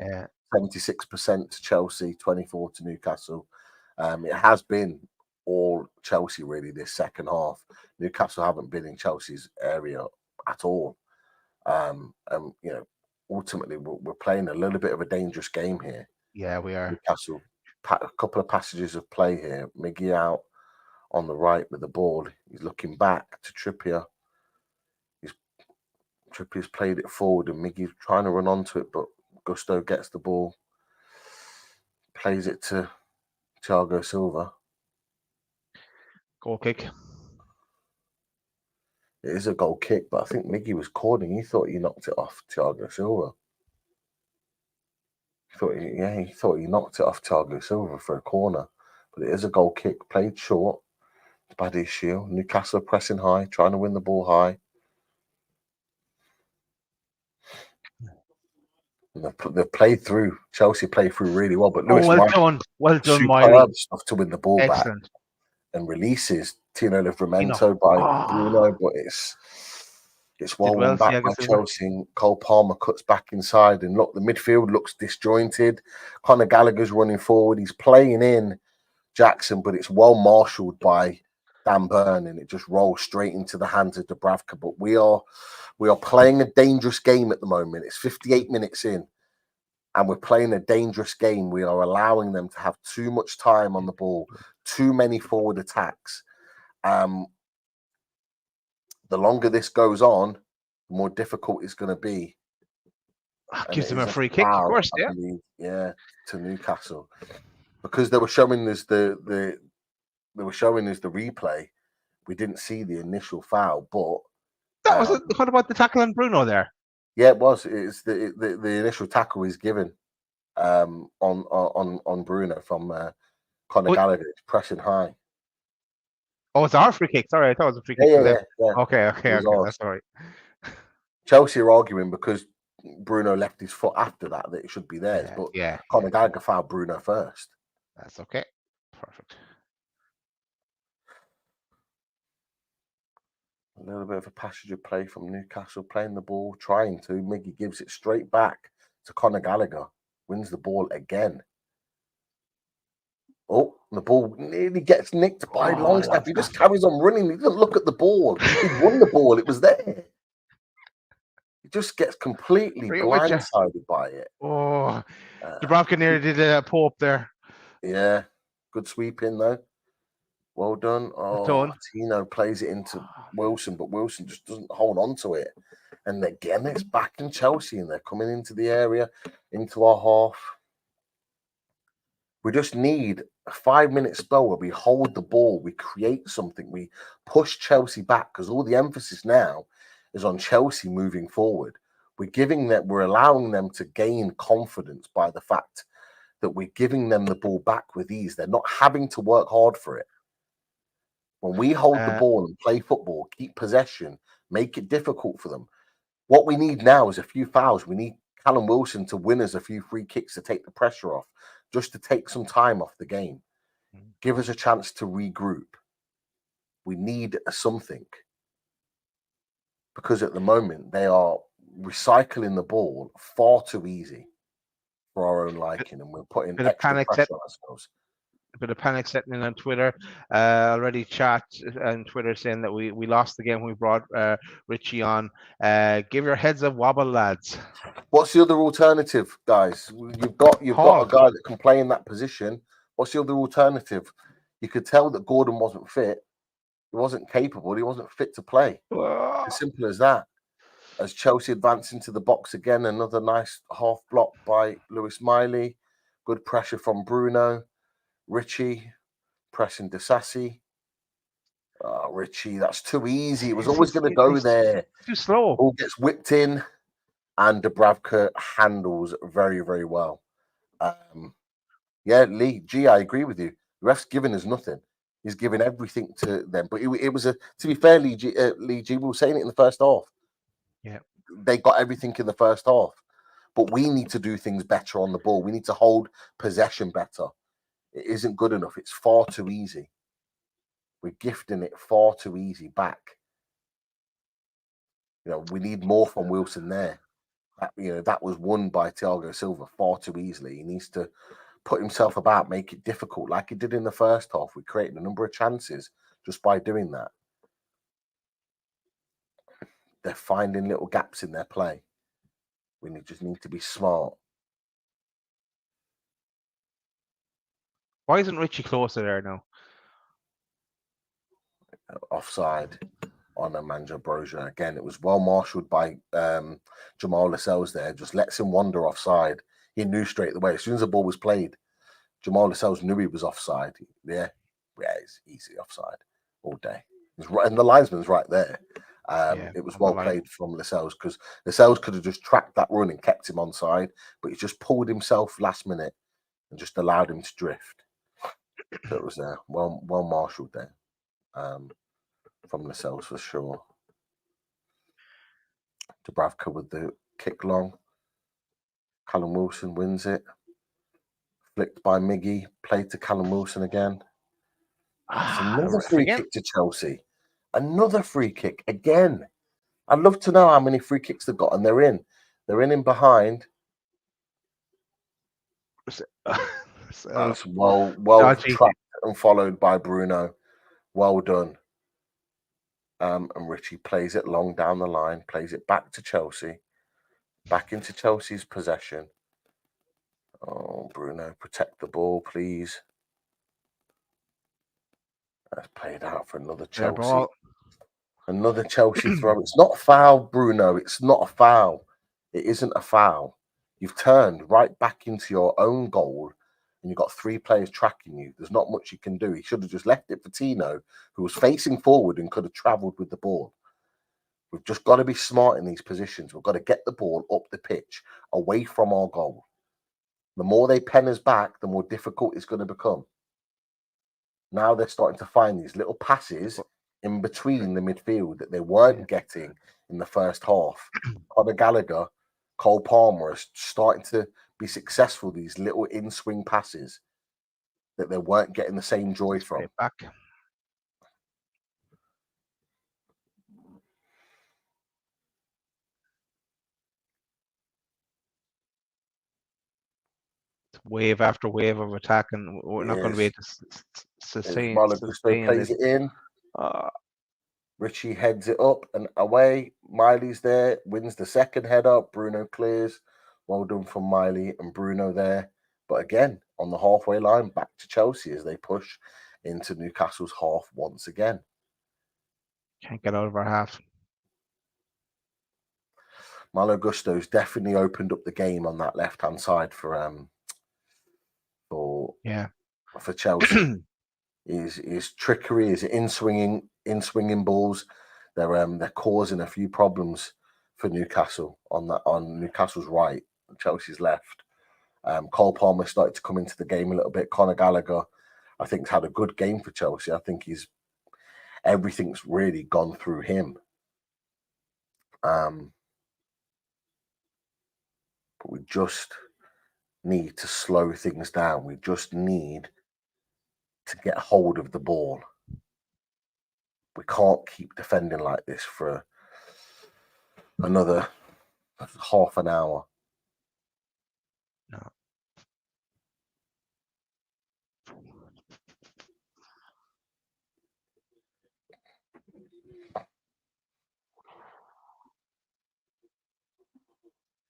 76% to Chelsea, 24 to Newcastle. It has been all Chelsea really this second half. Newcastle haven't been in Chelsea's area at all. Ultimately we're playing a little bit of a dangerous game here. Yeah, we are. Newcastle, a couple of passages of play here. Miggy out, on the right with the ball. He's looking back to Trippier. Trippier's played it forward and Miggy's trying to run onto it, but Gusto gets the ball, plays it to Thiago Silva. Goal kick. It is a goal kick, but I think Miggy was calling. He thought he knocked it off Thiago Silva. He thought he knocked it off Thiago Silva for a corner. But it is a goal kick, played short. It's bad issue. Newcastle pressing high, trying to win the ball high. They've played through. Chelsea played through really well, but Lewis well done, Miley. Stuff to win the ball Excellent. back and releases Tino Livramento by Bruno, but it's well won back by Chelsea. And Cole Palmer cuts back inside, and look, the midfield looks disjointed. Conor Gallagher's running forward. He's playing in Jackson, but it's well marshalled by Dan Burn, and it just rolls straight into the hands of Dubravka. But we are playing a dangerous game at the moment. It's 58 minutes in, and we're playing a dangerous game. We are allowing them to have too much time on the ball, too many forward attacks. The longer this goes on, the more difficult it's going to be. Gives them a free kick, of course, yeah, to Newcastle, because they were showing us the replay. We didn't see the initial foul, but that was what about the tackle on Bruno there? Yeah, it was. It's the initial tackle is given on Bruno from Conor Gallagher, pressing high. Oh, it's our free kick. Sorry, I thought it was a free kick. Yeah. Okay. That's all right. Chelsea are arguing because Bruno left his foot after that it should be theirs, but Conor Gallagher fouled Bruno first. That's okay. Perfect. A little bit of a passage of play from Newcastle, playing the ball, trying to. Miggy gives it straight back to Conor Gallagher, wins the ball again. Oh, the ball nearly gets nicked by Longstaff. He just carries on running. He doesn't look at the ball. He won the ball. It was there. He just gets completely blindsided by it. Oh, Dubravka nearly did a pull-up there. Yeah, good sweep in though. Well done. Oh, Tino plays it into Wilson, but Wilson just doesn't hold on to it. And again, it's back in Chelsea, and they're coming into the area, into our half. We just need a 5-minute spell where we hold the ball, we create something, we push Chelsea back, because all the emphasis now is on Chelsea moving forward. We're allowing them to gain confidence by the fact that we're giving them the ball back with ease. They're not having to work hard for it. When we hold the ball and play football, keep possession, make it difficult for them. What we need now is a few fouls. We need Callum Wilson to win us a few free kicks to take the pressure off, just to take some time off the game. Give us a chance to regroup. We need something. Because at the moment, they are recycling the ball far too easy for our own liking, and we're putting extra pressure on ourselves. A bit of panic setting in on Twitter. Already chat on Twitter saying that we lost the game when we brought Richie on. Give your heads a wobble, lads. What's the other alternative, guys? You've got a guy that can play in that position. What's the other alternative? You could tell that Gordon wasn't fit. He wasn't capable. He wasn't fit to play. As simple as that. As Chelsea advance into the box again, another nice half block by Lewis Miley. Good pressure from Bruno. Richie pressing Disasi. Richie, that's too easy. It was always going to go there. Too slow. Ball gets whipped in, and Dubravka handles very, very well. Lee G, I agree with you. The ref's giving us nothing. He's giving everything to them. But it was to be fair, Lee G, we were saying it in the first half. Yeah, they got everything in the first half, but we need to do things better on the ball. We need to hold possession better. It isn't good enough. It's far too easy. We're gifting it far too easy back. We need more from Wilson there. That was won by Thiago Silva far too easily. He needs to put himself about, make it difficult like he did in the first half. We created a number of chances just by doing that. They're finding little gaps in their play. We just need to be smart. Why isn't Richie closer there now? offside on Nemanja Broja. Again, it was well marshalled by Jamal Lascelles there. Just lets him wander offside. He knew straight away. As soon as the ball was played, Jamal Lascelles knew he was offside. Yeah, it's easy offside all day. And the linesman's right there. It was well played from Lascelles because Lascelles could have just tracked that run and kept him onside, but he just pulled himself last minute and just allowed him to drift. So it was well marshalled there from Lascelles for sure. Dubravka with the kick long. Callum Wilson wins it. Flicked by Miggy. Played to Callum Wilson again. Another free kick to Chelsea. Another free kick again. I'd love to know how many free kicks they've got, and they're in. They're in behind. That's well tracked and followed by Bruno. Well done. And Richie plays it long down the line, plays it back to Chelsea, back into Chelsea's possession. Oh, Bruno, protect the ball, please. That's played out for another Chelsea. Another Chelsea throw. It's not a foul, Bruno. It's not a foul. It isn't a foul. You've turned right back into your own goal and you've got 3 players tracking you. There's not much you can do. He should have just left it for Tino, who was facing forward and could have travelled with the ball. We've just got to be smart in these positions. We've got to get the ball up the pitch, away from our goal. The more they pen us back, the more difficult it's going to become. Now they're starting to find these little passes in between the midfield that they weren't getting in the first half. Conor Gallagher, Cole Palmer are starting to be successful, these little in-swing passes that they weren't getting the same joy from. Back. Wave after wave of attack, and we're not going to be able to sustain plays it in. Richie heads it up and away. Miley's there, wins the second header. Bruno clears. Well done from Miley and Bruno there. But again, on the halfway line, back to Chelsea as they push into Newcastle's half once again. Can't get out of our half. Malo Gusto's definitely opened up the game on that left-hand side for Chelsea. His trickery, his in-swinging balls, they're causing a few problems for Newcastle on Newcastle's right, Chelsea's left. Cole Palmer started to come into the game a little bit. Conor Gallagher, I think, has had a good game for Chelsea. I think everything's really gone through him. But we just need to slow things down. We just need to get hold of the ball. We can't keep defending like this for another half an hour. No.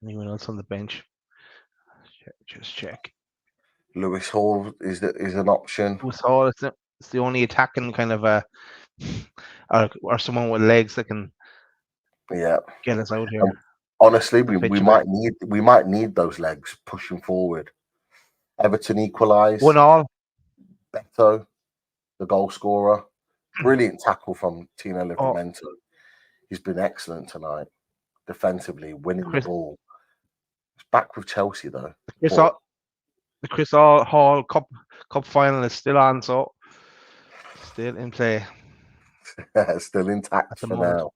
Anyone else on the bench? Just check. Lewis Hall is an option. Lewis Hall is the only attacking kind of or someone with legs that can get us out here. Honestly, we might need those legs pushing forward. Everton equalised. 1-1. Beto, the goal scorer. Brilliant tackle from Tino Livramento. He's been excellent tonight. Defensively, winning the ball. He's back with Chelsea though. The Chris Hall Cup final is still on, so still in play. Still intact for now.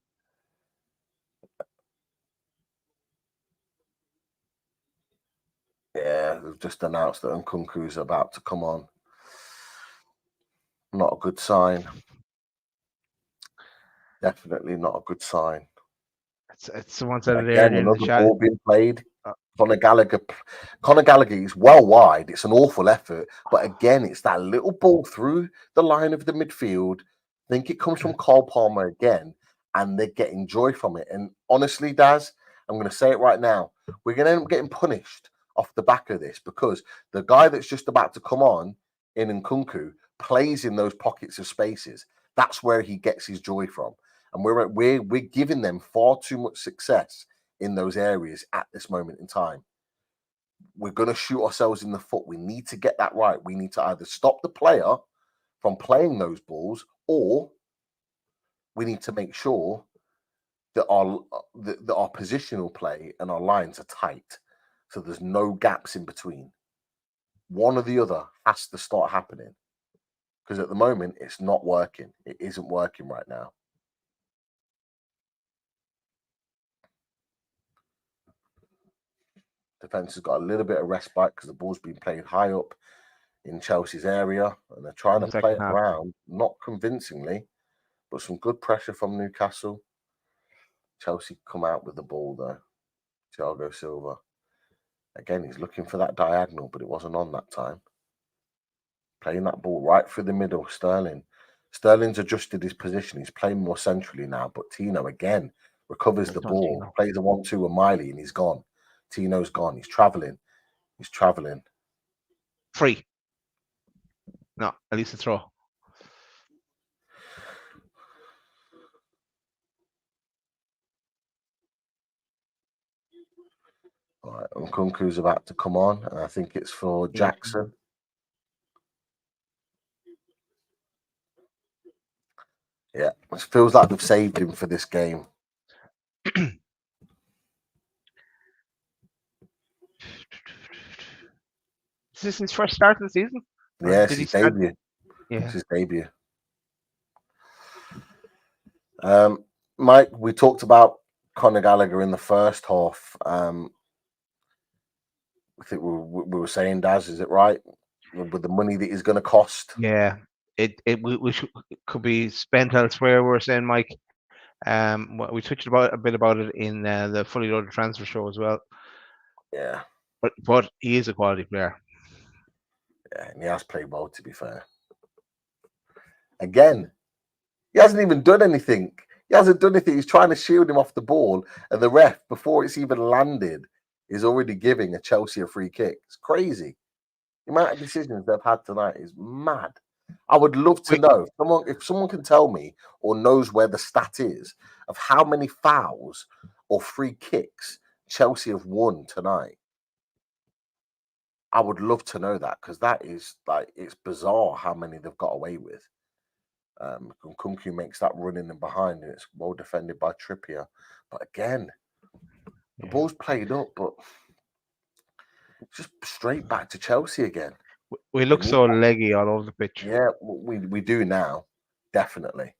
Yeah, they've just announced that Nkunku's about to come on. Not a good sign. Definitely not a good sign. It's someone said it there in the chat. Ball being played. Conor Gallagher is well wide. It's an awful effort, but again, it's that little ball through the line of the midfield. I think it comes from Cole Palmer again, and they're getting joy from it. And honestly, Daz, I'm going to say it right now. We're going to end up getting punished off the back of this because the guy that's just about to come on in Nkunku plays in those pockets of spaces. That's where he gets his joy from. And we're giving them far too much success in those areas at this moment in time. We're going to shoot ourselves in the foot. We need to get that right. We need to either stop the player from playing those balls, or we need to make sure that our positional play and our lines are tight, so there's no gaps in between. One or the other has to start happening, because at the moment it's not working. It isn't working right now. Defense has got a little bit of respite because the ball's been played high up in Chelsea's area, and they're trying to play it around, not convincingly, but some good pressure from Newcastle. Chelsea come out with the ball though. Thiago Silva. Again, he's looking for that diagonal, but it wasn't on that time. Playing that ball right through the middle, Sterling. Sterling's adjusted his position. He's playing more centrally now, but Tino again recovers the ball, plays a 1-2 with Miley, and he's gone. Tino's gone. He's travelling. Free. No, at least a throw. All right, Nkunku's about to come on, and I think it's for Jackson. Yeah, it feels like they've saved him for this game. Is this his first start of the season? Yeah, it's his debut. Yeah. It's his debut. Mike, we talked about Conor Gallagher in the first half. I think we were saying, Daz, is it right? With the money that he's going to cost? Yeah, it could be spent elsewhere. We're saying, Mike. We touched a bit about it in the Fully Loaded Transfer Show as well. Yeah, but he is a quality player. Yeah, and he has played well, to be fair. Again, he hasn't even done anything. He's trying to shield him off the ball, and the ref, before it's even landed, is already giving a Chelsea a free kick. It's crazy. The amount of decisions they've had tonight is mad. I would love to know if someone can tell me or knows where the stat is of how many fouls or free kicks Chelsea have won tonight. I would love to know that, because that is it's bizarre how many they've got away with. Nkunku makes that run in and behind, and it's well defended by Trippier. But again, the ball's played up, but just straight back to Chelsea again. We look so leggy all over the pitch. Yeah, we do now. Definitely.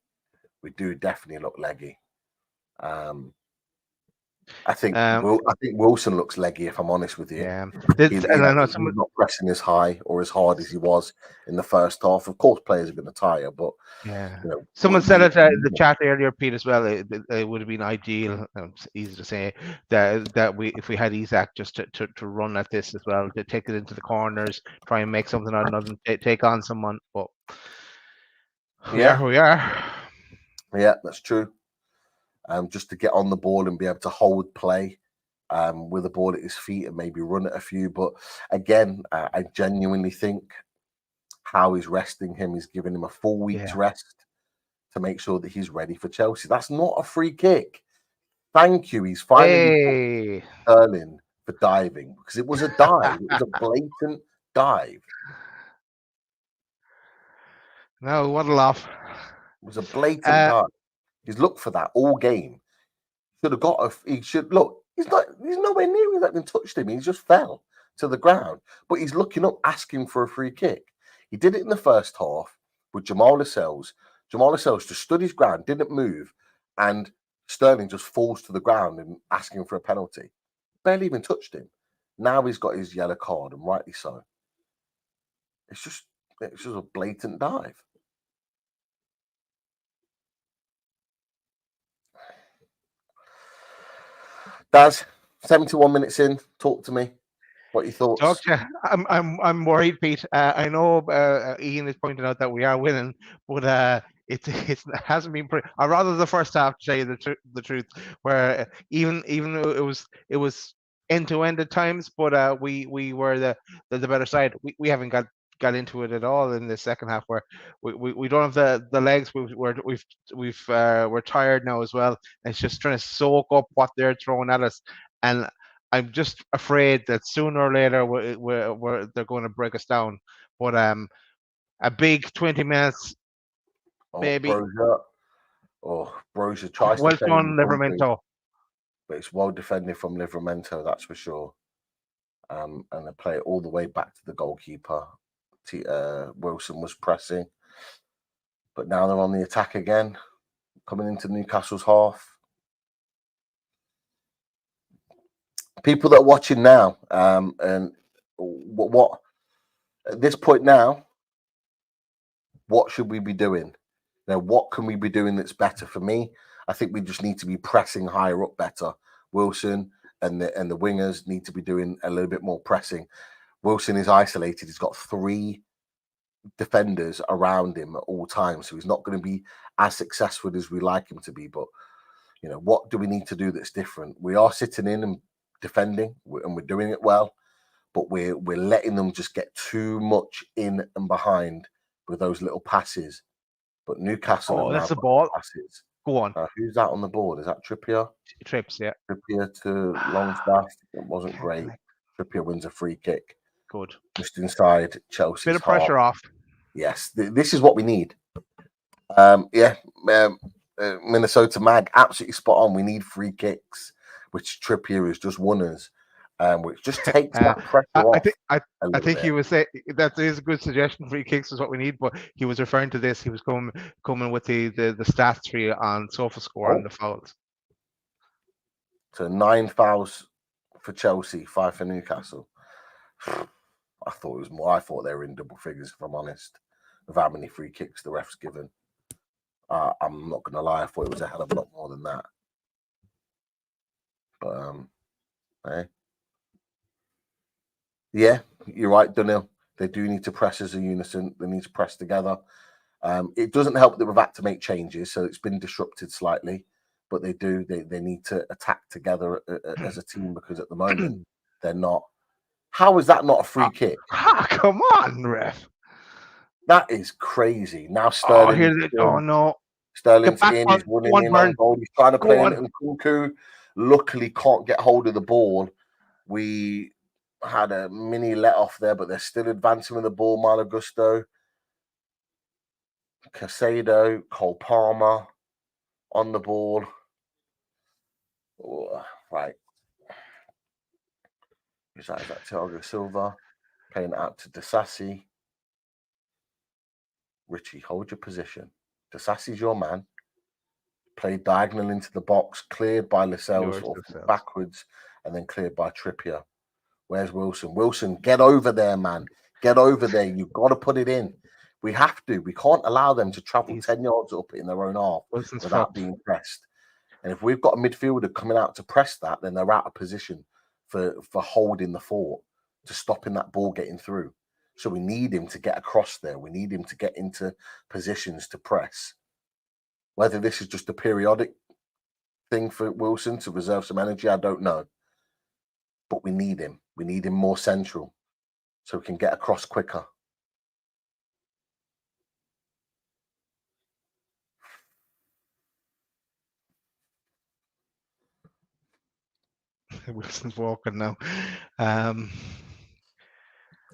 We do definitely look leggy. I think Wilson looks leggy, if I'm honest with you. Yeah, he's not pressing as high or as hard as he was in the first half. Of course, players are going to tire, but someone said it in the chat earlier, Pete, as well. It would have been ideal. It's easy to say that if we had Isak just to run at this as well, to take it into the corners, try and make something out of nothing, take on someone. But we are. Yeah, that's true. Just to get on the ball and be able to hold play with the ball at his feet and maybe run at a few. But again, I genuinely think how he's resting him is giving him a full week's rest to make sure that he's ready for Chelsea. That's not a free kick. Thank you. He's finally Sterling for diving, because it was a dive. It was a blatant dive. No, what a laugh. It was a blatant dive. He's looked for that all game. Should have got he should look. He's nowhere near. He's not even touched him. He just fell to the ground. But he's looking up, asking for a free kick. He did it in the first half with Jamal Lascelles. Jamal Lascelles just stood his ground, didn't move, and Sterling just falls to the ground and asking for a penalty. Barely even touched him. Now he's got his yellow card, and rightly so. It's just a blatant dive. Daz, 71 minutes in. Talk to me. What are your thoughts? I'm worried, Pete. I know Ian is pointing out that we are winning, but it hasn't been pretty. I'd rather the first half, to tell you the truth, where even though it was end to end at times, but we were the better side. We haven't got got into it at all in the second half. Where we don't have the legs. We're tired now as well. And it's just trying to soak up what they're throwing at us, and I'm just afraid that sooner or later they're going to break us down. But a big 20 minutes, maybe. Brozier tries Well to play done, Livramento. but it's well defended from Livramento, that's for sure. And they play it all the way back to the goalkeeper. Wilson was pressing, but now they're on the attack again, coming into Newcastle's half. People that are watching now, and what at this point now, what should we be doing? Now, what can we be doing that's better? For me, I think we just need to be pressing higher up better. Wilson and the wingers need to be doing a little bit more pressing. Wilson is isolated. He's got 3 defenders around him at all times, so he's not going to be as successful as we like him to be. But what do we need to do that's different? We are sitting in and defending, and we're doing it well, but we're letting them just get too much in and behind with those little passes. But Newcastle, that's the ball. Passes. Go on. Who's that on the board? Is that Trippier? Trips, yeah. Trippier to Longstaff. It wasn't great. Trippier wins a free kick. Good. Just inside Chelsea's Bit of pressure off. Yes, this is what we need. Minnesota Mag, absolutely spot on. We need free kicks, which Trippier has just won us, which just takes that pressure off. I think he was saying that is a good suggestion. Free kicks is what we need, but he was referring to this. He was coming with the stats for you on SofaScore and the fouls. So 9 fouls for Chelsea, 5 for Newcastle. I thought it was more. I thought they were in double figures, if I'm honest, of how many free kicks the ref's given. I'm not going to lie. I thought it was a hell of a lot more than that. But yeah, you're right, Dunil. They do need to press as a unison. They need to press together. It doesn't help that we've had to make changes, so it's been disrupted slightly. But they do. They need to attack together as a team, because at the moment they're not. How is that not a free kick? Come on, ref. That is crazy. Now Sterling. No. Sterling's in. He's running in on goal. He's trying to play in, and Kunku luckily can't get hold of the ball. We had a mini let off there, but they're still advancing with the ball. Malo Gusto, Casado, Cole Palmer on the ball. Right. Is that Thiago Silva playing it out to Disasi? Richie, hold your position. Disasi's your man. Played diagonal into the box, cleared by Lascelles backwards, and then cleared by Trippier. Where's Wilson? Wilson, get over there, man. Get over there. You've got to put it in. We have to. We can't allow them to travel 10 yards up in their own half without being pressed. And if we've got a midfielder coming out to press that, then they're out of position for holding the fort, to stopping that ball getting through. So we need him to get across there. We need him to get into positions to press. Whether this is just a periodic thing for Wilson to reserve some energy, I don't know. But we need him. We need him more central so we can get across quicker. Wilson's walking now.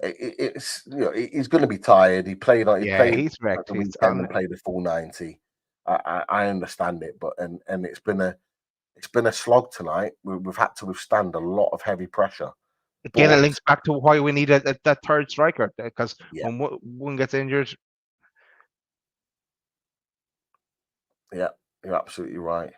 It's he's going to be tired. He played he's wrecked. He's and played a full 90. I understand it, but and it's been a slog tonight. We've had to withstand a lot of heavy pressure. Again, it links back to why we need that third striker, because when one gets injured. Yeah, you're absolutely right.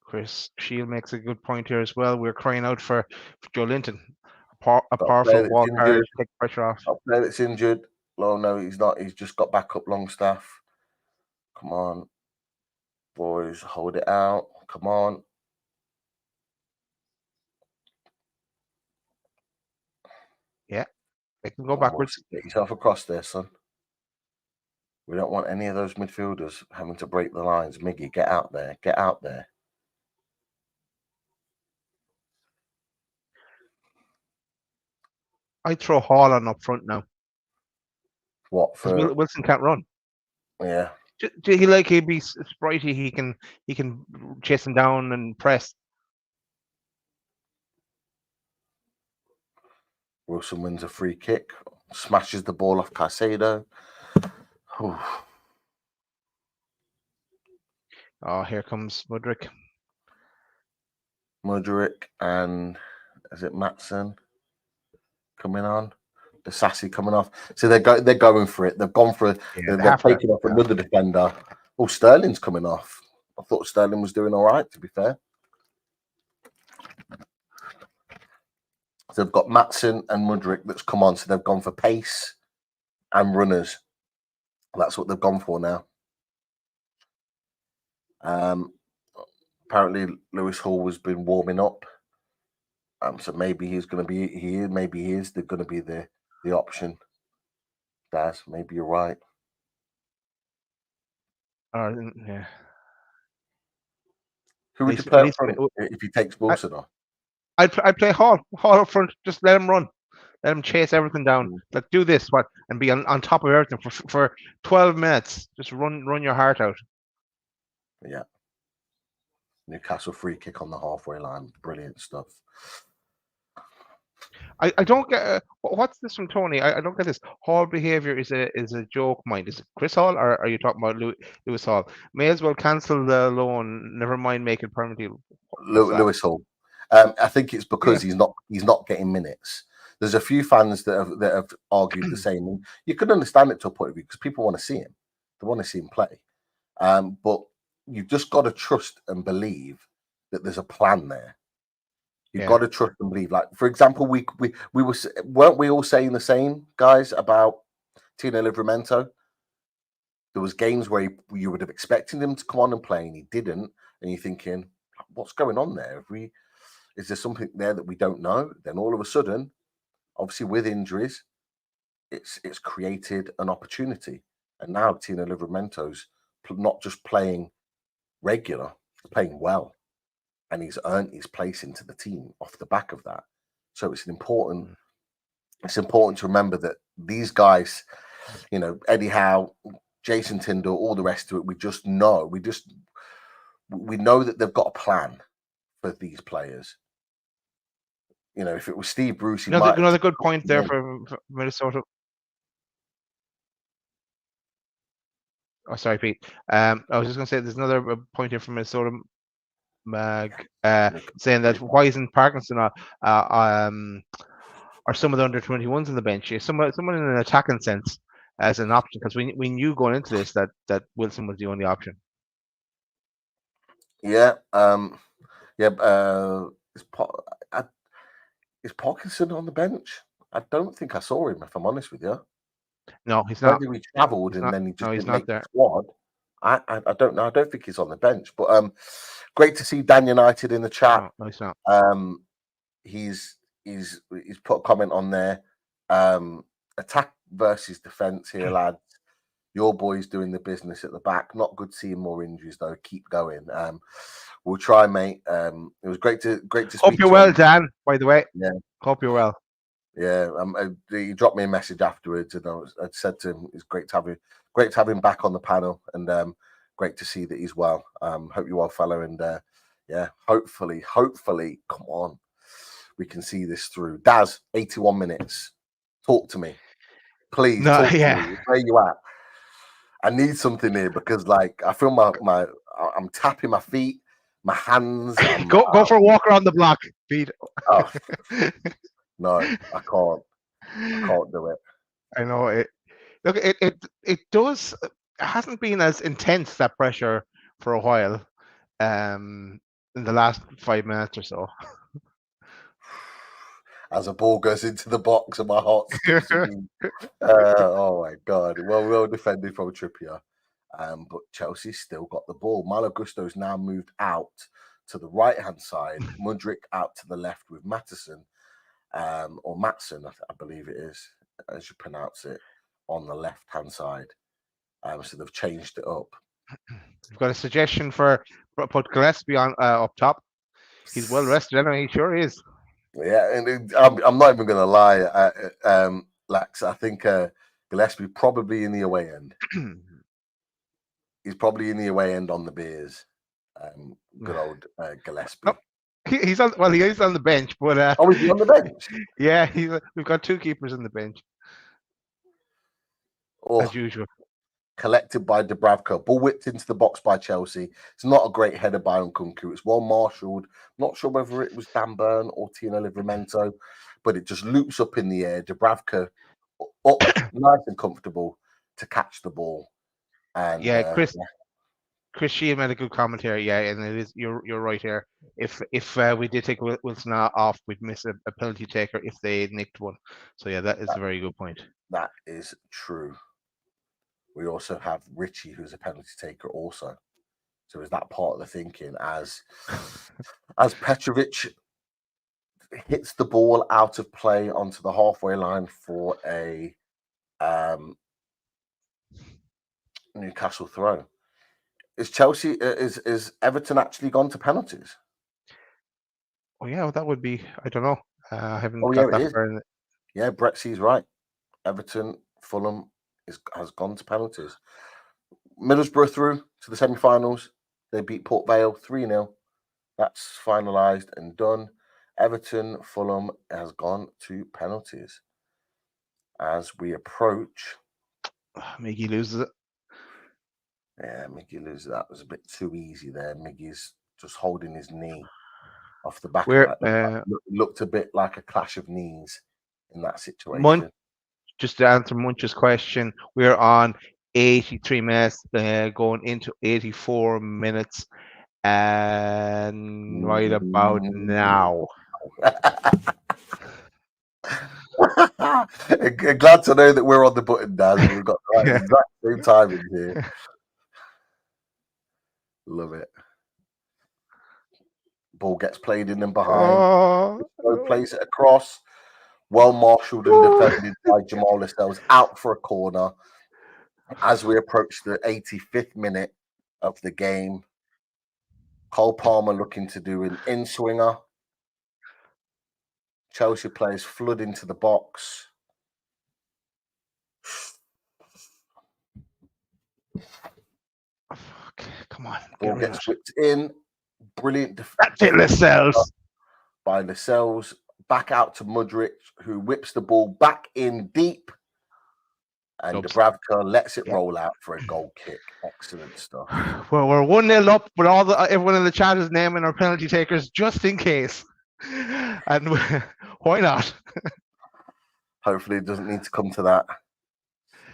Chris Shield makes a good point here as well. We're crying out for Joe Linton, a powerful walker, take pressure off. A player that's injured. Oh no, he's not. He's just got back up Longstaff. Come on, boys, hold it out. Come on. Yeah, they can go backwards. Get yourself across there, son. We don't want any of those midfielders having to break the lines. Miggy, get out there. Get out there. I'd throw Hall on up front now. What Because for? Wilson can't run. Yeah. He'd be spritey. He can chase him down and press. Wilson wins a free kick, smashes the ball off Caicedo. Oh, here comes Mudryk. Mudryk and is it Maatsen coming on? The Sassy coming off. So they're going for it. They've gone for it. Yeah, They're taking off another defender. Oh, Sterling's coming off. I thought Sterling was doing all right, to be fair. So they've got Maatsen and Mudryk that's come on. So they've gone for pace and runners. That's what they've gone for now. Apparently, Lewis Hall has been warming up. So maybe he's going to be here. Maybe he is going to be the option. Daz, maybe you're right. Yeah. Who would you play up front if he takes Wilson off? I'd play Hall up front. Just let him run. Let him chase everything down. Like do this, and be on top of everything for 12 minutes. Just run your heart out. Yeah. Newcastle free kick on the halfway line. Brilliant stuff. I don't get what's this from Tony. I don't get this. Hall behavior is a joke. Mind, is it Chris Hall or are you talking about Lewis Hall? May as well cancel the loan. Never mind, make it permanently. Lewis Hall. I think it's because he's not getting minutes. There's a few fans that have argued the same. And you can understand it to a point of view because people want to see him. They want to see him play. But you've just got to trust and believe that there's a plan there. You've got to trust and believe. Like, for example, weren't we all saying the same, guys, about Tino Livramento? There was games where you would have expected him to come on and play, and he didn't. And you're thinking, what's going on there? Is there something there that we don't know? Then all of a sudden, obviously with injuries, it's created an opportunity. And now Tino Livramento's not just playing regular, he's playing well. And he's earned his place into the team off the back of that. So it's important to remember that these guys, Eddie Howe, Jason Tyndall, all the rest of it, we know that they've got a plan for these players. If it was Steve Bruce, another good point there for Minnesota. Oh, sorry, Pete. I was just going to say there's another point here from Minnesota Mag saying that why isn't Parkinson or some of the under 21s on the bench? Someone in an attacking sense as an option, because we knew going into this that Wilson was the only option. Yeah. Is Parkinson on the bench? I don't think I saw him, if I'm honest with you. No, he's not. Whether he travelled and then he just he's didn't not make there. the squad. I don't know. I don't think he's on the bench. But great to see Dan United in the chat. No, he's not. He's put a comment on there. Attack versus defence here, lads. Your boys doing the business at the back. Not good seeing more injuries though. Keep going. We'll try, mate. It was great to speak. Hope you're well, Dan. By the way, yeah. Hope you're well. Yeah. He dropped me a message afterwards, and I said to him, "It's great to have him back on the panel, and great to see that he's well. Hope you're well, fella, and hopefully, come on, we can see this through." Daz, 81 minutes. Talk to me, please. No, talk to me. Where you at? I need something here because, I feel I'm tapping my feet, my hands. Go for a walk around the block, Pete. Oh, no, I can't. I can't do it. I know it. Look, it does. It hasn't been as intense, that pressure, for a while. In the last 5 minutes or so. As a ball goes into the box and my heart skips a beat. Oh my God. Well defended from Trippier. But Chelsea's still got the ball. Malo Gusto's now moved out to the right-hand side. Mudryk out to the left with Maatsen, or Maatsen, I believe it is, as you pronounce it, on the left-hand side. So they've changed it up. We've got a suggestion for put Gillespie on up top. He's well rested anyway. He sure is. Yeah, and I'm not even going to lie, Lax. I think Gillespie probably in the away end. He's probably in the away end on the beers. Good old Gillespie. Oh, he's on. Well, he is on the bench, but Oh, is he on the bench? yeah, we've got 2 keepers on the bench as usual. Collected by Dubravka, ball whipped into the box by Chelsea. It's not a great header by Nkunku. It's well marshalled. Not sure whether it was Dan Burn or Tino Livramento, but it just loops up in the air. Dubravka up, nice and comfortable to catch the ball. And Yeah, Chris Sheehan made a good comment here. Yeah, and it is you're right here. If we did take Wilson off, we'd miss a penalty taker if they nicked one. So yeah, that is a very good point. That is true. We also have Richie, who's a penalty taker also. So is that part of the thinking as Petrovic hits the ball out of play onto the halfway line for a Newcastle throw? Is Chelsea is Everton actually gone to penalties? Oh yeah, well, that would be. I don't know. I haven't Oh, got yeah, it that is. far in it. Yeah, Brett C's right. Everton, Fulham has gone to penalties. Middlesbrough through to the semi-finals. They beat Port Vale 3-0. That's finalised and done. Everton, Fulham has gone to penalties. As we approach... Miggy loses it. Yeah, Miggy loses. That was a bit too easy there. Miggy's just holding his knee off the back of that. Looked a bit like a clash of knees in that situation. Just to answer Munch's question, we're on 83 minutes, going into 84 minutes, and right about now. Glad to know that we're on the button now. We've got the right exact same timing here. Love it. Ball gets played in and behind. Plays it across. Well marshalled and defended by Jamal Lascelles, out for a corner. As we approach the 85th minute of the game, Cole Palmer looking to do an in-swinger. Chelsea players flood into the box. Come on. Ball gets whipped in. Brilliant defense. That's it, Lascelles. By Lascelles. Back out to Mudryk, who whips the ball back in deep. And Dubravka lets it roll out for a goal kick. Excellent stuff. Well, we're 1-0 up, but everyone in the chat is naming our penalty takers just in case. And why not? Hopefully it doesn't need to come to that.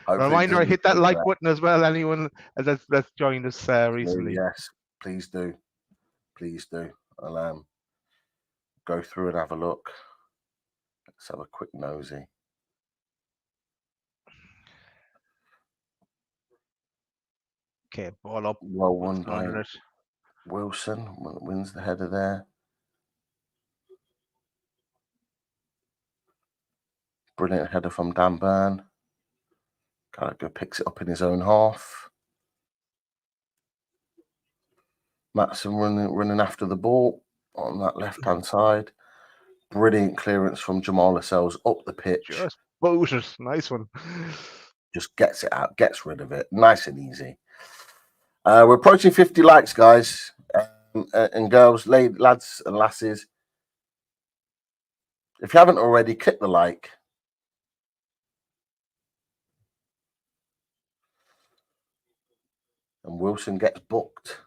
Reminder, hit that like button as well, anyone that's joined us recently. Yes, please do. Please do. I'll go through and have a look. Let's have a quick nosy. Okay, ball up. Well won by Wilson. Wins the header there. Brilliant header from Dan Burn. Gallagher picks it up in his own half. Matson running after the ball on that left-hand side. Brilliant clearance from Jamal Lascelles up the pitch. Just booters. Nice one. Just gets it out, gets rid of it. Nice and easy. We're approaching 50 likes, guys and girls, lads and lasses. If you haven't already, click the like. And Wilson gets booked.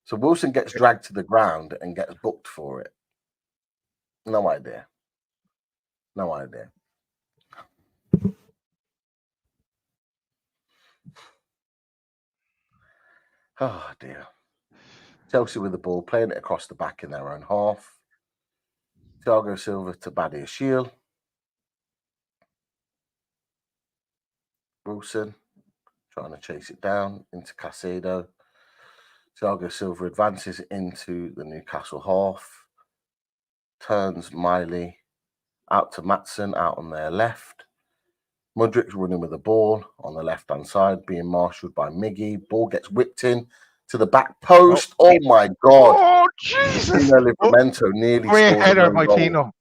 So Wilson gets dragged to the ground and gets booked for it. No idea. No idea. Oh, dear. Chelsea with the ball, playing it across the back in their own half. Thiago Silva to Badia Shield. Wilson trying to chase it down into Caicedo. Thiago Silva advances into the Newcastle half. Turns Miley out to Matson, out on their left. Mudryk running with the ball on the left-hand side, being marshalled by Miggy. Ball gets whipped in to the back post. Oh my God. Oh, Jesus! Tino Livramento nearly Great scored a header lone by goal. Tino.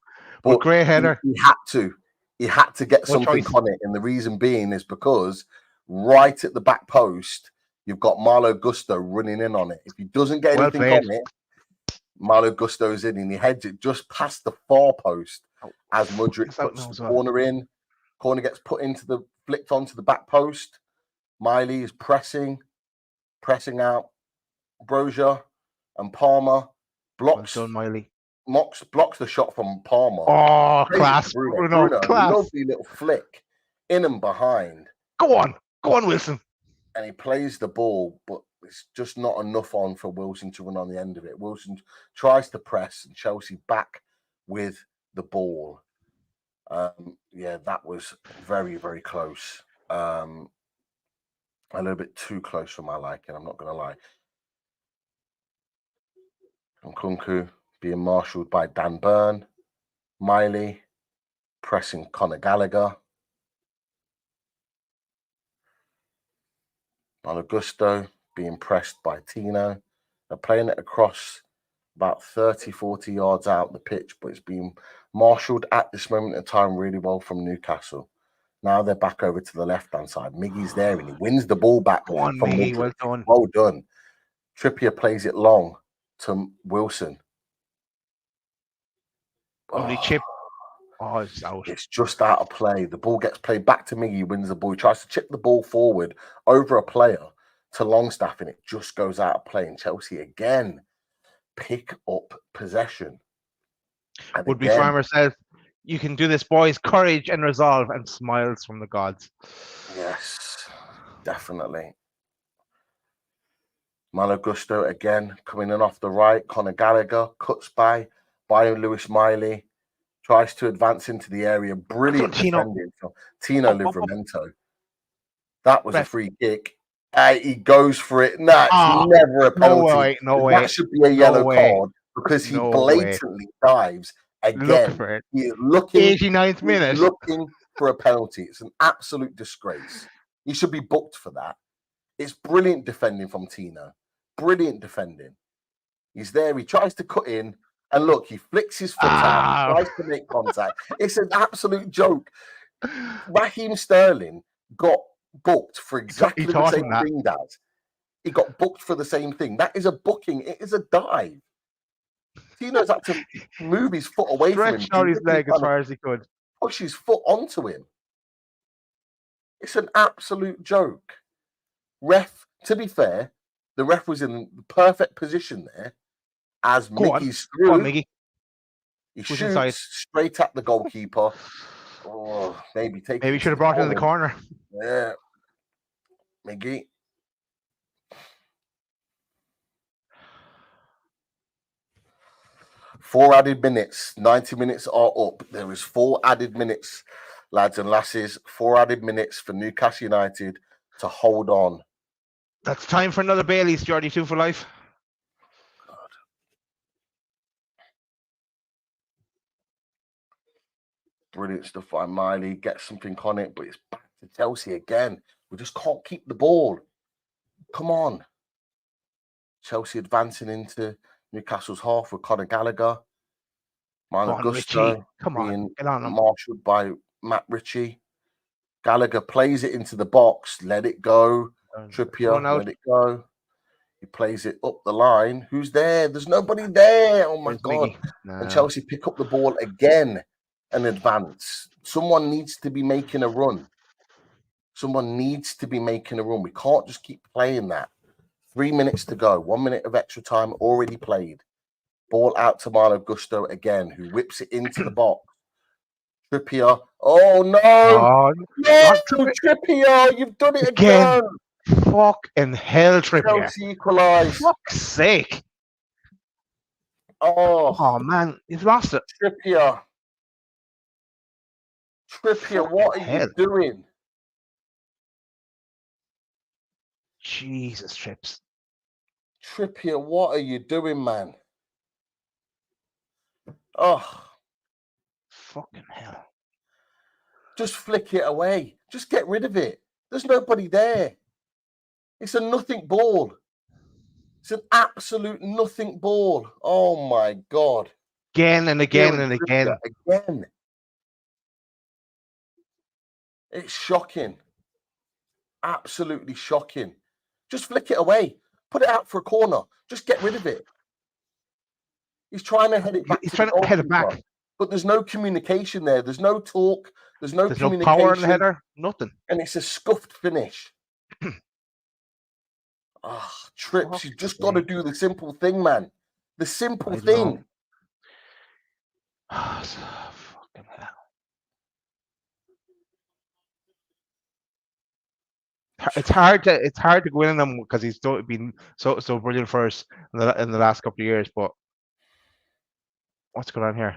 But Great header. he had to. He had to get No something choice. on it. And the reason being is because right at the back post, you've got Malo Gusto running in on it. If he doesn't get Well anything played. on it, Malo Gusto's in and he heads it just past the far post as Mudryk It's out puts now the as well. corner in. Corner gets flicked onto the back post. Miley is pressing out. Brozier and Palmer blocks Well done, Miley. blocks the shot from Palmer. Oh, Plays it to class. Bruno. Bruno, Bruno, class. lovely little flick in and behind. Go on, Wilson. And he plays the ball, but it's just not enough on for Wilson to run on the end of it. Wilson tries to press and Chelsea back with the ball. Yeah, that was very, very close. A little bit too close for my liking, I'm not going to lie. And Nkunku being marshalled by Dan Burn. Miley pressing Conor Gallagher. Augusto being pressed by Tino. They're playing it across about 30, 40 yards out the pitch, but it's being marshalled at this moment in time really well from Newcastle. Now they're back over to the left-hand side. Miggy's there and he wins the ball back. Go on, from Miggy. Mudryk. Well done. Well done. Trippier plays it long to Wilson. Lovely chip. Oh, it's out. It's just out of play. The ball gets played back to Miggy, wins the ball. He tries to chip the ball forward over a player to Longstaff, and it just goes out of play. And Chelsea again pick up possession. And Would be again, Farmer says, "You can do this, boys. Courage and resolve," and smiles from the gods. yes, definitely. Malo Gusto again coming in off the right. Conor Gallagher cuts by Lewis Miley. Tries to advance into the area. Brilliant defending from Tino Livramento. That was a free kick. He goes for it. Nah, it's never a penalty. No way. That should be a yellow card because he blatantly dives again. He is looking 89th minute. Looking for a penalty. It's an absolute disgrace. He should be booked for that. It's brilliant defending from Tino. Brilliant defending. He's there. He tries to cut in. And look, he flicks his foot out, tries to make contact. It's an absolute joke. Raheem Sterling got booked for exactly the same thing, Dad. He got booked for the same thing. That is a booking. It is a dive. Tino's had to move his foot away from him. Stretched out his leg as far as he could. Push his foot onto him. It's an absolute joke. Ref, to be fair, the ref was in the perfect position there. As Mickey's through, Miggy. He shoots inside. Straight at the goalkeeper. Oh, maybe he should have brought it in the corner. Yeah, Miggy. Four added minutes. 90 minutes are up. There is 4 added minutes, lads and lasses. 4 added minutes for Newcastle United to hold on. That's time for another Bailey's, Jordy. 2 for life. Brilliant stuff by Miley. Gets something on it, but it's back to Chelsea again. We just can't keep the ball. Come on. Chelsea advancing into Newcastle's half with Conor Gallagher. Malo Gusto being marshalled by Matt Ritchie. Gallagher plays it into the box. Let it go. Trippier, let it go. He plays it up the line. Who's there? There's nobody there. Oh, my God. And Chelsea pick up the ball again. And advance. Someone needs to be making a run. Someone needs to be making a run. We can't just keep playing that. 3 minutes to go. 1 minute of extra time already played. Ball out to Malo Gusto again, who whips it into the box. Trippier. Oh, no. No, Trippier. You've done it again. Fucking hell, Trippier. Chelsea equalised. Fuck's sake. Oh, man. You've lost it. Trippier, what are you doing? Jesus, Trips. Trippier, what are you doing, man? Oh. Fucking hell. Just flick it away. Just get rid of it. There's nobody there. It's a nothing ball. It's an absolute nothing ball. Oh my God. Again and again and again. Again. It's shocking. Absolutely shocking. Just flick it away. Put it out for a corner. Just get rid of it. He's trying to head it back. He's trying to head it back. But there's no communication there. There's no talk. There's no communication. No power in the header. Nothing. And it's a scuffed finish. Trips. You just got to do the simple thing, man. The simple thing. Fucking hell. It's hard to go in on him because he's been so brilliant for us in the last couple of years. But what's going on here?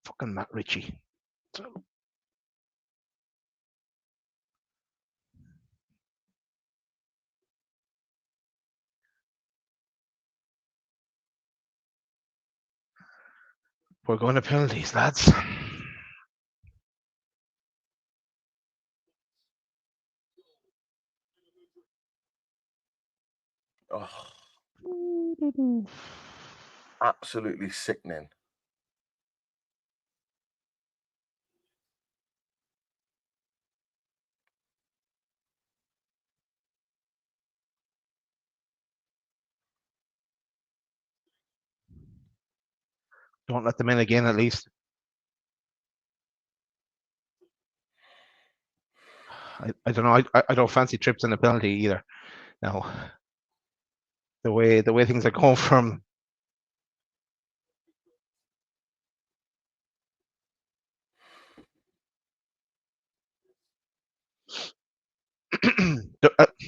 Fucking Matt Ritchie. We're going to penalties, lads. Oh. Absolutely sickening. Don't let them in again, at least. I don't know. I don't fancy trips in a penalty either. No. The way things are going from.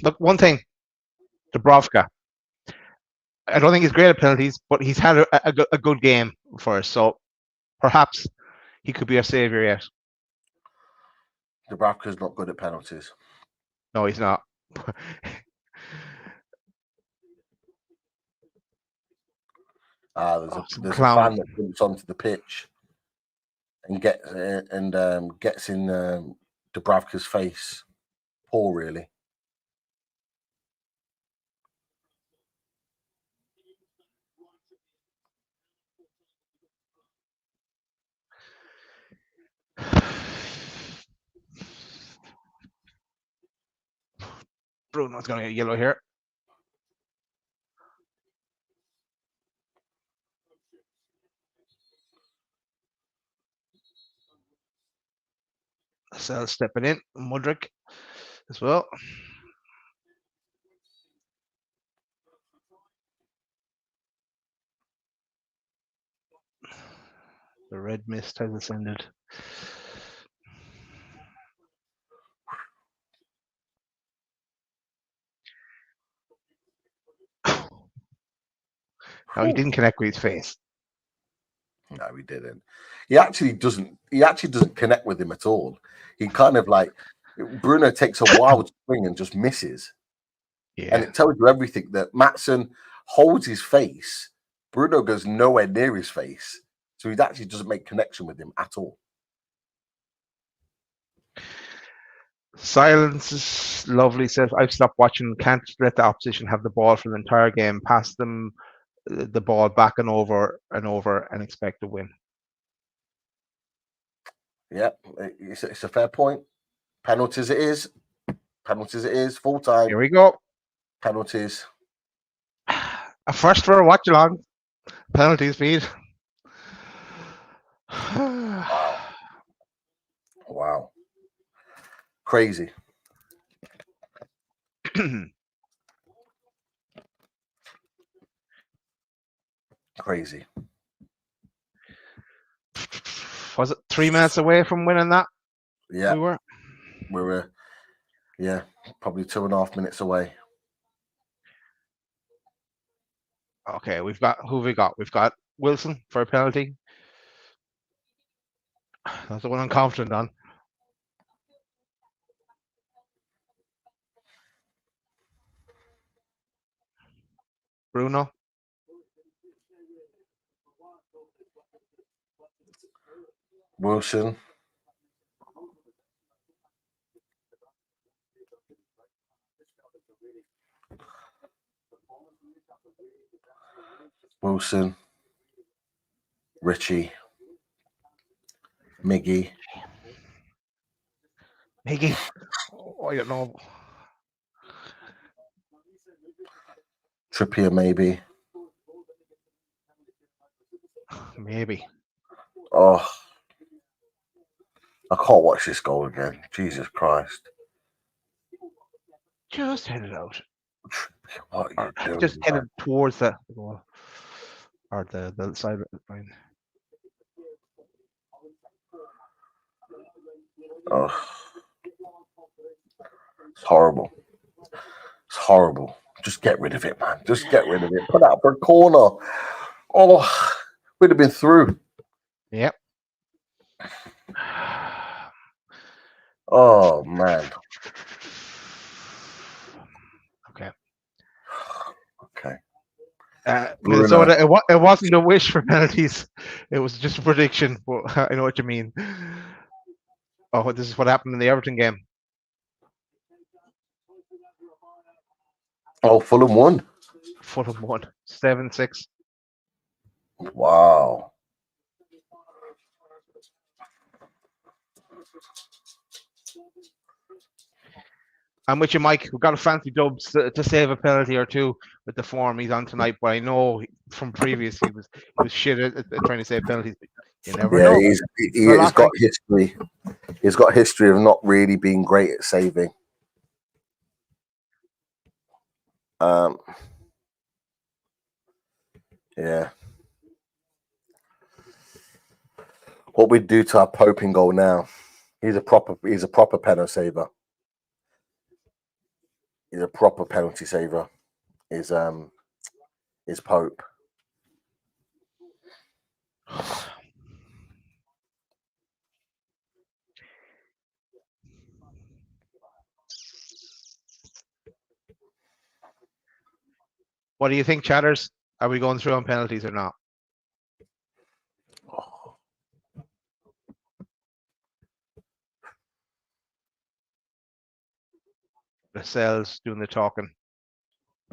Look, one thing, Dubravka. I don't think he's great at penalties, but he's had a good game for us. So perhaps he could be our savior yet. Dubravka's not good at penalties. No, he's not. There's a fan that jumps onto the pitch and gets in Dubravka's face. Poor, really. Bruno's going to get yellow here. So stepping in, Mudryk as well. The red mist has ascended. No, he didn't connect with his face. No, he didn't. He actually doesn't connect with him at all. He kind of like Bruno takes a wild swing and just misses. Yeah. And it tells you everything that Maatsen holds his face. Bruno goes nowhere near his face. So he actually doesn't make connection with him at all. Silence is lovely. Says, I've stopped watching. Can't let the opposition have the ball for the entire game. Pass them the ball back and over and expect to win. Yeah, it's a fair point. Penalties it is. Full time. Here we go. Penalties. A first for a Watchalong. Penalties, Pete. Wow. Crazy. Crazy. Was it 3 minutes away from winning that? Yeah. We were. Probably 2.5 minutes away. Okay, who have we got? We've got Wilson for a penalty. That's the one I'm confident on. Bruno. Wilson. Wilson, Richie, Miggy. Oh, I don't know. Trippier, maybe. Maybe. Oh, I can't watch this goal again. Jesus Christ. Just head it out. What are you doing? Just headed towards the goal. Or the side line. Oh, it's horrible. It's horrible. Just get rid of it, man. Just get rid of it. Put out for a corner. Oh, we'd have been through. Yep. Oh, man. Okay. Okay. Minnesota, it wasn't a wish for penalties. It was just a prediction. But I know what you mean. Oh, this is what happened in the Everton game. Oh, Fulham won. Fulham won 7-6. Wow. I'm with you, Mike. We've got a fancy Dubs to save a penalty or two with the form he's on tonight. But I know from previous he was shit at trying to save penalties. You never know. He's got history. He's got history of not really being great at saving. Yeah. What we do to our Pope in goal now? He's a proper penalty saver. He's a proper penalty saver. Is Pope. What do you think, Chatters? Are we going through on penalties or not? Lascelles doing the talking.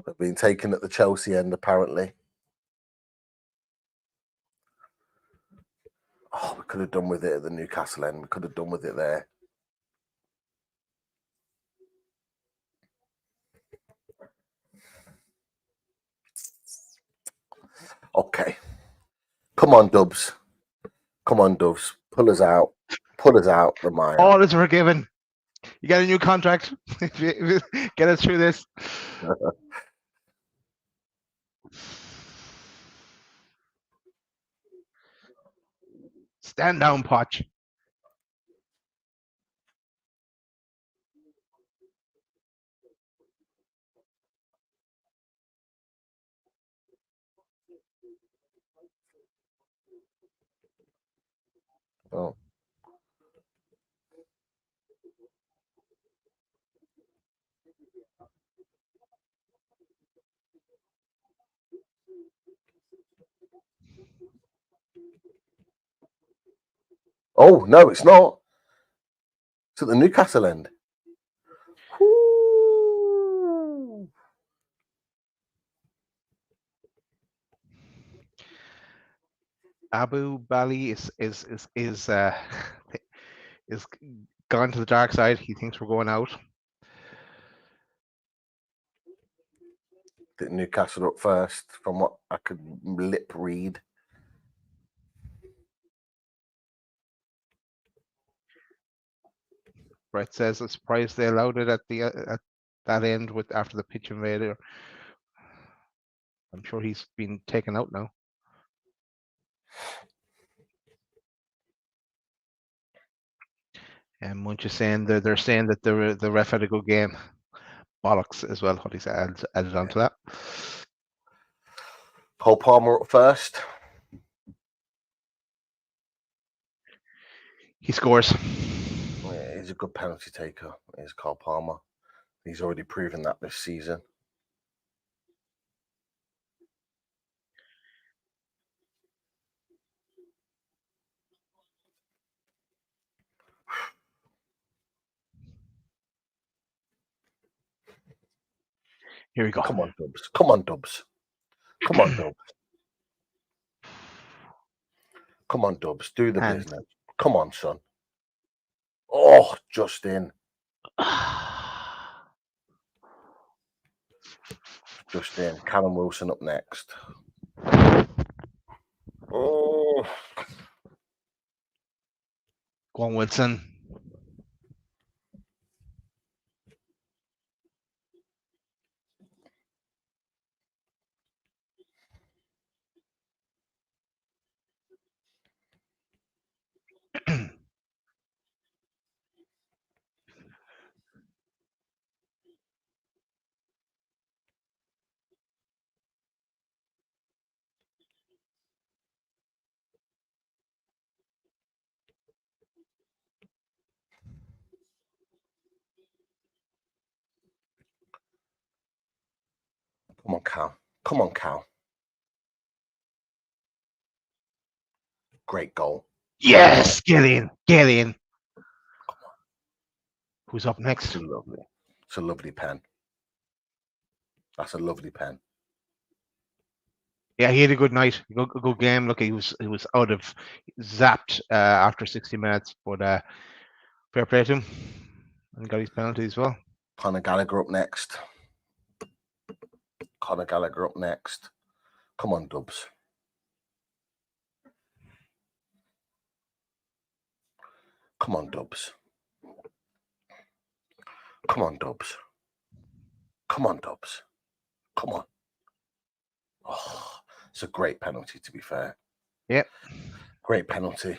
They've been taken at the Chelsea end, apparently. Oh, we could have done with it at the Newcastle end. We could have done with it there. Okay. Come on, Dubs. Come on, Dubs. Pull us out. Pull us out, the mire. All is forgiven. You got a new contract. Get us through this. Stand down, Poch. Oh. Oh, no, it's not. It's at the Newcastle end. Ooh. Abu Bali is gone to the dark side. He thinks we're going out. Newcastle up first, from what I could lip read. Brett says, "I'm surprised they allowed it at that end after the pitch invader." I'm sure he's been taken out now. And Munch is saying they're saying that the ref had a good game. Bollocks as well. What he said added on to that. Cole Palmer up first. He scores. Yeah, he's a good penalty taker. He's Cole Palmer. He's already proven that this season. Here we go. Come on, Dubs. Come on, Dubs. Come on, Dubs. Come on, Dubs, do the And- business. Come on, son. Oh, just in. Just in. Callum Wilson up next. Oh, Go on, Wilson. come on, Cal. Come on, Cal. Great goal. Yes, get in. Get in. Who's up next? It's lovely. It's a lovely pen. That's a lovely pen. Yeah, he had a good night. Good game. Look, he was out of zapped after 60 minutes, but fair play to him. And got his penalty as well. Conor Gallagher up next. Conor Gallagher up next. Come on, Dubs. Come on, Dubs. Come on, Dubs. Come on, Dubs. Come on. Oh, it's a great penalty, to be fair. Yep. Great penalty.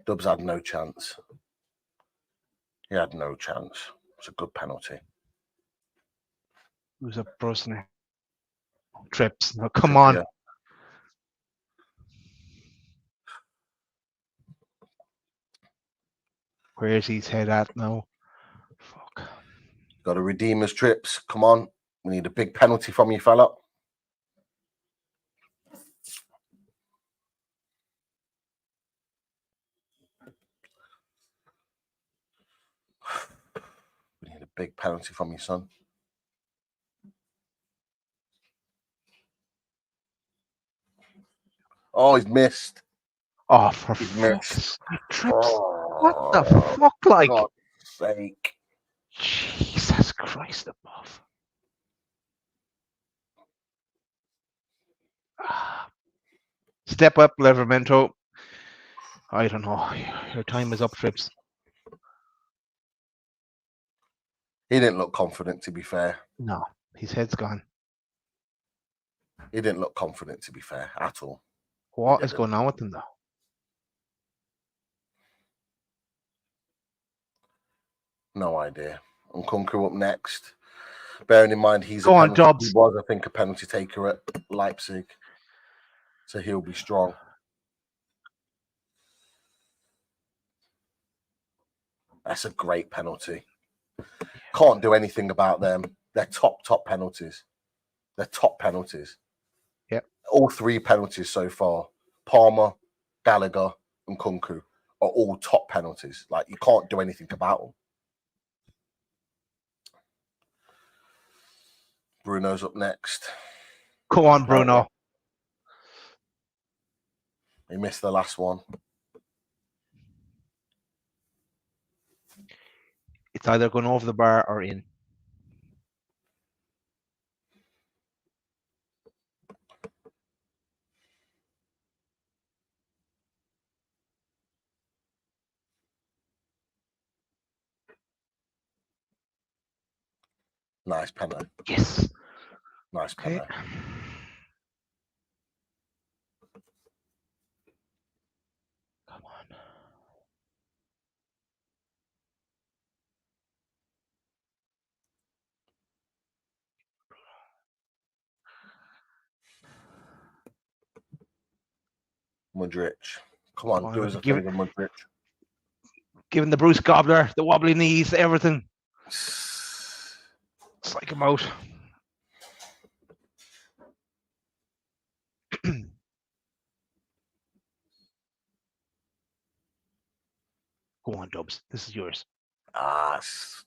Dubs had no chance. He had no chance. It's a good penalty. Who's up first now? Trips. No, come on. Yeah. Where's his head at now? Fuck. Got to redeem his trips. Come on. We need a big penalty from you, fella. We need a big penalty from you, son. Oh, he's missed. Oh, for He's fuck's missed. sake, Trips. Oh, What the fuck, like? God's sake. Jesus Christ above. Step up, Levermento. I don't know. Your time is up, Trips. He didn't look confident, to be fair. No, his head's gone. He didn't look confident, to be fair, at all. What is going on with him, though? No idea. And Kunku up next. Bearing in mind he Go on, Jobs. He was, I think, a penalty taker at Leipzig. So he'll be strong. That's a great penalty. Can't do anything about them. They're top penalties. They're top penalties. Yep. All three penalties so far, Palmer, Gallagher, and Kunku, are all top penalties. Like, you can't do anything about them. Bruno's up next. Go on, Bruno. He missed the last one. It's either going over the bar or in. Nice penalty. Yes. Nice Okay. penalty. Come on. Modric. Come on, Come on, do us a give favor, Modric. Giving the Bruce Gobbler, the wobbly knees, everything. Psych him out. Go on, Dubs. This is yours. Ah, it's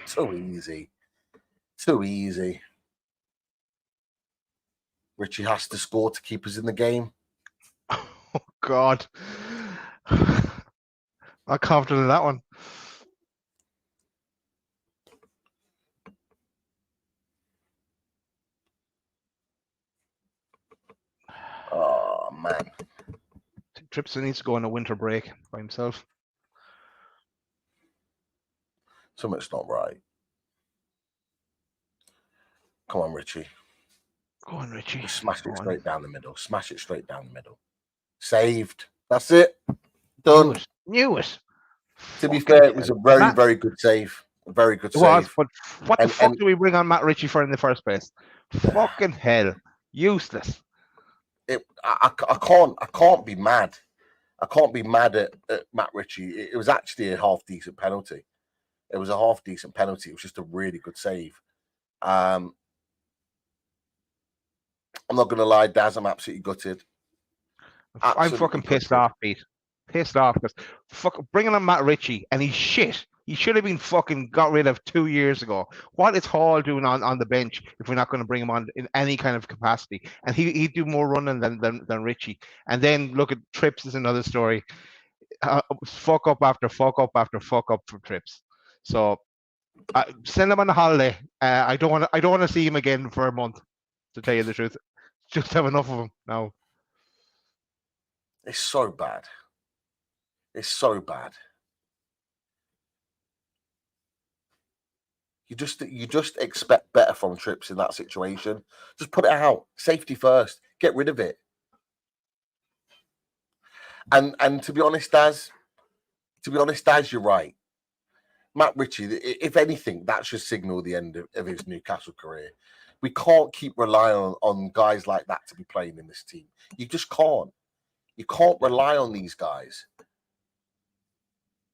too easy. Too easy. Richie has to score to keep us in the game. Oh God. Not confident in that one. Oh man, Tripson needs to go on a winter break by himself. something's not right. Come on, Richie. Go on, Richie. Just smash Go it on. straight down the middle. Smash it straight down the middle. Saved. That's it. Done. Knew it. To be Fucking fair, it was a very, Matt- very good save. A very good It was, save. but what the And- fuck and- do we bring on Matt Ritchie for in the first place? Fucking hell. Useless. I can't be mad. I can't be mad at Matt Ritchie. It was actually a half decent penalty. It was a half decent penalty. It was just a really good save. I'm not gonna lie, Daz, I'm absolutely gutted. I'm Absolutely fucking pissed gutted. off, Pete. Pissed off because bringing on Matt Ritchie and he's shit. He should have been fucking got rid of 2 years ago. What is Hall doing on the bench if we're not going to bring him on in any kind of capacity? And he'd do more running than Ritchie. And then look at Trips is another story. Fuck up after fuck up after fuck up for Trips. So send him on a holiday. I don't want to see him again for a month. To tell you the truth, just have enough of him now. It's so bad. It's so bad. You just expect better from Trips in that situation. Just put it out. Safety first. Get rid of it. And to be honest, Daz, you're right. Matt Ritchie, if anything, that should signal the end of his Newcastle career. We can't keep relying on guys like that to be playing in this team. You just can't. You can't rely on these guys.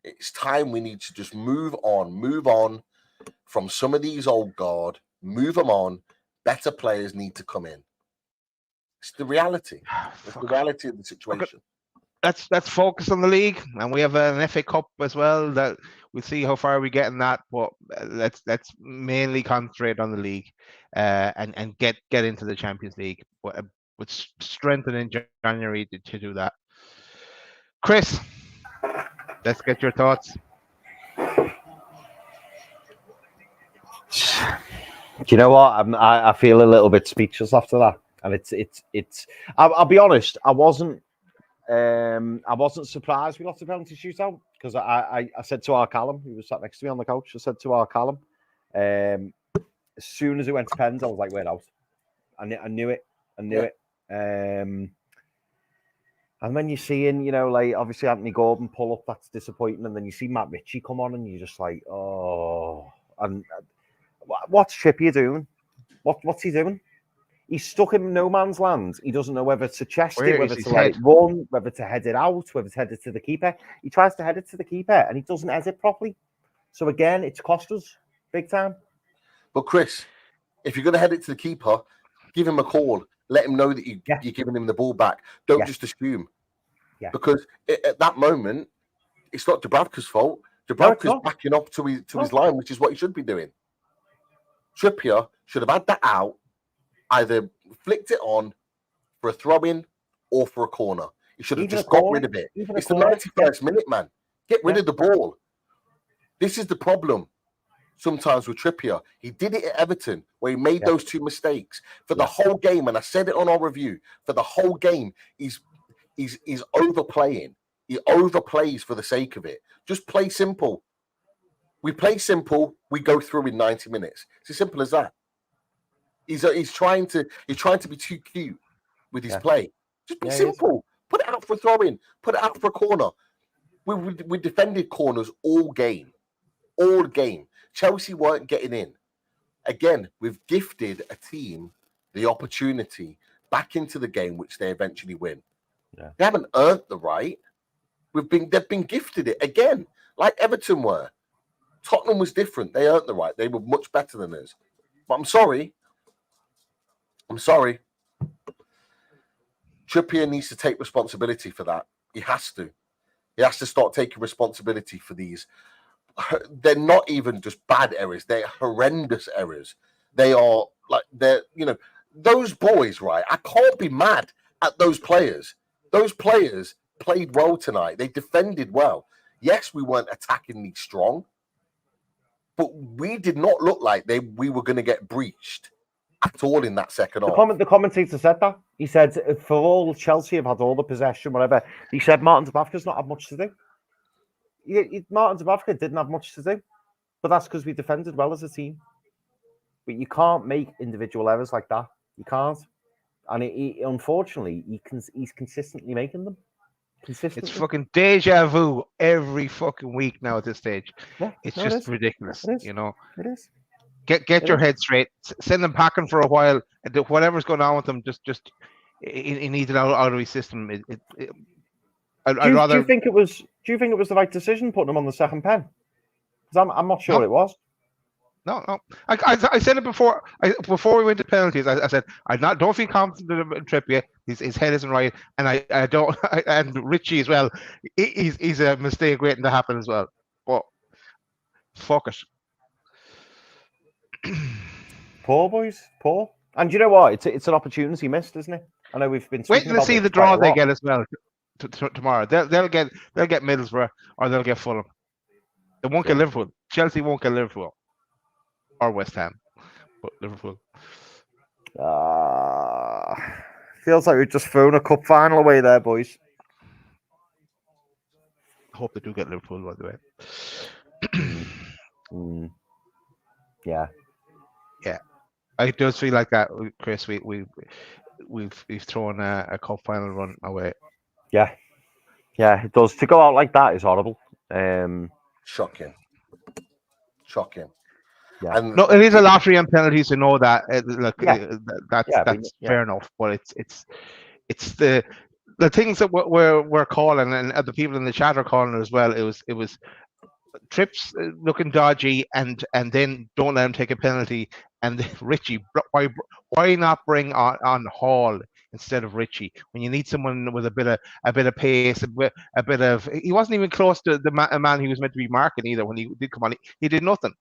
It's time we need to just move on from some of these old guard, move them on. Better players need to come in. It's the reality. It's the reality of the situation. Let's focus on the league, and we have an FA Cup as well. That we'll see how far we get in that. But let's mainly concentrate on the league, and get into the Champions League with strengthen in January to do that. Chris, let's get your thoughts. Do you know what? I feel a little bit speechless after that, and it's. I'll be honest. I wasn't surprised we got the penalty shootout because I said to our Callum, who was sat next to me on the couch, I said to our Callum, as soon as it went to pens, I was like, we're out. I knew it. And when you're seeing, like obviously Anthony Gordon pull up, that's disappointing. And then you see Matt Ritchie come on, and you're just like, oh. And what's Trippier doing? What's he doing? He's stuck in no man's land. He doesn't know whether to chest it, whether to let it run, whether to head it out, whether to head it to the keeper. He tries to head it to the keeper, and he doesn't head it properly. So again, it's cost us big time. But Chris, if you're going to head it to the keeper, give him a call. Let him know that you're giving him the ball back. Don't just assume. Yeah. Because at that moment, it's not Dubravka's fault. Dubravka's backing up to his line, which is what he should be doing. Trippier should have had that out, either flicked it on for a throw-in or for a corner. He should have just got rid of it. It's the 91st minute, man. Get rid of the ball. This is the problem sometimes with Trippier. He did it at Everton where he made those two mistakes. For the whole game, and I said it on our review, for the whole game, he's overplaying. He overplays for the sake of it. Just play simple. We play simple, we go through in 90 minutes. It's as simple as that. He's trying to be too cute with his play. Just be simple. Put it out for a throw-in. Put it out for a corner. We defended corners all game. All game. Chelsea weren't getting in. Again, we've gifted a team the opportunity back into the game, which they eventually win. Yeah. They haven't earned the right. They've been gifted it again, like Everton were. Tottenham was different. They earned the right. They were much better than us. But I'm sorry. Trippier needs to take responsibility for that. He has to. He has to start taking responsibility for these. They're not even just bad errors. They're horrendous errors. They are those boys, right? I can't be mad at those players. those players played well tonight. They defended well. Yes, we weren't attackingly strong, but we did not look like we were going to get breached at all in that second half. The commentator said that. He said, for all Chelsea have had all the possession, whatever, he said Martin Dubravka's not had much to do. Martin Dubravka didn't have much to do, but that's because we defended well as a team. But you can't make individual errors like that. You can't. And unfortunately, he's consistently making them. It's fucking deja vu every fucking week now at this stage. Yeah, it's just ridiculous. It is. Get your head straight. Send them packing for a while. And whatever's going on with them, just it needs it out of his system. Do you think it was the right decision putting him on the second pen? Because I'm not sure it was. No. I said it before. Before we went to penalties, I said I don't feel confident in Trippier. His head isn't right, and I don't. And Richie as well. He's a mistake waiting to happen as well. But fuck it. Poor boys, poor. And you know what? It's an opportunity missed, isn't it? I know we've been waiting to see the draw they get as well tomorrow. They'll get Middlesbrough or they'll get Fulham. They won't get Liverpool. Chelsea won't get Liverpool. Or West Ham, but Liverpool. Feels like we've just thrown a cup final away there, boys. I hope they do get Liverpool, by the way. Yeah. It does feel like that, Chris. We've thrown a cup final run away. Yeah, it does. To go out like that is horrible. Shocking. Yeah. And no, it is a lottery and penalties to know that. That's fair enough. But it's the things that we're calling, and the people in the chat are calling it as well. It was trips looking dodgy, and then don't let him take a penalty. And Richie, why not bring on Hall instead of Richie when you need someone with a bit of pace, a bit of. He wasn't even close to the man he was meant to be marking either. When he did come on, he did nothing.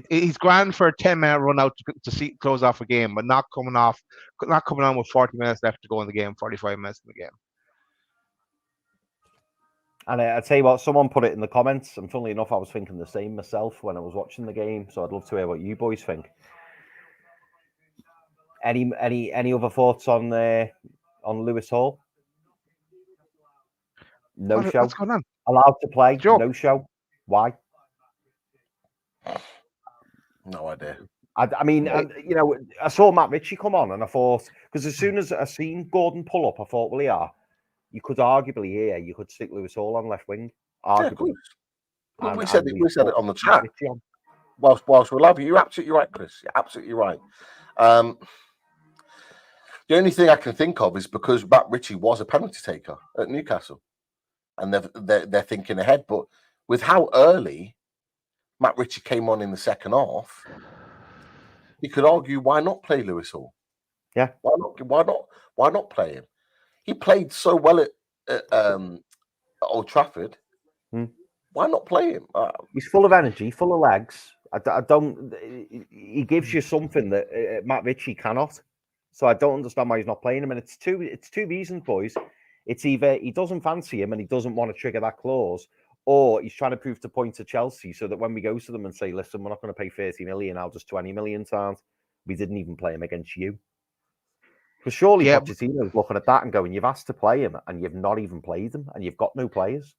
He's grand for a 10-minute run out to close off a game, but not coming on with 40 minutes left to go in the game, 45 minutes in the game. And I tell you what, someone put it in the comments, and funnily enough, I was thinking the same myself when I was watching the game. So I'd love to hear what you boys think. Any other thoughts on Lewis Hall? No show. What's going on? Allowed to play. Joe. No show. Why? No idea. I mean, I saw Matt Ritchie come on, and I thought, because as soon as I seen Gordon pull up, I thought, well, you could arguably you could stick Lewis Hall on left wing. Arguably. Yeah, we said it on the chat. Whilst we love you, you're absolutely right, Chris. You're absolutely right. The only thing I can think of is because Matt Ritchie was a penalty taker at Newcastle, and they're thinking ahead. But with how early Matt Ritchie came on in the second half, you could argue why not play Lewis Hall? Yeah, why not play him? He played so well at Old Trafford. Why not play him? He's full of energy, full of legs. He gives you something that Matt Ritchie cannot. So I don't understand why he's not playing him. And it's two reasons, boys. It's either he doesn't fancy him and he doesn't want to trigger that clause, or he's trying to prove the point to Chelsea so that when we go to them and say, listen, we're not going to pay 30 million, I'll just 20 million times. We didn't even play him against you. Because surely Pochettino's looking at that and going, you've asked to play him and you've not even played him and you've got no players.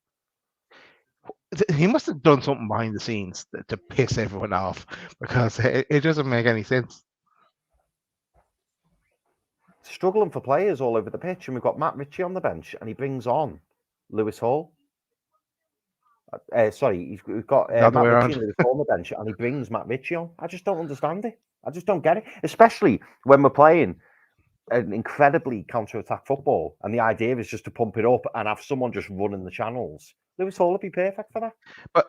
He must have done something behind the scenes to piss everyone off, because it doesn't make any sense. Struggling for players all over the pitch, and we've got Matt Ritchie on the bench and he brings on Lewis Hall. We've got Matt Ritchie and Lewis Hall on the bench and he brings Matt Ritchie on. I just don't understand it. I just don't get it, especially when we're playing an incredibly counter-attack football, and the idea is just to pump it up and have someone just running the channels. Lewis Hall would be perfect for that. But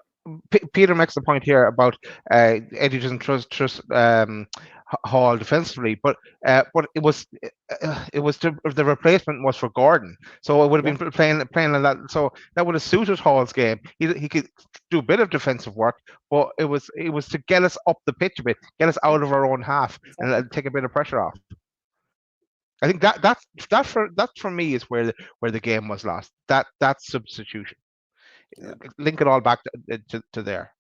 Peter makes the point here about Eddie doesn't trust Hall defensively, but it was the replacement was for Gordon, so it would have been playing like that. So that would have suited Hall's game. He could do a bit of defensive work, but it was to get us up the pitch a bit, get us out of our own half, and take a bit of pressure off. I think that for me is where the game was lost. That substitution. Yeah. Link it all back to there.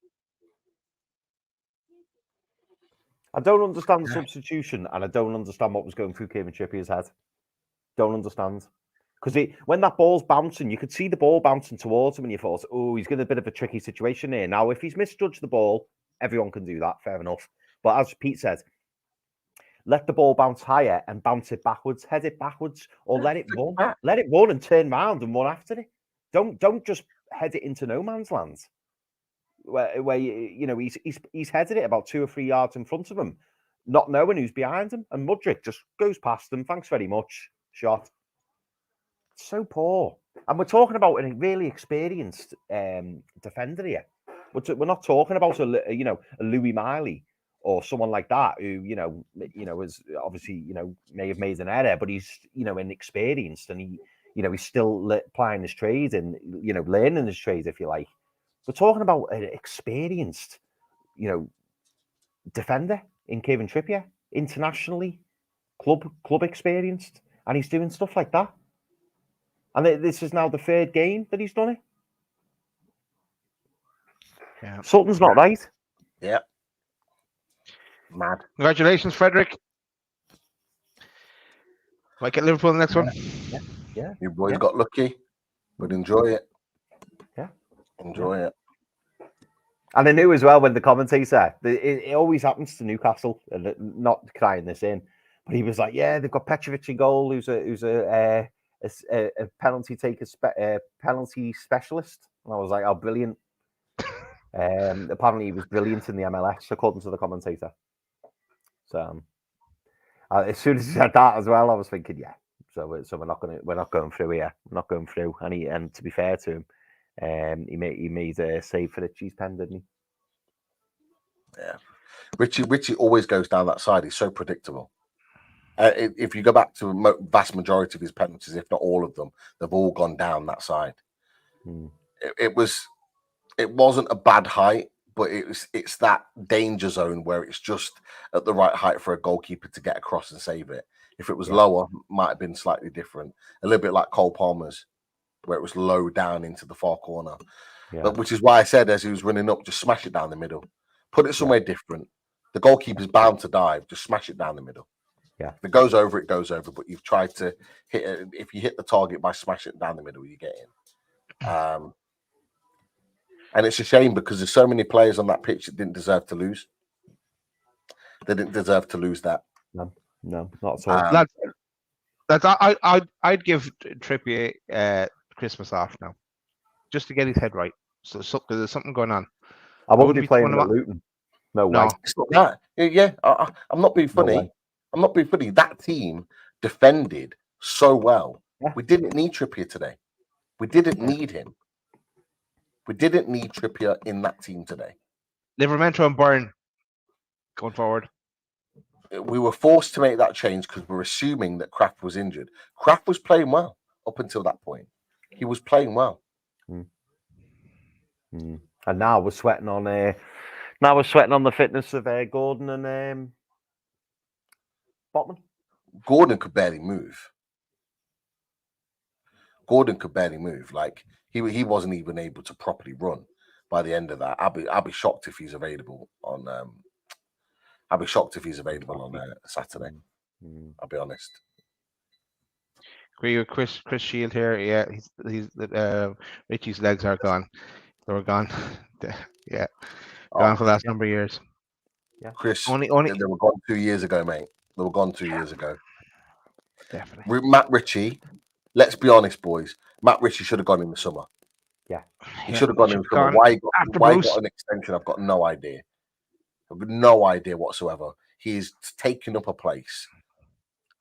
I don't understand the substitution, and I don't understand what was going through Kieran Trippier's head. Don't understand. Because when that ball's bouncing, you could see the ball bouncing towards him, and you thought, oh, he's got a bit of a tricky situation here. Now, if he's misjudged the ball, everyone can do that, fair enough. But as Pete said, let the ball bounce higher and bounce it backwards, head it backwards, or let it run. Let it run and turn round and run after it. Don't just head it into no man's land. Where he's headed it about 2 or 3 yards in front of him, not knowing who's behind him, and Mudryk just goes past him. Thanks very much. Shot. So poor. And we're talking about a really experienced defender here. We're not talking about a Louis Miley or someone like that who is obviously may have made an error, but he's inexperienced, and he's still plying his trade and learning his trade, if you like. We're talking about an experienced, defender in Kieran Trippier, internationally, club experienced, and he's doing stuff like that. And this is now the 3rd game that he's done it. Yeah. Something's not right. Yeah. Mad. Congratulations, Frederick. Might get Liverpool in the next one. Yeah. You boys got lucky, but enjoy it. Yeah. Enjoy it. And I knew as well when the commentator, it always happens to Newcastle, and not crying this in, but he was like, "Yeah, they've got Petrovic in goal, who's a penalty taker, penalty specialist." And I was like, "Oh, brilliant!" Apparently, he was brilliant in the MLS, according to the commentator. So, as soon as he said that as well, I was thinking, "Yeah." So we're not going through here. We're not going through. And to be fair to him, he made a save for the cheese pen, didn't he? Yeah, Richie always goes down that side. He's so predictable. If you go back to the vast majority of his penalties, if not all of them, they've all gone down that side. It wasn't a bad height, but it's that danger zone where it's just at the right height for a goalkeeper to get across and save it. If it was lower, might have been slightly different. A little bit like Cole Palmer's, where it was low down into the far corner. Yeah. But which is why I said as he was running up, just smash it down the middle. Put it somewhere different. The goalkeeper's bound to dive. Just smash it down the middle. Yeah. If it goes over, it goes over. But you've tried to hit it. If you hit the target by smashing it down the middle, you get in. And it's a shame because there's so many players on that pitch that didn't deserve to lose. They didn't deserve to lose that. No, not at all. I'd give Trippier Christmas off now, just to get his head right. So there's something going on. I wouldn't be playing at Luton. No way. It's not that. Yeah, I'm not being funny. No, I'm not being funny. That team defended so well. Yeah. We didn't need Trippier today. We didn't need him. We didn't need Trippier in that team today. Livramento and Byrne going forward. We were forced to make that change because we're assuming that Kraft was injured. Kraft was playing well up until that point. He was playing well. And now we're sweating on the fitness of Gordon and Botman. Gordon could barely move. Like he wasn't even able to properly run by the end of that. I'll be shocked if he's available on. I'll be shocked if he's available on Saturday. I'll be honest. Agree with Chris Shield here. Yeah, he's Richie's legs are gone. They were gone. Yeah, gone for the last number of years. Yeah, Chris. Only They were gone 2 years ago, mate. They were gone 2 years ago. Definitely. Matt Ritchie. Let's be honest, boys. Matt Ritchie should have gone in the summer. Yeah, he should have gone in the summer. Why he got an extension? I've got no idea. I've got no idea whatsoever. He's taken up a place,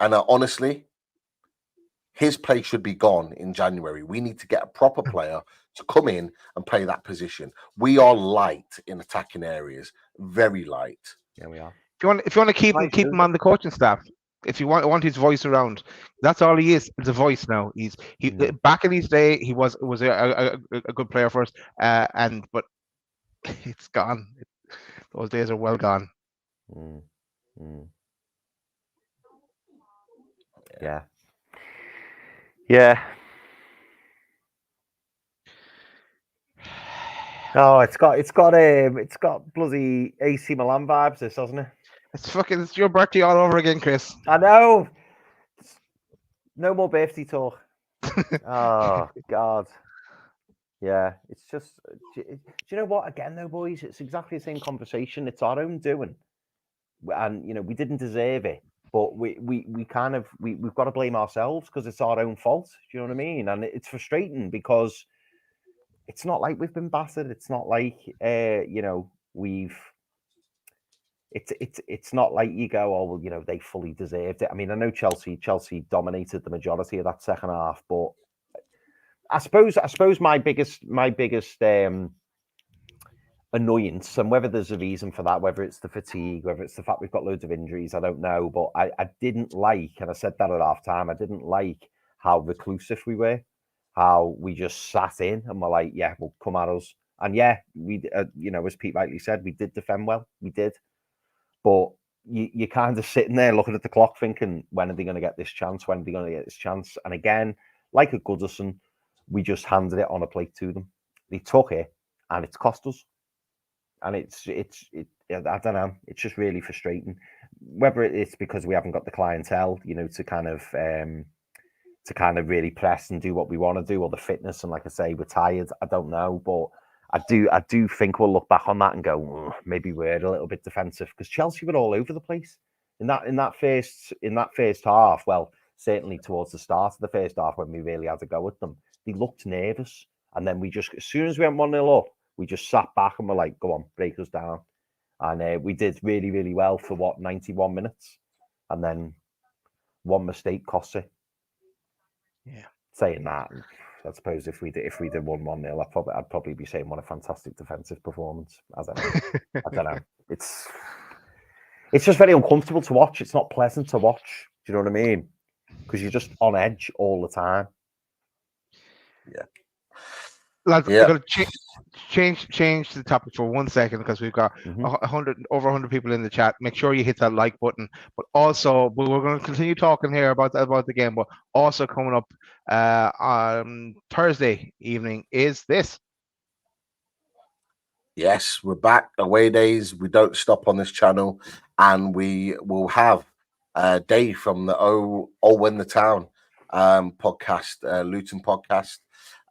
and honestly, his place should be gone in January. We need to get a proper player to come in and play that position. We are light in attacking areas, very light. Yeah, we are. If you want to keep him on the coaching staff, if you want his voice around, that's all he is. It's a voice now. Back in his day, he was a good player for us, but it's gone. Those days are well gone. Yeah. Oh, it's got bloody AC Milan vibes, this, hasn't it? It's your birthday all over again, Chris. I know. No more birthday talk. Oh God. Yeah, it's just. Do you know what? Again, though, boys, it's exactly the same conversation. It's our own doing, and we didn't deserve it, but we've got to blame ourselves because it's our own fault. Do you know what I mean? And it's frustrating because it's not like we've been battered. It's not like we've. It's not like you go, oh well, they fully deserved it. I mean, I know Chelsea dominated the majority of that second half, but I suppose my biggest annoyance, and whether there's a reason for that, whether it's the fatigue, whether it's the fact we've got loads of injuries, I don't know. But I didn't like, and I said that at half time, I didn't like how reclusive we were, how we just sat in and were like, yeah, well, come at us. And yeah, we, as Pete rightly said, we did defend well, we did. But you're kind of sitting there looking at the clock thinking, when are they going to get this chance? When are they going to get this chance? And again, like at Goodison, we just handed it on a plate to them. They took it and it's cost us. And it's I don't know. It's just really frustrating. Whether it's because we haven't got the clientele, to kind of really press and do what we want to do, or the fitness, and like I say, we're tired. I don't know, but I do think we'll look back on that and go, maybe we're a little bit defensive, because Chelsea were all over the place in that first half. Well, certainly towards the start of the first half when we really had to go at them, they looked nervous, and then we just, as soon as we went 1-0 up, we just sat back and were like, go on, break us down. And we did really, really well for 91 minutes, and then one mistake cost it. Yeah. Saying that, I suppose if we did 1-0, I'd probably be saying what a fantastic defensive performance. I don't know. It's just very uncomfortable to watch. It's not pleasant to watch. Do you know what I mean? Because you're just on edge all the time. Yeah. Lads, we're going to change the topic for 1 second, because we've got over 100 people in the chat. Make sure you hit that like button. But also, we're going to continue talking here about the game. But also coming up on Thursday evening is this. Yes, we're back. Away days. We don't stop on this channel, and we will have Dave from the When the Town podcast, Luton podcast.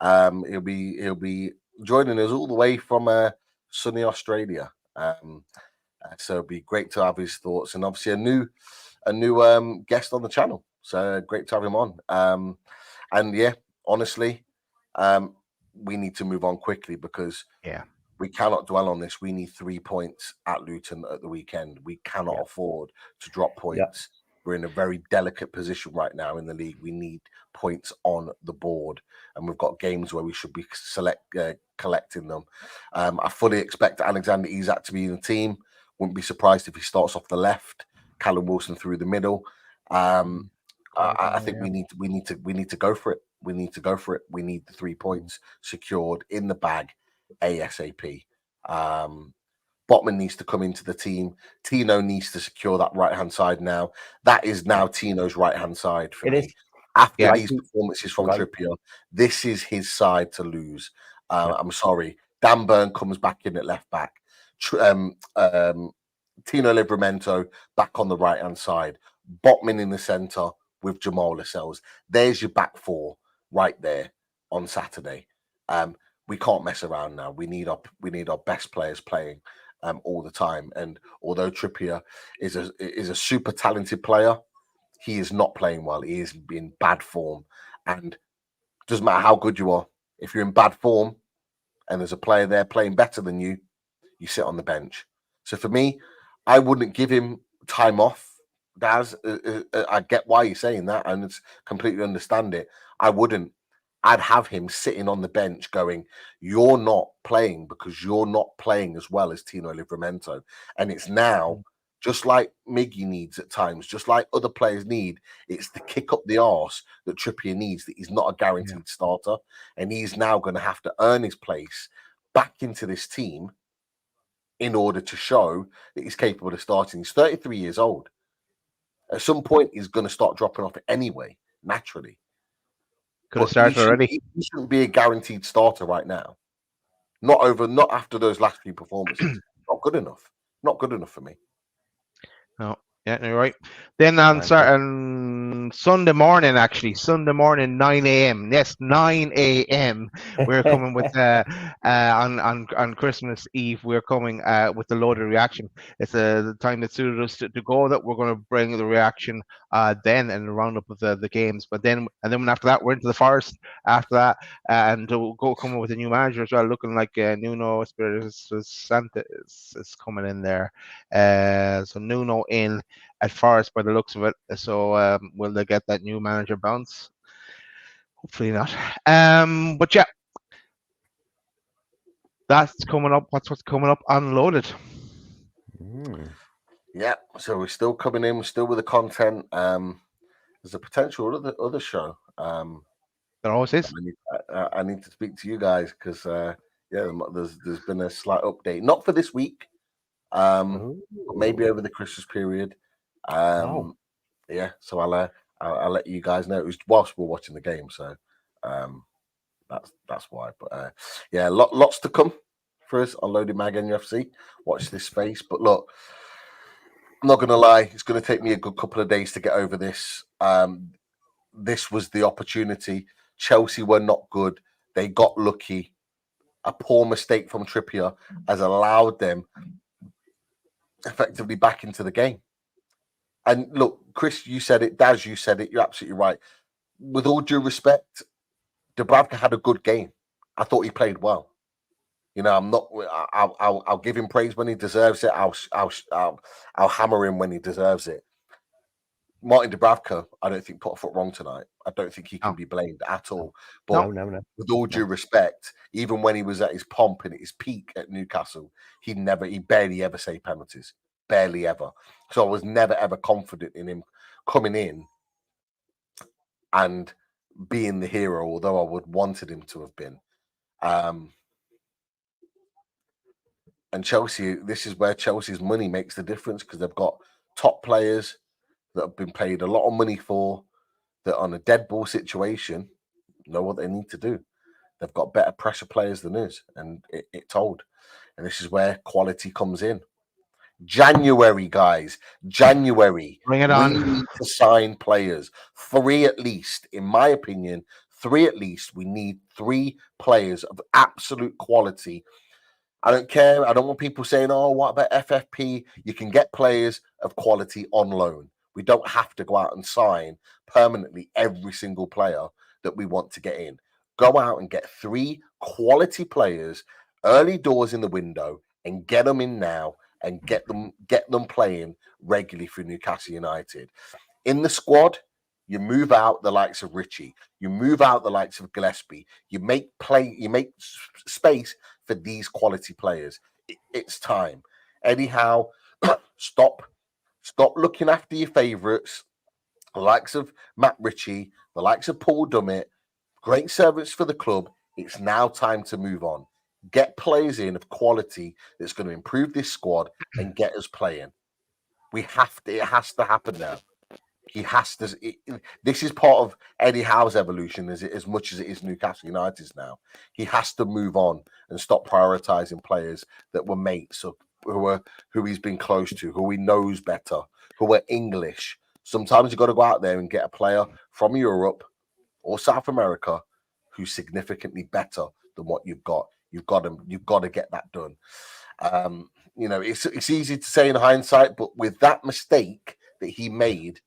He'll be joining us all the way from sunny Australia. So it'll be great to have his thoughts, and obviously a new guest on the channel. So great to have him on. And yeah, honestly, we need to move on quickly, because we cannot dwell on this. We need 3 points at Luton at the weekend. We cannot afford to drop points. We're in a very delicate position right now in the league. We need points on the board, and we've got games where we should be collecting them. I fully expect Alexander Isak to be in the team. Wouldn't be surprised if he starts off the left, Callum Wilson through the middle. I think we need to go for it. We need to go for it. We need the 3 points secured in the bag ASAP. Botman needs to come into the team. Tino needs to secure that right-hand side now. That is now Tino's right-hand side for me. After these performances from Trippier, this is his side to lose. I'm sorry. Dan Burn comes back in at left-back. Tino Livramento back on the right-hand side. Botman in the centre with Jamal Lascelles. There's your back four right there on Saturday. We can't mess around now. We need our best players playing all the time. And although Trippier is a super talented player, he is not playing well. He is in bad form. And it doesn't matter how good you are. If you're in bad form and there's a player there playing better than you, you sit on the bench. So for me, I wouldn't give him time off. Daz, I get why you're saying that, and it's completely understand it. I wouldn't. I'd have him sitting on the bench going, you're not playing because you're not playing as well as Tino Livramento. And it's now, just like Miggy needs at times, just like other players need, it's the kick up the arse that Trippier needs, that he's not a guaranteed starter. And he's now going to have to earn his place back into this team in order to show that he's capable of starting. He's 33 years old. At some point, he's going to start dropping off anyway, naturally. Could have started already. He shouldn't be a guaranteed starter right now. Not after those last few performances. Not good enough. Not good enough for me. No. Yeah, you're right. Then on Sunday morning, 9 a.m. Yes, 9 a.m. We're coming with on Christmas Eve. We're coming with the loaded reaction. It's the time that suited us to go. That we're going to bring the reaction then and the roundup of the games. But then after that, we're into the forest. After that, and we'll go coming with a new manager as well, looking like Nuno Espirito Santo is coming in there. So Nuno in at Forest by the looks of it. So will they get that new manager bounce? Hopefully not. But yeah, that's coming up. What's coming up unloaded? Yeah, so we're still coming in. We're still with the content. There's a potential other show. There always is. I need to speak to you guys because there's been a slight update. Not for this week. But maybe over the Christmas period. Yeah, so I'll let you guys know. It was whilst we're watching the game, so that's why. But yeah, lots to come for us on Loaded Mag NUFC. Watch this space. But look, I'm not gonna lie, it's gonna take me a good couple of days to get over this. This was the opportunity. Chelsea were not good. They got lucky. A poor mistake from Trippier has allowed them effectively back into the game. And look, Chris, you said it. Daz, you said it. You're absolutely right. With all due respect, Dubravka had a good game. I thought he played well. You know, I'll give him praise when he deserves it. I'll hammer him when he deserves it. Martin Dubravka, I don't think put a foot wrong tonight. I don't think he can be blamed at all. But no. With all due respect, even when he was at his pomp and at his peak at Newcastle, he barely ever saved penalties. Barely ever. So I was never ever confident in him coming in and being the hero, although I would wanted him to have been. And Chelsea, this is where Chelsea's money makes the difference because they've got top players that have been paid a lot of money for, that on a dead ball situation know what they need to do. They've got better pressure players than us, and it told. And this is where quality comes in. January, guys. January. Bring it on. We need to sign players. 3 at least, in my opinion. 3 at least. We need 3 players of absolute quality. I don't care. I don't want people saying, oh, what about FFP? You can get players of quality on loan. We don't have to go out and sign permanently every single player that we want to get in. Go out and get 3 quality players early doors in the window and get them in now and get them playing regularly for Newcastle United. In the squad, you move out the likes of Richie, you move out the likes of Gillespie, you make space for these quality players. It's time. Eddie Howe, stop looking after your favourites, the likes of Matt Ritchie, the likes of Paul Dummett, great servants for the club. It's now time to move on. Get players in of quality that's going to improve this squad and get us playing. It has to happen now. He has to. This is part of Eddie Howe's evolution as much as it is Newcastle United's now. He has to move on and stop prioritising players that were mates or who he's been close to, who he knows better, who are English. Sometimes you've got to go out there and get a player from Europe or South America who's significantly better than what you've got. You've got to get that done. You know, it's easy to say in hindsight, but with that mistake that he made,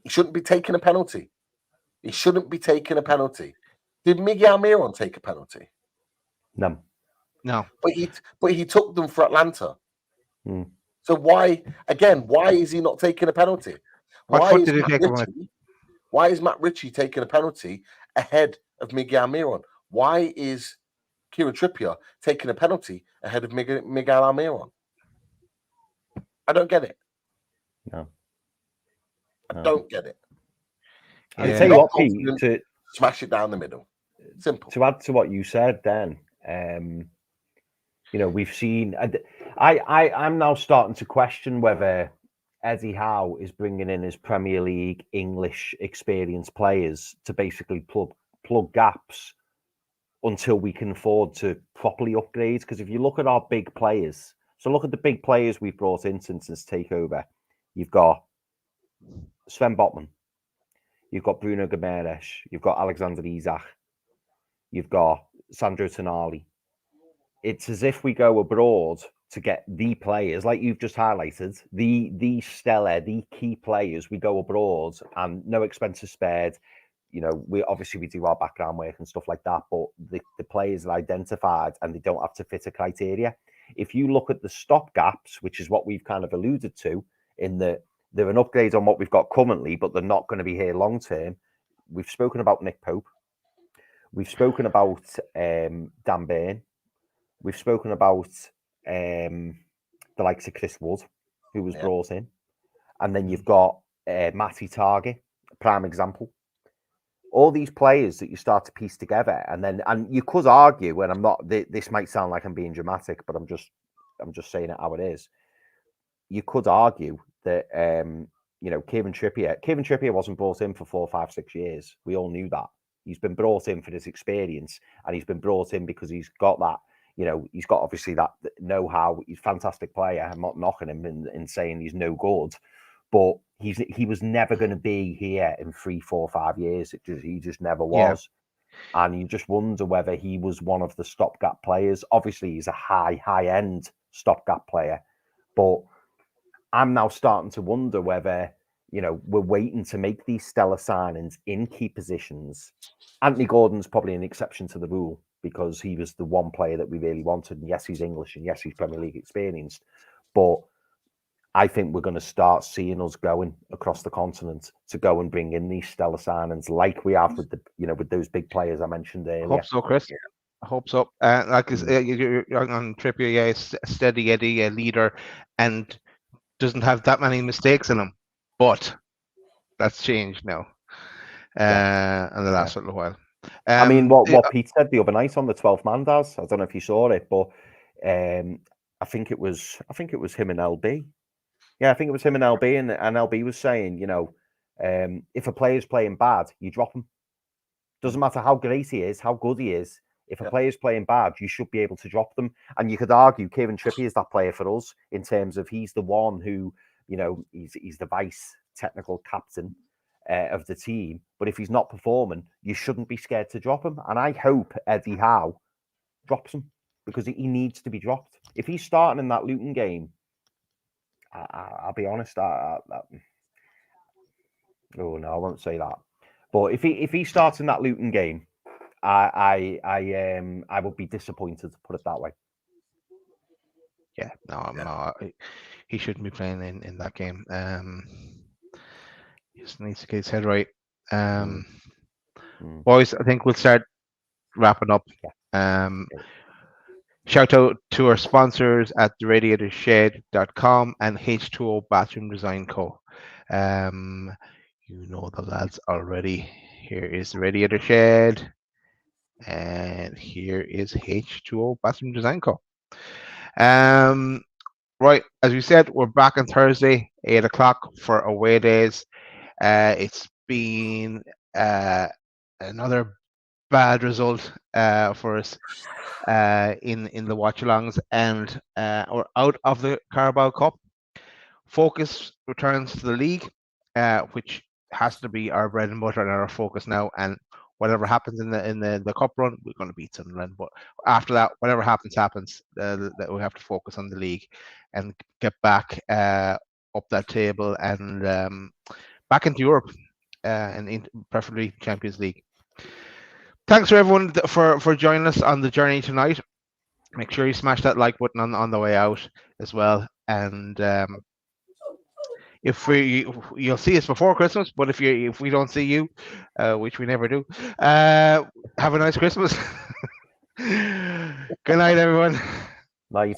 he shouldn't be taking a penalty. He shouldn't be taking a penalty. Did Miguel Almiron take a penalty? No. But he took them for Atlanta. So why is he not taking a penalty? Why is Matt Ritchie taking a penalty ahead of Miguel Almiron? Why is Kieran Trippier taking a penalty ahead of Miguel Almiron? I don't get it. No. I don't get it. I'll tell you what, Pete, to smash it down the middle. Simple. To add to what you said, then, you know, we've seen. I'm now starting to question whether Eddie Howe is bringing in his Premier League English experienced players to basically plug gaps until we can afford to properly upgrade. Because if you look at our big players, so look at the big players we've brought in since this takeover. You've got Sven Botman, you've got Bruno Guimaraes, you've got Alexander Isak, you've got Sandro Tonali. It's as if we go abroad to get the players, like you've just highlighted, the stellar, the key players. We go abroad and no expenses spared. You know, we do our background work and stuff like that, but the players are identified and they don't have to fit a criteria. If you look at the stop gaps, which is what we've kind of alluded to, in that they're an upgrade on what we've got currently, but they're not going to be here long term. We've spoken about Nick Pope. We've spoken about Dan Burn. We've spoken about the likes of Chris Wood, who was brought in. And then you've got Matty Target, prime example. All these players that you start to piece together, and you could argue, and I'm not, this might sound like I'm being dramatic, but I'm just saying it how it is. You could argue that Kieran Trippier wasn't brought in for 4, 5, 6 years. We all knew that. He's been brought in for his experience, and he's been brought in because he's got that, he's got obviously that know-how. He's a fantastic player. I'm not knocking him and saying he's no good, but he was never going to be here in 3, 4, 5 years. He just never was. Yeah. And you just wonder whether he was one of the stopgap players. Obviously, he's a high-end stopgap player, but I'm now starting to wonder whether, we're waiting to make these stellar signings in key positions. Anthony Gordon's probably an exception to the rule because he was the one player that we really wanted. And yes, he's English, and yes, he's Premier League experienced. But I think we're going to start seeing us going across the continent to go and bring in these stellar signings like we have with with those big players I mentioned earlier. I hope so, Chris. Yeah. I hope so. You're on Trippier, a steady Eddie, a leader, and doesn't have that many mistakes in him. But that's changed now in the last little while. I mean, what Pete said the other night on the 12th Man does. I don't know if you saw it, but I think it was him and LB. Yeah, I think it was him and LB, and LB was saying, if a player's playing bad, you drop him. Doesn't matter how great he is, how good he is. If a player's playing bad, you should be able to drop them. And you could argue Kieran Trippier is that player for us in terms of he's the one who, he's the vice technical captain of the team. But if he's not performing, you shouldn't be scared to drop him. And I hope Eddie Howe drops him because he needs to be dropped. If he's starting in that Luton game, I'll be honest. Oh no, I won't say that. But if he starts in that Luton game, I would be disappointed, to put it that way. Yeah, no, he shouldn't be playing in that game. He just needs to get his head right. Boys, I think we'll start wrapping up. Shout out to our sponsors at theradiatorshed.com and H2O Bathroom Design Co. You know the lads already. Here is the Radiator Shed, and here is H2O Bathroom Design Co. Right, as we said, we're back on Thursday, 8 o'clock for away days. It's been another bad result for us in the Watchalongs, and we're out of the Carabao Cup. Focus returns to the league, which has to be our bread and butter and our focus now. And whatever happens in the cup run, we're going to beat Sunderland. But after that, whatever happens. That we have to focus on the league and get back up that table and back into Europe and preferably Champions League. Thanks for everyone for joining us on the journey tonight. Make sure you smash that like button on the way out as well. And you'll see us before Christmas, but if we don't see you, which we never do, have a nice Christmas. Good night, everyone. Night.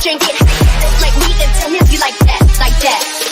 drink it like me, then tell me I be like that, like that.